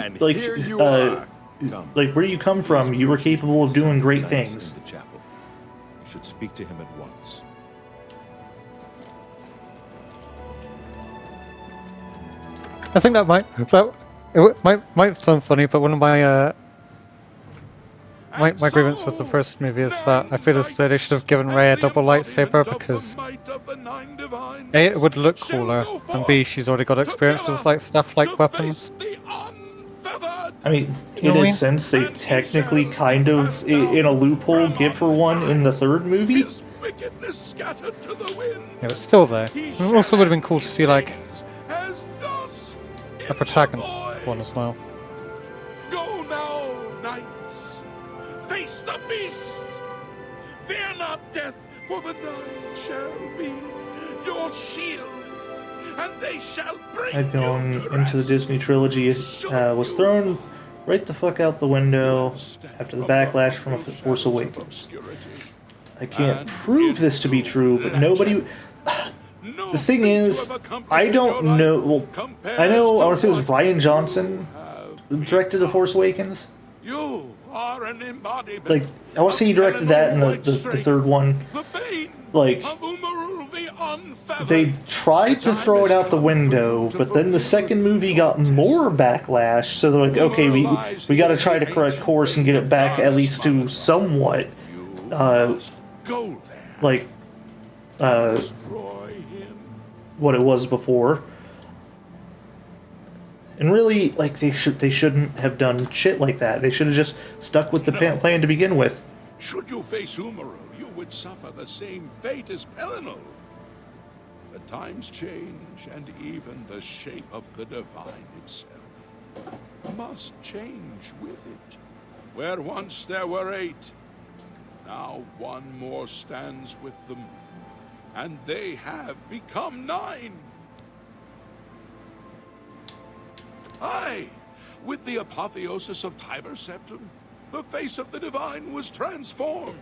Speaker 3: like where you come from, you were capable of doing great things.
Speaker 7: You should speak to him at once.
Speaker 2: I think that might sound funny, but one of my my grievance with the first movie is that I feel as though they should have given Rey a double lightsaber because A, it would look cooler, and B, she's already got experience with like stuff like weapons.
Speaker 3: I mean, in a sense, they technically kind of, in a loophole, give her one in the third movie.
Speaker 2: Yeah, but still there. It also would have been cool to see like a protagonist one as well.
Speaker 5: Go now, knights. Face the beast. Fear not death, for the night shall be your shield, and they shall bring
Speaker 3: I'd gone into the Disney trilogy, was thrown right the fuck out the window after the backlash from Force Awakens. I can't prove this to be true, but nobody... The thing is, I don't know... Well, I know, I want to say it was Rian Johnson who directed The Force Awakens.
Speaker 5: You are an embodiment.
Speaker 3: Like, I want to say he directed that in the third one. Like, they tried to throw it out the window, but then the second movie got more backlash, so they're like, okay, we got to try to correct course and get it back at least to somewhat, like, what it was before. And really, like, they shouldn't have done shit like that. They should have just stuck with the plan to begin with.
Speaker 5: Should you face Umaril, you would suffer the same fate as Pelinal. The times change, and even the shape of the divine itself must change with it. Where once there were 8, now one more stands with them, and they have become 9. Aye, with the apotheosis of Tiber Septum, the face of the divine was transformed.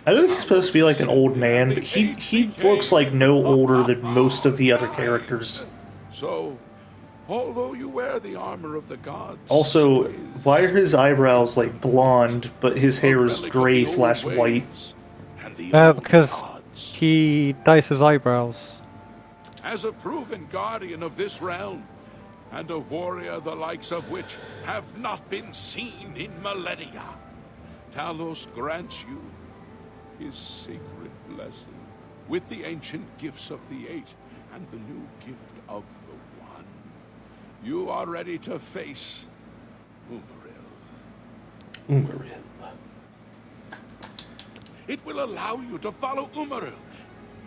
Speaker 3: I know he's supposed to be like an old man, but he looks like no older than most of the other characters.
Speaker 5: So, although you wear the armor of the gods...
Speaker 3: Also, why are his eyebrows like blonde, but his hair is gray/white?
Speaker 2: Because he dyes his eyebrows.
Speaker 5: As a proven guardian of this realm, and a warrior the likes of which have not been seen in millennia, Talos grants you his sacred blessing, with the ancient gifts of the 8 and the new gift of the 1. You are ready to face
Speaker 3: Umaril.
Speaker 5: It will allow you to follow Umaril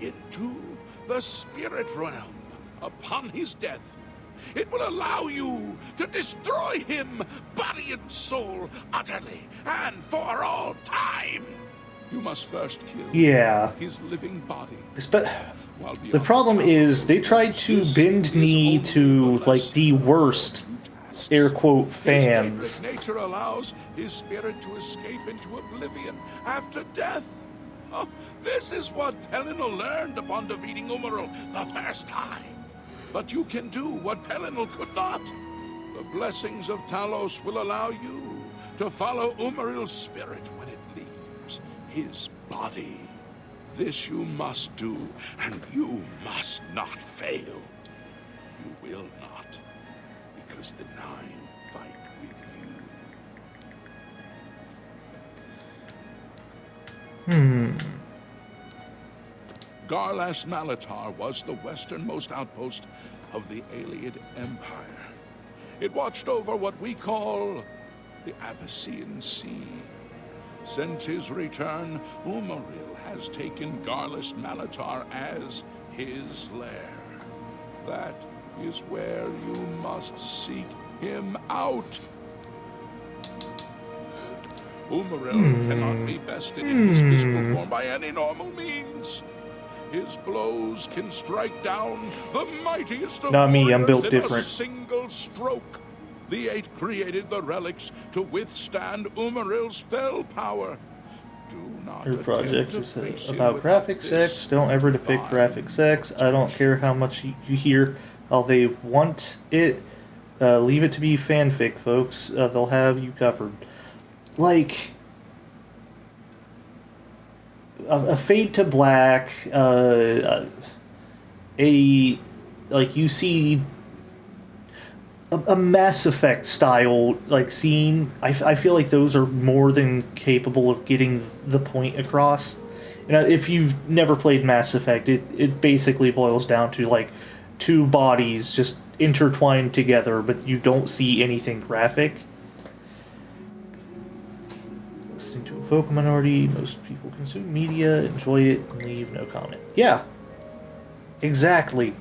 Speaker 5: into the spirit realm upon his death. It will allow you to destroy him, body and soul, utterly and for all time. You must first kill his living body.
Speaker 3: The problem is they tried to bend knee to like the worst, air quote, fans.
Speaker 5: Nature allows his spirit to escape into oblivion after death. Oh, this is what Pelinal learned upon defeating Umaril the first time. But you can do what Pelinal could not. The blessings of Talos will allow you to follow Umaril's spirit when it leaves his body. This you must do, and you must not fail. You will not, because the 9 fight with you. Garlas Malatar was the westernmost outpost of the Ayleid Empire. It watched over what we call the Abyssinian Sea. Since his return, Umaril has taken Garlas Malatar as his lair. That is where you must seek him out. Umaril cannot be bested in his physical form by any normal means. His blows can strike down the mightiest of
Speaker 3: Not me, I'm
Speaker 5: warriors
Speaker 3: built
Speaker 5: in
Speaker 3: different.
Speaker 5: a single stroke. The 8 created the relics to withstand Umaril's fell power. Do not
Speaker 3: Your project
Speaker 5: attempt to
Speaker 3: is
Speaker 5: face him
Speaker 3: about
Speaker 5: without
Speaker 3: graphic
Speaker 5: this
Speaker 3: sex. Don't ever depict
Speaker 5: divine
Speaker 3: graphic sex. I don't care how much you hear how they want it. Leave it to be fanfic, folks. They'll have you covered. Like a Fade to Black, you see a Mass Effect style like scene. I feel like those are more than capable of getting the point across. You know, if you've never played Mass Effect, it basically boils down to like 2 bodies just intertwined together, but you don't see anything graphic. Listening to a vocal minority, most people consume media, enjoy it, and leave no comment. Yeah, exactly.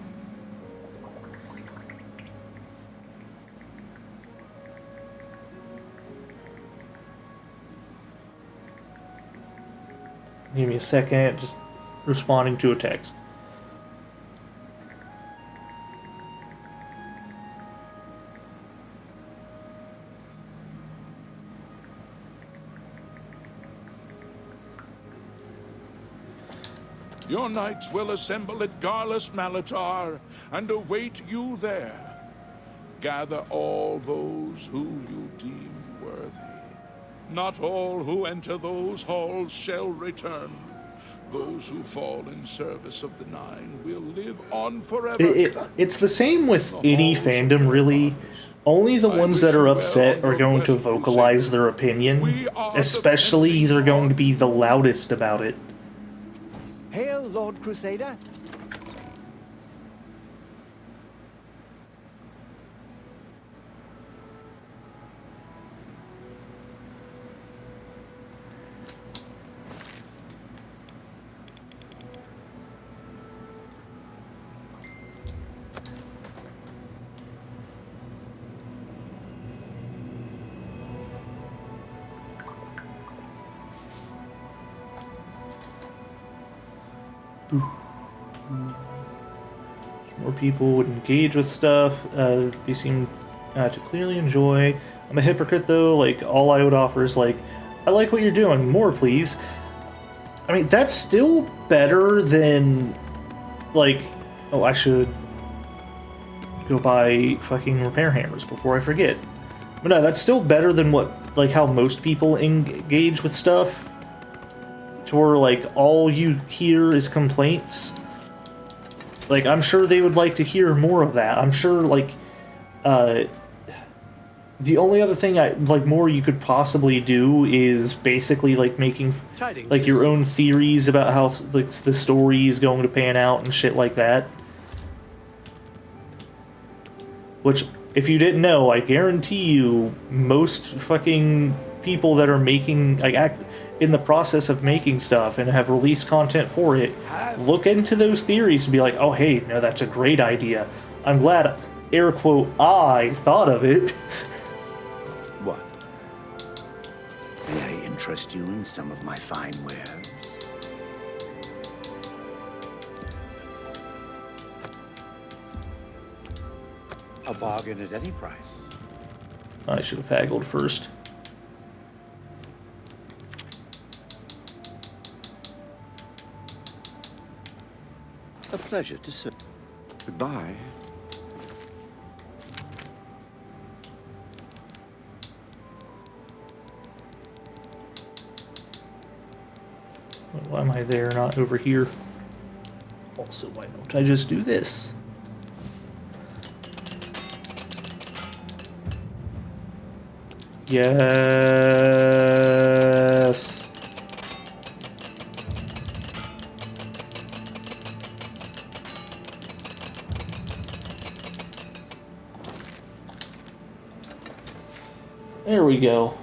Speaker 3: Give me a second, just responding to a text.
Speaker 5: Your knights will assemble at Garlas Malatar and await you there. Gather all those who you deem worthy. Not all who enter those halls shall return. those who fall in service of the Nine will live on forever.
Speaker 3: It's the same with any fandom, really. Only the ones that are upset are going to vocalize their opinion. Especially, they're going to be the loudest about it.
Speaker 12: Hail, Lord Crusader!
Speaker 3: More people would engage with stuff. They seem to clearly enjoy. I'm a hypocrite though. Like, all I would offer is like, I like what you're doing. More, please. I mean, that's still better than like, oh, I should go buy fucking repair hammers before I forget. But no, that's still better than what, like, how most people engage with stuff. To where, like, all you hear is complaints. Like, I'm sure they would like to hear more of that. I'm sure, like, the only other thing more you could possibly do is basically, like, making, like, your own theories about how, like, the story is going to pan out and shit like that. Which, if you didn't know, I guarantee you, most fucking people that are making, like, in the process of making stuff and have released content for it, look into those theories and be like, oh, hey, no, that's a great idea. I'm glad, air quote, I thought of it.
Speaker 6: What? May I interest you in some of my fine wares? A bargain at any price.
Speaker 3: I should have haggled first.
Speaker 6: A pleasure to serve. Goodbye.
Speaker 3: Why am I there, not over here? Also, why don't I just do this? Yes. There we go.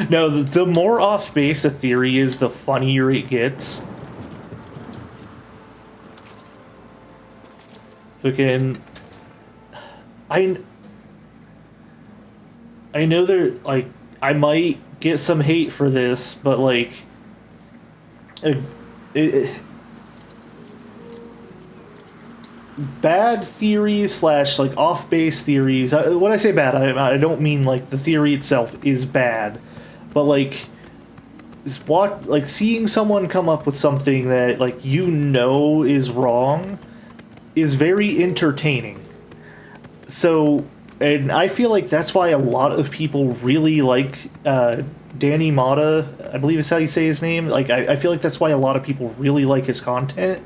Speaker 3: No, the more off base a theory is, the funnier it gets. Fucking, I know there, like, I might get some hate for this, but like, bad theories slash like off base theories. When I say bad, I don't mean like the theory itself is bad, but like, seeing someone come up with something that like you know is wrong is very entertaining. So, and I feel like that's why a lot of people really like Danny Mata, I believe is how you say his name. Like, I feel like that's why a lot of people really like his content.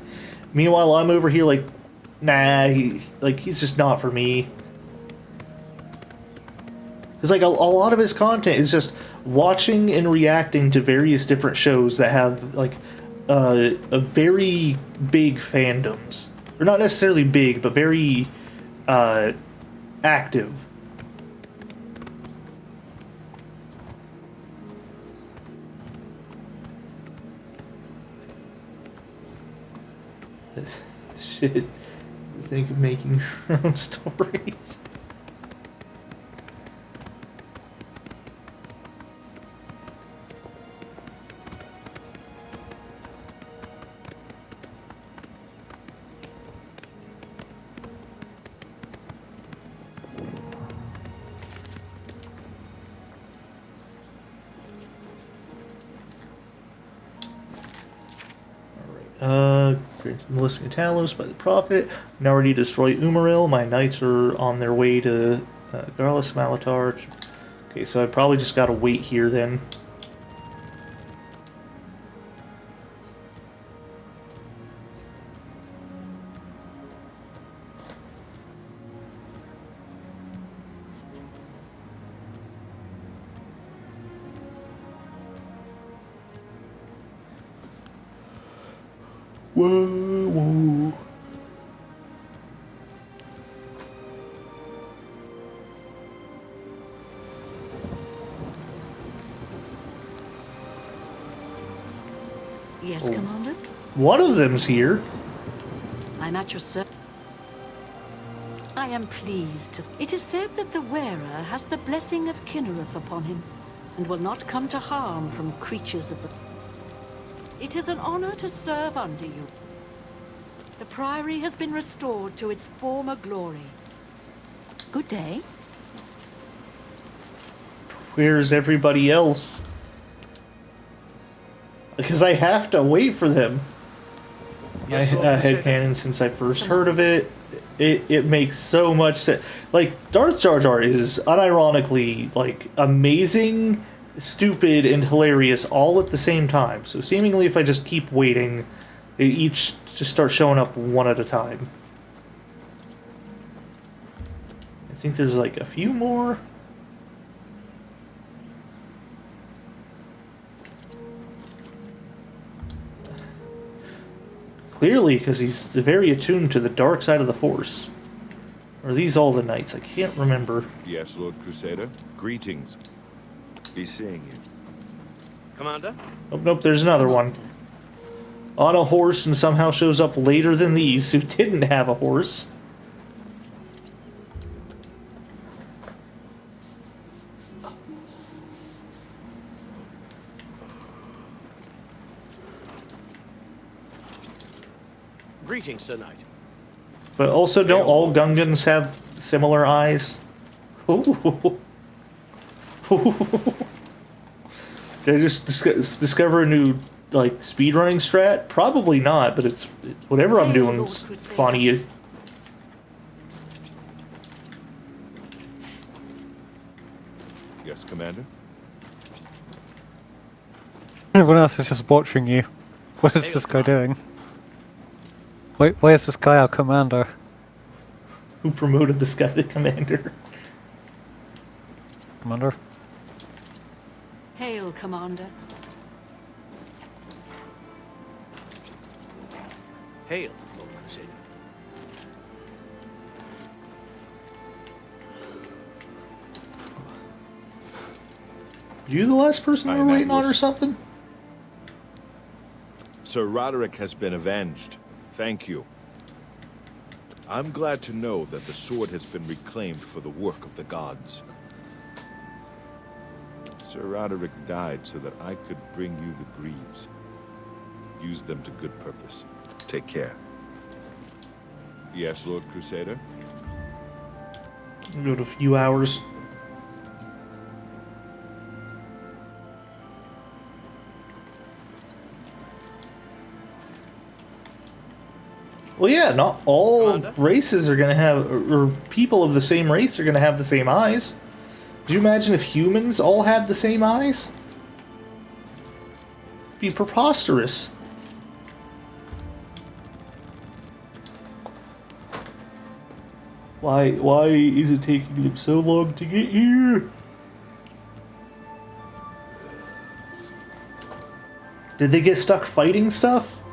Speaker 3: Meanwhile, I'm over here like, nah, he's just not for me. Because like a lot of his content is just watching and reacting to various different shows that have like a very big fandoms. Or not necessarily big, but very active. Shit. Think of making your own stories. Enlisting Talos by the Prophet. Now destroy Umaril. My knights are on their way to Garlus Malatar. Okay, so I probably just gotta wait here then. Whoa, whoa.
Speaker 9: Yes, Commander?
Speaker 3: One of them's here.
Speaker 9: I'm at your service. I am pleased to... It is said that the wearer has the blessing of Kinnereth upon him, and will not come to harm from creatures of the... It is an honor to serve under you. The Priory has been restored to its former glory. Good day.
Speaker 3: Where's everybody else? Because I have to wait for them.
Speaker 11: Yes,
Speaker 3: My
Speaker 11: Lord Crusader.
Speaker 3: headcanon since I first heard of it. It makes so much sense. Like, Darth Jar Jar is unironically, like, amazing, stupid, and hilarious all at the same time. So seemingly if I just keep waiting, they each just start showing up one at a time. I think there's like a few more. Clearly, because he's very attuned to the dark side of the Force. Or are these all the knights? I can't remember.
Speaker 7: Yes, Lord Crusader. Greetings. Be seeing you.
Speaker 11: Commander?
Speaker 3: Oh, nope, there's another one. On a horse and somehow shows up later than these who didn't have a horse.
Speaker 11: Greetings, Sir Knight.
Speaker 3: But also, don't all Gungans have similar eyes? Ooh. Did I just discover a new, like, speedrunning strat? Probably not, but it's whatever I'm doing is funny.
Speaker 7: Yes, Commander?
Speaker 2: Everyone else is just watching you. What is this guy doing? Wait, why is this guy our commander?
Speaker 3: Who promoted this guy to commander?
Speaker 2: Commander?
Speaker 9: Hail, Commander.
Speaker 11: Hail, Lord Crusader.
Speaker 3: You the last person we were waiting on or
Speaker 7: Magnus.
Speaker 3: something?
Speaker 7: Sir Roderick has been avenged. Thank you. I'm glad to know that the sword has been reclaimed for the work of the gods. Sir Roderick died so that I could bring you the greaves. Use them to good purpose. Take care. Yes, Lord Crusader?
Speaker 3: Go to a few hours. Well, yeah, not all races are going to have, or people of the same race are going to have the same eyes. Could you imagine if humans all had the same eyes? It'd be preposterous. Why is it taking them so long to get here? Did they get stuck fighting stuff?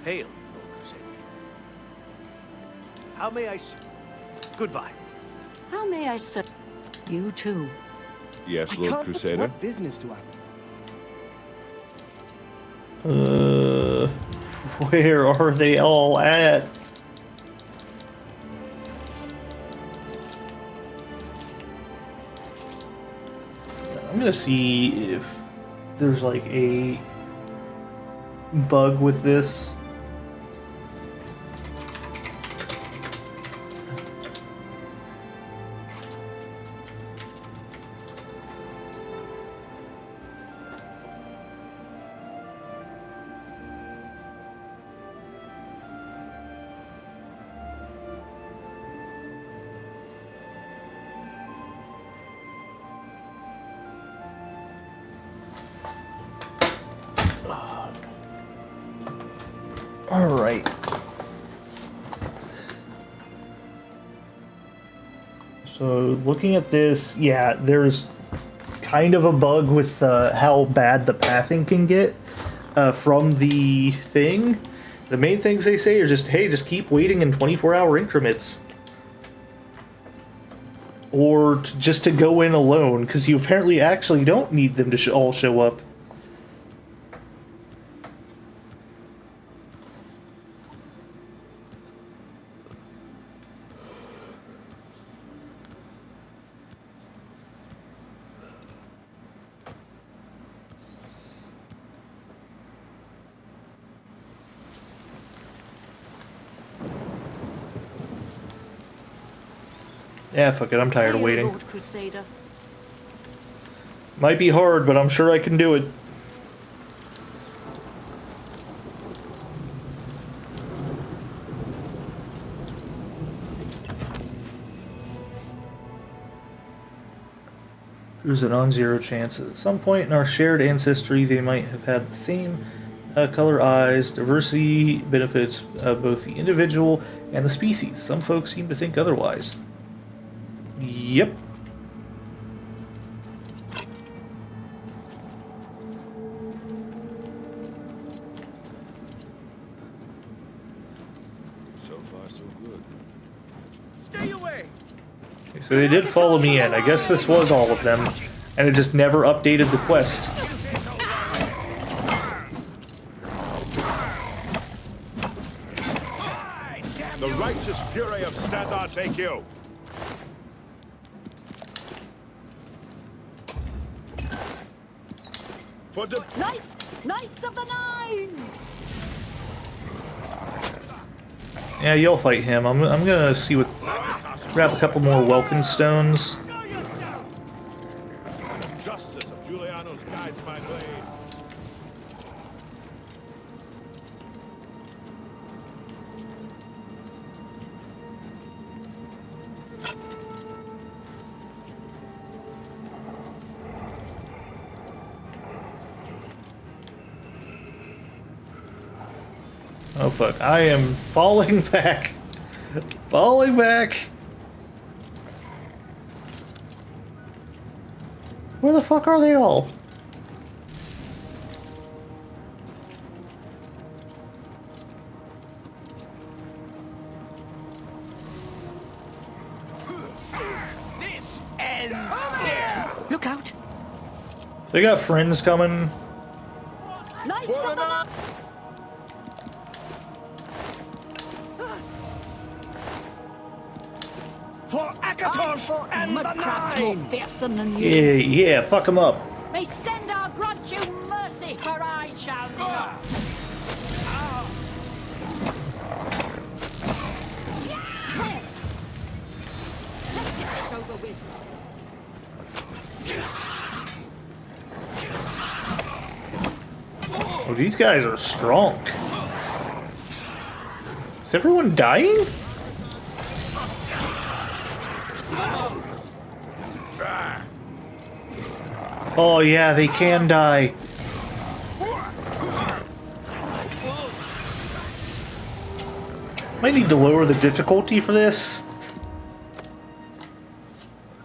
Speaker 11: Hail, Lord Crusader. How may I Goodbye.
Speaker 9: How may I serve? You too.
Speaker 7: Yes, Lord Crusader?
Speaker 12: What business do I...
Speaker 3: Where are they all at? I'm gonna see if there's like a bug with this. Alright. So, looking at this, yeah, there's kind of a bug with how bad the pathing can get from the thing. The main things they say are just, hey, just keep waiting in 24-hour increments. Or just to go in alone, because you apparently actually don't need them to all show up. Yeah, fuck it, I'm tired of waiting.
Speaker 9: Lord Crusader.
Speaker 3: Might be hard, but I'm sure I can do it. There's a non-zero chance that at some point in our shared ancestry they might have had the same color eyes. Diversity benefits both the individual and the species. Some folks seem to think otherwise. Yep.
Speaker 7: So far, so good.
Speaker 11: Stay away!
Speaker 3: So they did follow me in. I guess this was all of them, and it just never updated the quest.
Speaker 7: The righteous fury of Stendarr take you! For the
Speaker 9: Knights of the Nine!
Speaker 3: Yeah, you'll fight him. I'm gonna see what. Grab a couple more welcome stones.
Speaker 7: justice of Julianus guides my blade.
Speaker 3: Oh fuck, I am falling back. Falling back. Where the fuck are they all?
Speaker 11: This ends here!
Speaker 9: Look out!
Speaker 3: They got friends coming.
Speaker 9: Knights of the Nine!
Speaker 11: For Akatos and the
Speaker 9: Mudcrab's more
Speaker 11: Nine!
Speaker 9: fearsome than you.
Speaker 3: Yeah, fuck them up.
Speaker 9: May Stendarr grant you mercy, for I shall not. Let's get this over with.
Speaker 3: Oh, these guys are strong. Is everyone dying? Oh yeah, they can die. Might need to lower the difficulty for this.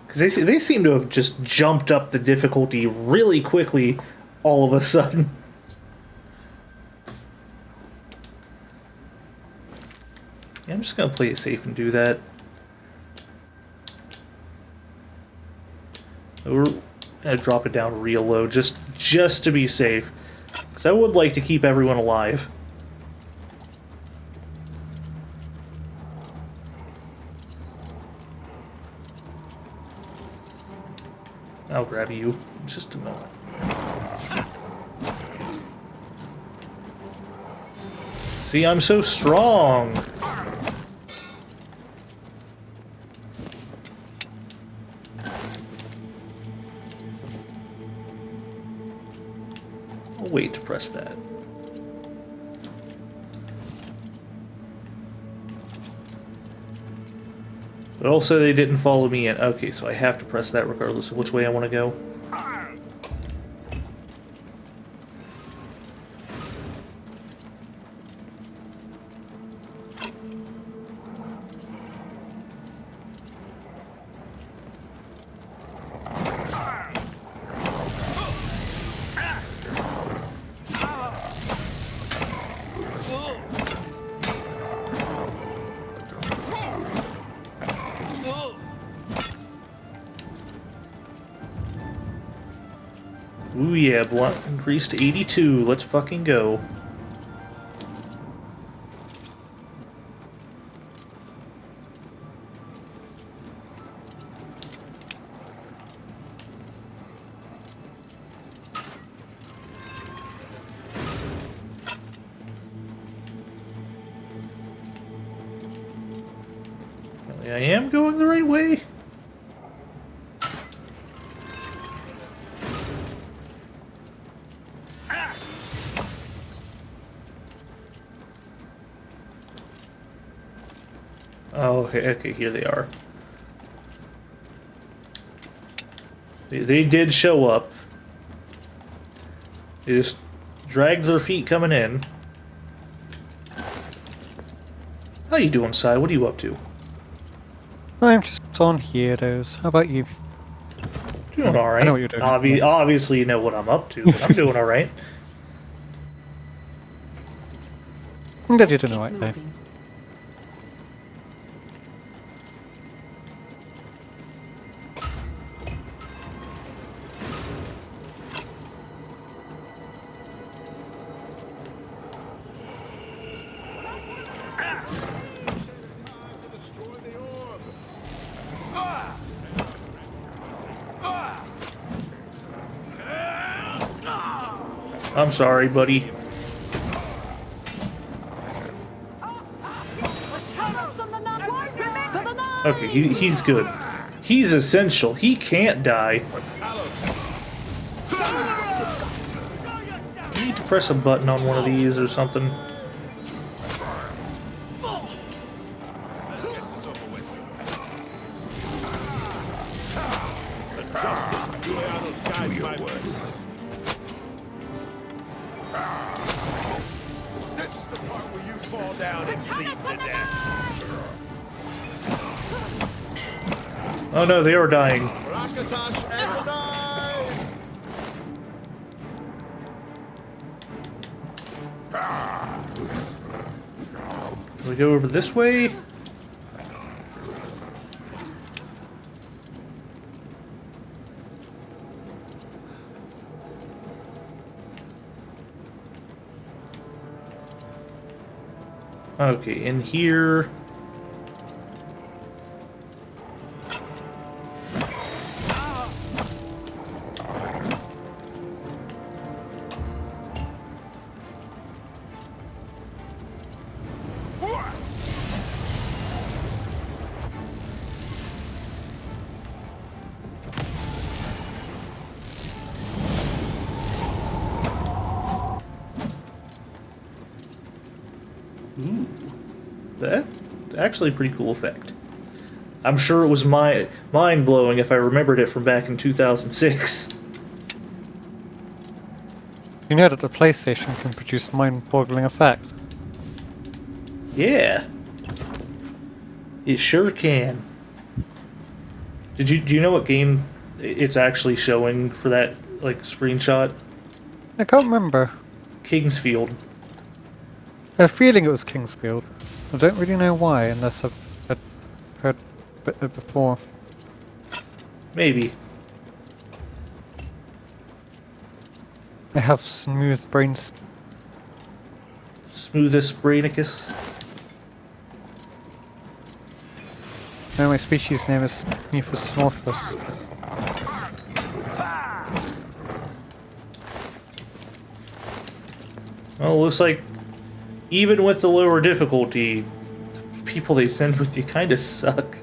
Speaker 3: Because they seem to have just jumped up the difficulty really quickly all of a sudden. Yeah, I'm just going to play it safe and do that. We're going to drop it down real low just to be safe. Because I would like to keep everyone alive. I'll grab you in just a moment. See, I'm so strong. I'll wait to press that. But also they didn't follow me in. Okay, so I have to press that regardless of which way I want to go. yeah, blunt increased to 82. Let's fucking go. I am going the right way. Oh, okay, here they are. They did show up. They just dragged their feet coming in. How you doing, Si? What are you up to?
Speaker 2: I'm just on heroes. How about you?
Speaker 3: Doing all right.
Speaker 2: I know what you're doing.
Speaker 3: Obviously, you know what I'm up to, but I'm doing all right.
Speaker 2: I'm glad you're doing all right, though.
Speaker 3: I'm sorry, buddy. Okay, he's good. He's essential. He can't die. You need to press a button on one of these or something. Oh no, they are dying. We go over this way. Okay, in here. Ooh, that actually a pretty cool effect. I'm sure it was mind-blowing if I remembered it from back in 2006.
Speaker 2: You know that the PlayStation can produce mind-boggling effect?
Speaker 3: Yeah. It sure can. Do you know what game it's actually showing for that like screenshot?
Speaker 2: I can't remember.
Speaker 3: Kingsfield.
Speaker 2: I have a feeling it was Kingsfield. I don't really know why, unless I've heard it before.
Speaker 3: Maybe.
Speaker 2: I have smooth brains.
Speaker 3: Smoothest Brainicus.
Speaker 2: No, my species name is Nephosmorphus.
Speaker 3: Well, it looks like even with the lower difficulty, the people they send with you kind of suck.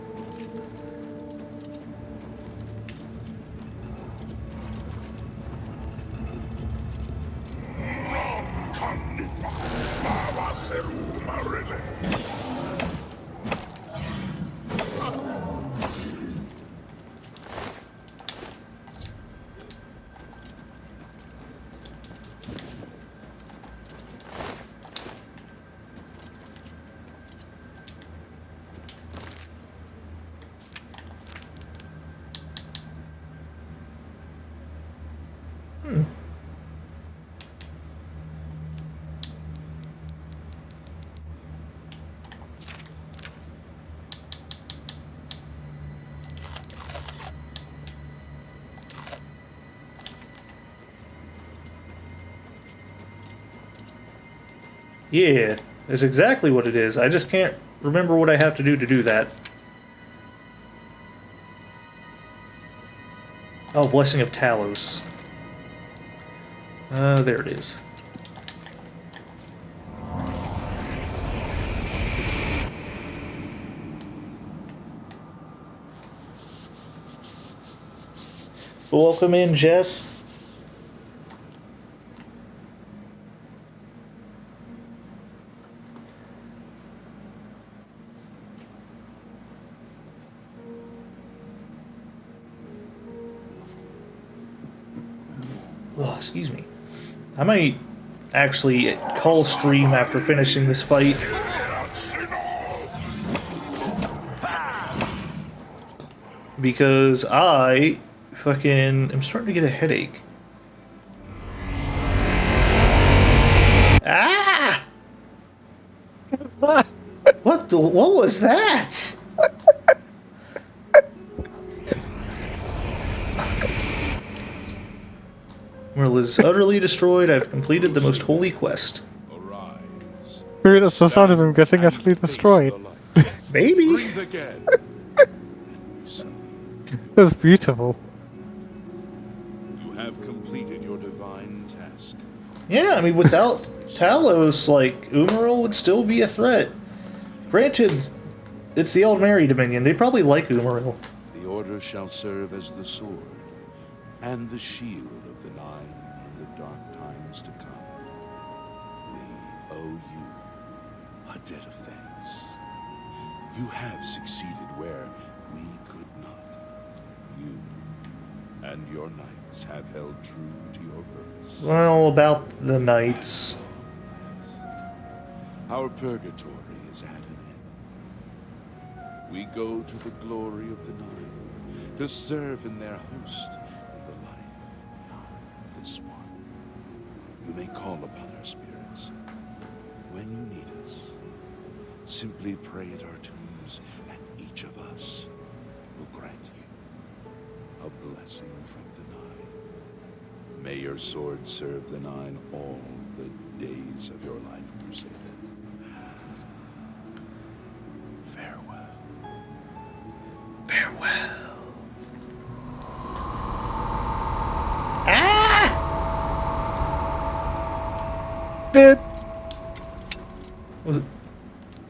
Speaker 3: Yeah, that's exactly what it is. I just can't remember what I have to do that. Oh, Blessing of Talos. There it is. Welcome in, Jess. Oh, excuse me. I might actually call stream after finishing this fight. Because I fucking am starting to get a headache. Ah! What was that? Merle is utterly destroyed. I've completed the most holy quest.
Speaker 2: Maybe that's the sound of him getting utterly destroyed.
Speaker 3: Maybe.
Speaker 2: That's beautiful.
Speaker 5: You have completed your divine task.
Speaker 3: Yeah, I mean, without Talos, like, Umaril would still be a threat. Granted, it's the Eldmeri Dominion. They probably like Umaril.
Speaker 5: The Order shall serve as the sword and the shield of the Nine in the dark times to come. We owe you a debt of thanks. You have succeeded where we could not. You and your knights have held true to your purpose.
Speaker 3: Well, about the knights.
Speaker 5: Our purgatory is at an end. We go to the glory of the Nine to serve in their host in the life beyond this one. You may call upon our spirits when you need us. Simply pray at our tombs, and each of us will grant you a blessing from the Nine. May your sword serve the Nine all the days of your life, Crusader. Farewell.
Speaker 3: Farewell. Ah!
Speaker 2: Bit.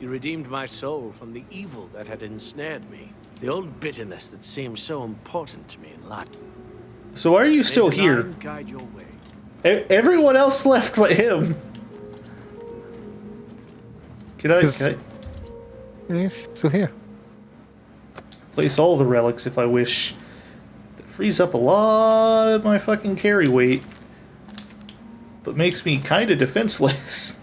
Speaker 11: You redeemed my soul from the evil that had ensnared me. The old bitterness that seemed so important to me in life.
Speaker 3: So why are you still
Speaker 11: May the
Speaker 3: here?
Speaker 11: Nine guide your way.
Speaker 3: Everyone else left but him. Can I
Speaker 2: He's still here.
Speaker 3: place all the relics if I wish? That frees up a lot of my fucking carry weight, but makes me kind of defenseless.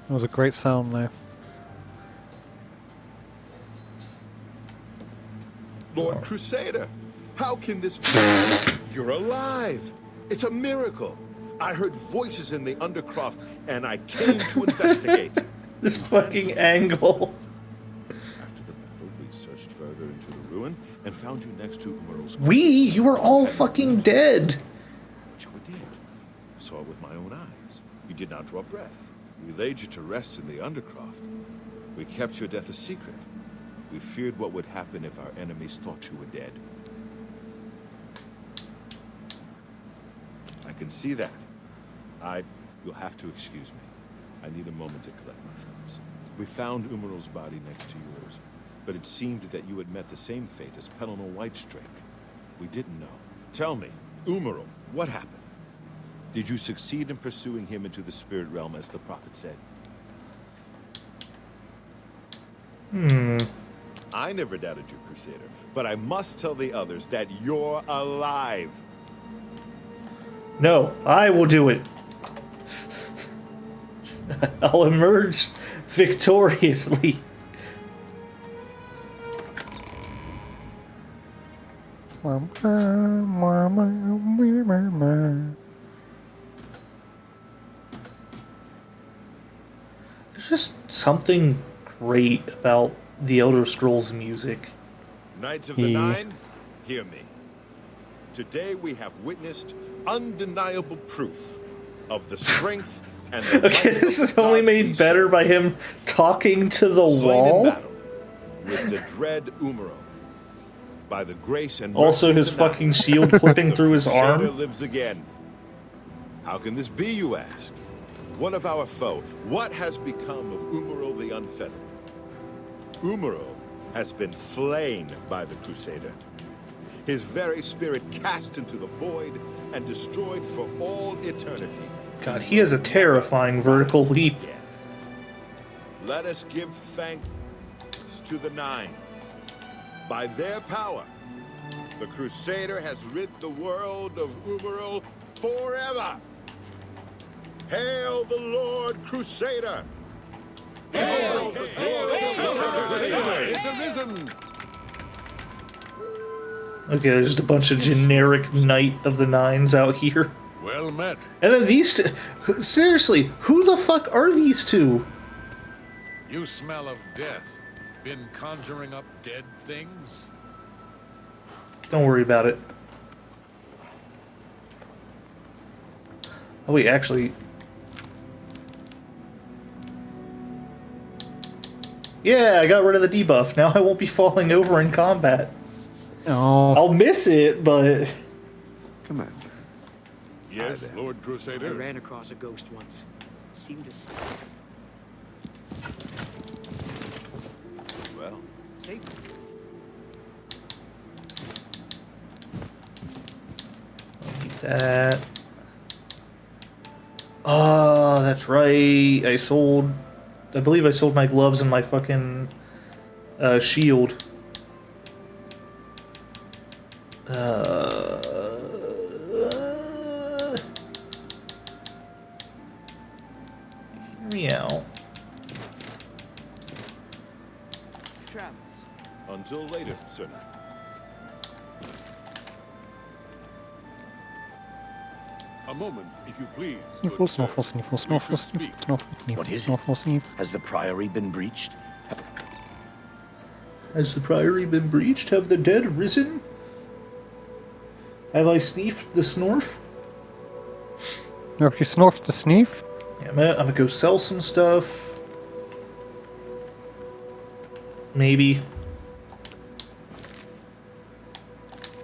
Speaker 2: That was a great sound there.
Speaker 7: Lord Crusader, how can this be? You're alive! It's a miracle! I heard voices in the Undercroft, and I came to investigate.
Speaker 3: This fucking angle.
Speaker 7: After the battle, we searched further into the ruin and found you next to Umaril's.
Speaker 3: You were all fucking dead.
Speaker 7: But you were dead. I saw it with my own eyes. You did not draw breath. We laid you to rest in the Undercroft. We kept your death a secret. We feared what would happen if our enemies thought you were dead. I can see that. You'll have to excuse me. I need a moment to collect my thoughts. We found Umaril's body next to yours, but it seemed that you had met the same fate as Pelennor Whitestrake. We didn't know. Tell me, Umaril, what happened? Did you succeed in pursuing him into the spirit realm as the prophet said? I never doubted you, Crusader, but I must tell the others that you're alive.
Speaker 3: No, I will do it. I'll emerge victoriously. There's just something great about the Elder Scrolls music.
Speaker 7: Knights of the Nine, hear me. Today we have witnessed undeniable proof of the strength and the
Speaker 3: Okay,
Speaker 7: might
Speaker 3: this
Speaker 7: of
Speaker 3: is
Speaker 7: the
Speaker 3: only
Speaker 7: gods
Speaker 3: made
Speaker 7: we
Speaker 3: better
Speaker 7: serve.
Speaker 3: by him talking to the
Speaker 7: Slain in
Speaker 3: wall.
Speaker 7: battle with the dread Umaro. By the grace and
Speaker 3: Also,
Speaker 7: mercy
Speaker 3: his
Speaker 7: of the
Speaker 3: fucking
Speaker 7: Nine,
Speaker 3: shield clipping
Speaker 7: the
Speaker 3: through his
Speaker 7: Crusader
Speaker 3: arm.
Speaker 7: lives again. How can this be, you ask? What of our foe? What has become of Umaro the Unfeathered? Umaro has been slain by the Crusader. His very spirit cast into the void and destroyed for all eternity.
Speaker 3: God, he has a terrifying vertical leap.
Speaker 7: Let us give thanks to the Nine. By their power, the Crusader has rid the world of Umaro forever. Hail the Lord Crusader! Hail the
Speaker 13: Crusader is arisen!
Speaker 3: Okay, there's just a bunch of generic Knight of the Nines out here.
Speaker 13: Well met.
Speaker 3: And then these two... Seriously, who the fuck are these two?
Speaker 13: You smell of death. Been conjuring up dead things?
Speaker 3: Don't worry about it. Oh wait, actually... Yeah, I got rid of the debuff. Now I won't be falling over in combat.
Speaker 2: Oh.
Speaker 3: I'll miss it, but...
Speaker 6: Come on.
Speaker 13: Yes, Lord
Speaker 14: I
Speaker 13: Crusader.
Speaker 14: ran across a ghost once. Seemed to...
Speaker 7: Well,
Speaker 14: Save
Speaker 3: That... Oh, that's right. I believe I sold my gloves and my fucking shield. Hear me out.
Speaker 14: travels.
Speaker 7: until later, sir.
Speaker 13: A moment, if you please.
Speaker 2: Sniffle, snuffle, sniffle, snuffle, sniffle, snuffle, sniffle,
Speaker 6: What is it?
Speaker 2: snuffle, sniff.
Speaker 6: Has the Priory been breached?
Speaker 3: Has the Priory been breached? Have the dead risen? Have I sniffed the snorf?
Speaker 2: Or if you snorf the sniff.
Speaker 3: Yeah, I'm gonna go sell some stuff. Maybe.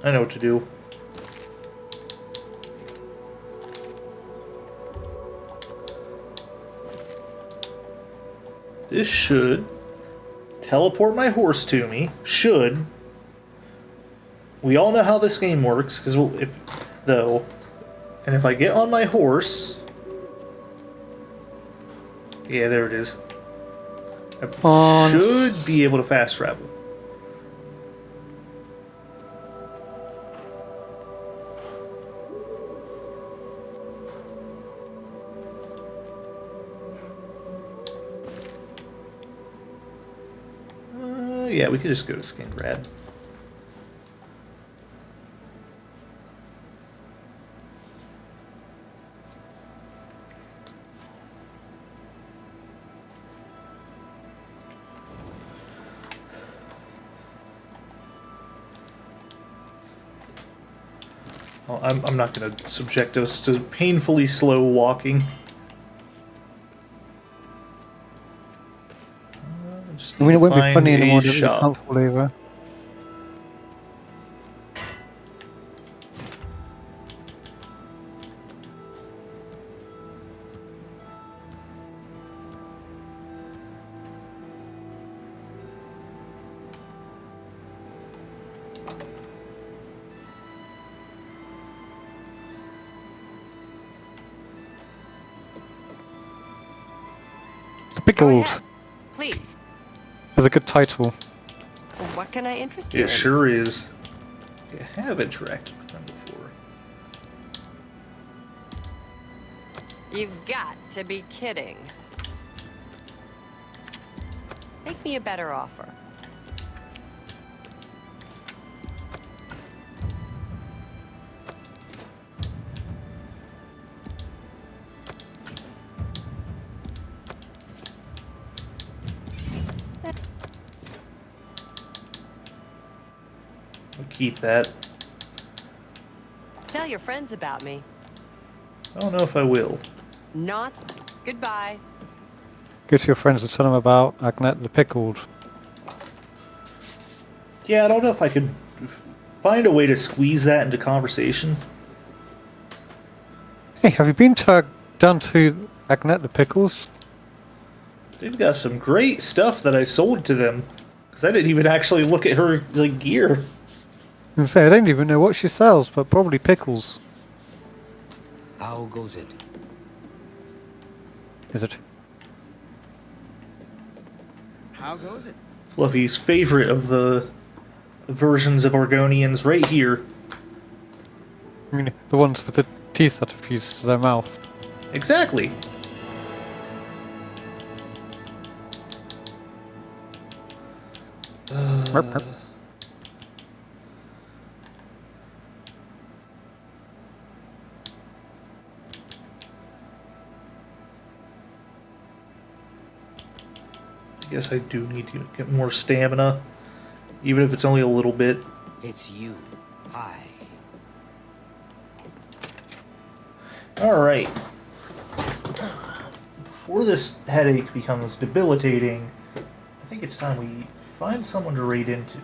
Speaker 3: I know what to do. This should teleport my horse to me. Should. We all know how this game works, because and if I get on my horse, yeah, there it is. I should be able to fast travel. Yeah, we could just go to Skingrad. Well, I'm not going to subject us to painfully slow walking.
Speaker 2: I mean, it won't be
Speaker 3: Find
Speaker 2: funny
Speaker 3: a
Speaker 2: anymore. It'll be
Speaker 3: shop.
Speaker 2: comfortable either. The Pickled
Speaker 15: Please.
Speaker 2: is a good title.
Speaker 15: What can I interest you
Speaker 3: It
Speaker 15: in?
Speaker 3: sure is. I have interacted with them before.
Speaker 15: You've got to be kidding. Make me a better offer.
Speaker 3: I'll keep that.
Speaker 15: Tell your friends about me.
Speaker 3: I don't know if I will.
Speaker 15: Not. Goodbye.
Speaker 2: Go to your friends and tell them about Agnette the Pickled.
Speaker 3: Yeah, I don't know if I could find a way to squeeze that into conversation.
Speaker 2: Hey, have you been down to Agnette the Pickles?
Speaker 3: They've got some great stuff that I sold to them. Because I didn't even actually look at her gear.
Speaker 2: And say I don't even know what she sells, but probably pickles.
Speaker 12: How goes it?
Speaker 2: Is it?
Speaker 14: How goes it?
Speaker 3: Fluffy's favorite of the versions of Argonians right here.
Speaker 2: I mean, the ones with the teeth that fuse their mouth.
Speaker 3: Exactly.
Speaker 2: Merp, merp.
Speaker 3: I guess I do need to get more stamina, even if it's only a little bit.
Speaker 12: It's you. Hi.
Speaker 3: Alright. Before this headache becomes debilitating, I think it's time we find someone to raid into.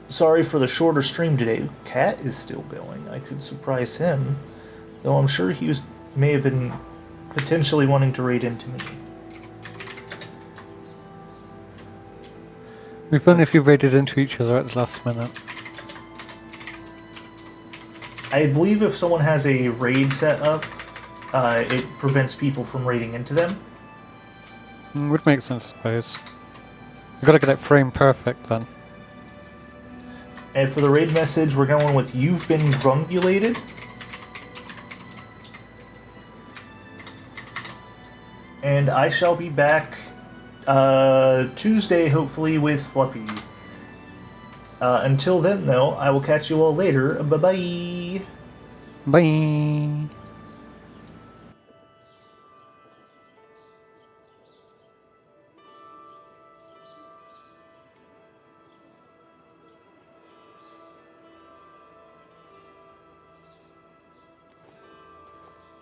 Speaker 3: Sorry for the shorter stream today. Cat is still going. I could surprise him, though I'm sure he may have been potentially wanting to raid into me.
Speaker 2: It'd be fun if you raided into each other at the last minute.
Speaker 3: I believe if someone has a raid set up, it prevents people from raiding into them.
Speaker 2: Would make sense, I suppose. You've got to get it frame perfect then.
Speaker 3: And for the raid message, we're going with "You've been grungulated." And I shall be back Tuesday, hopefully, with Fluffy. Until then, though, I will catch you all later. Bye-bye.
Speaker 2: Bye.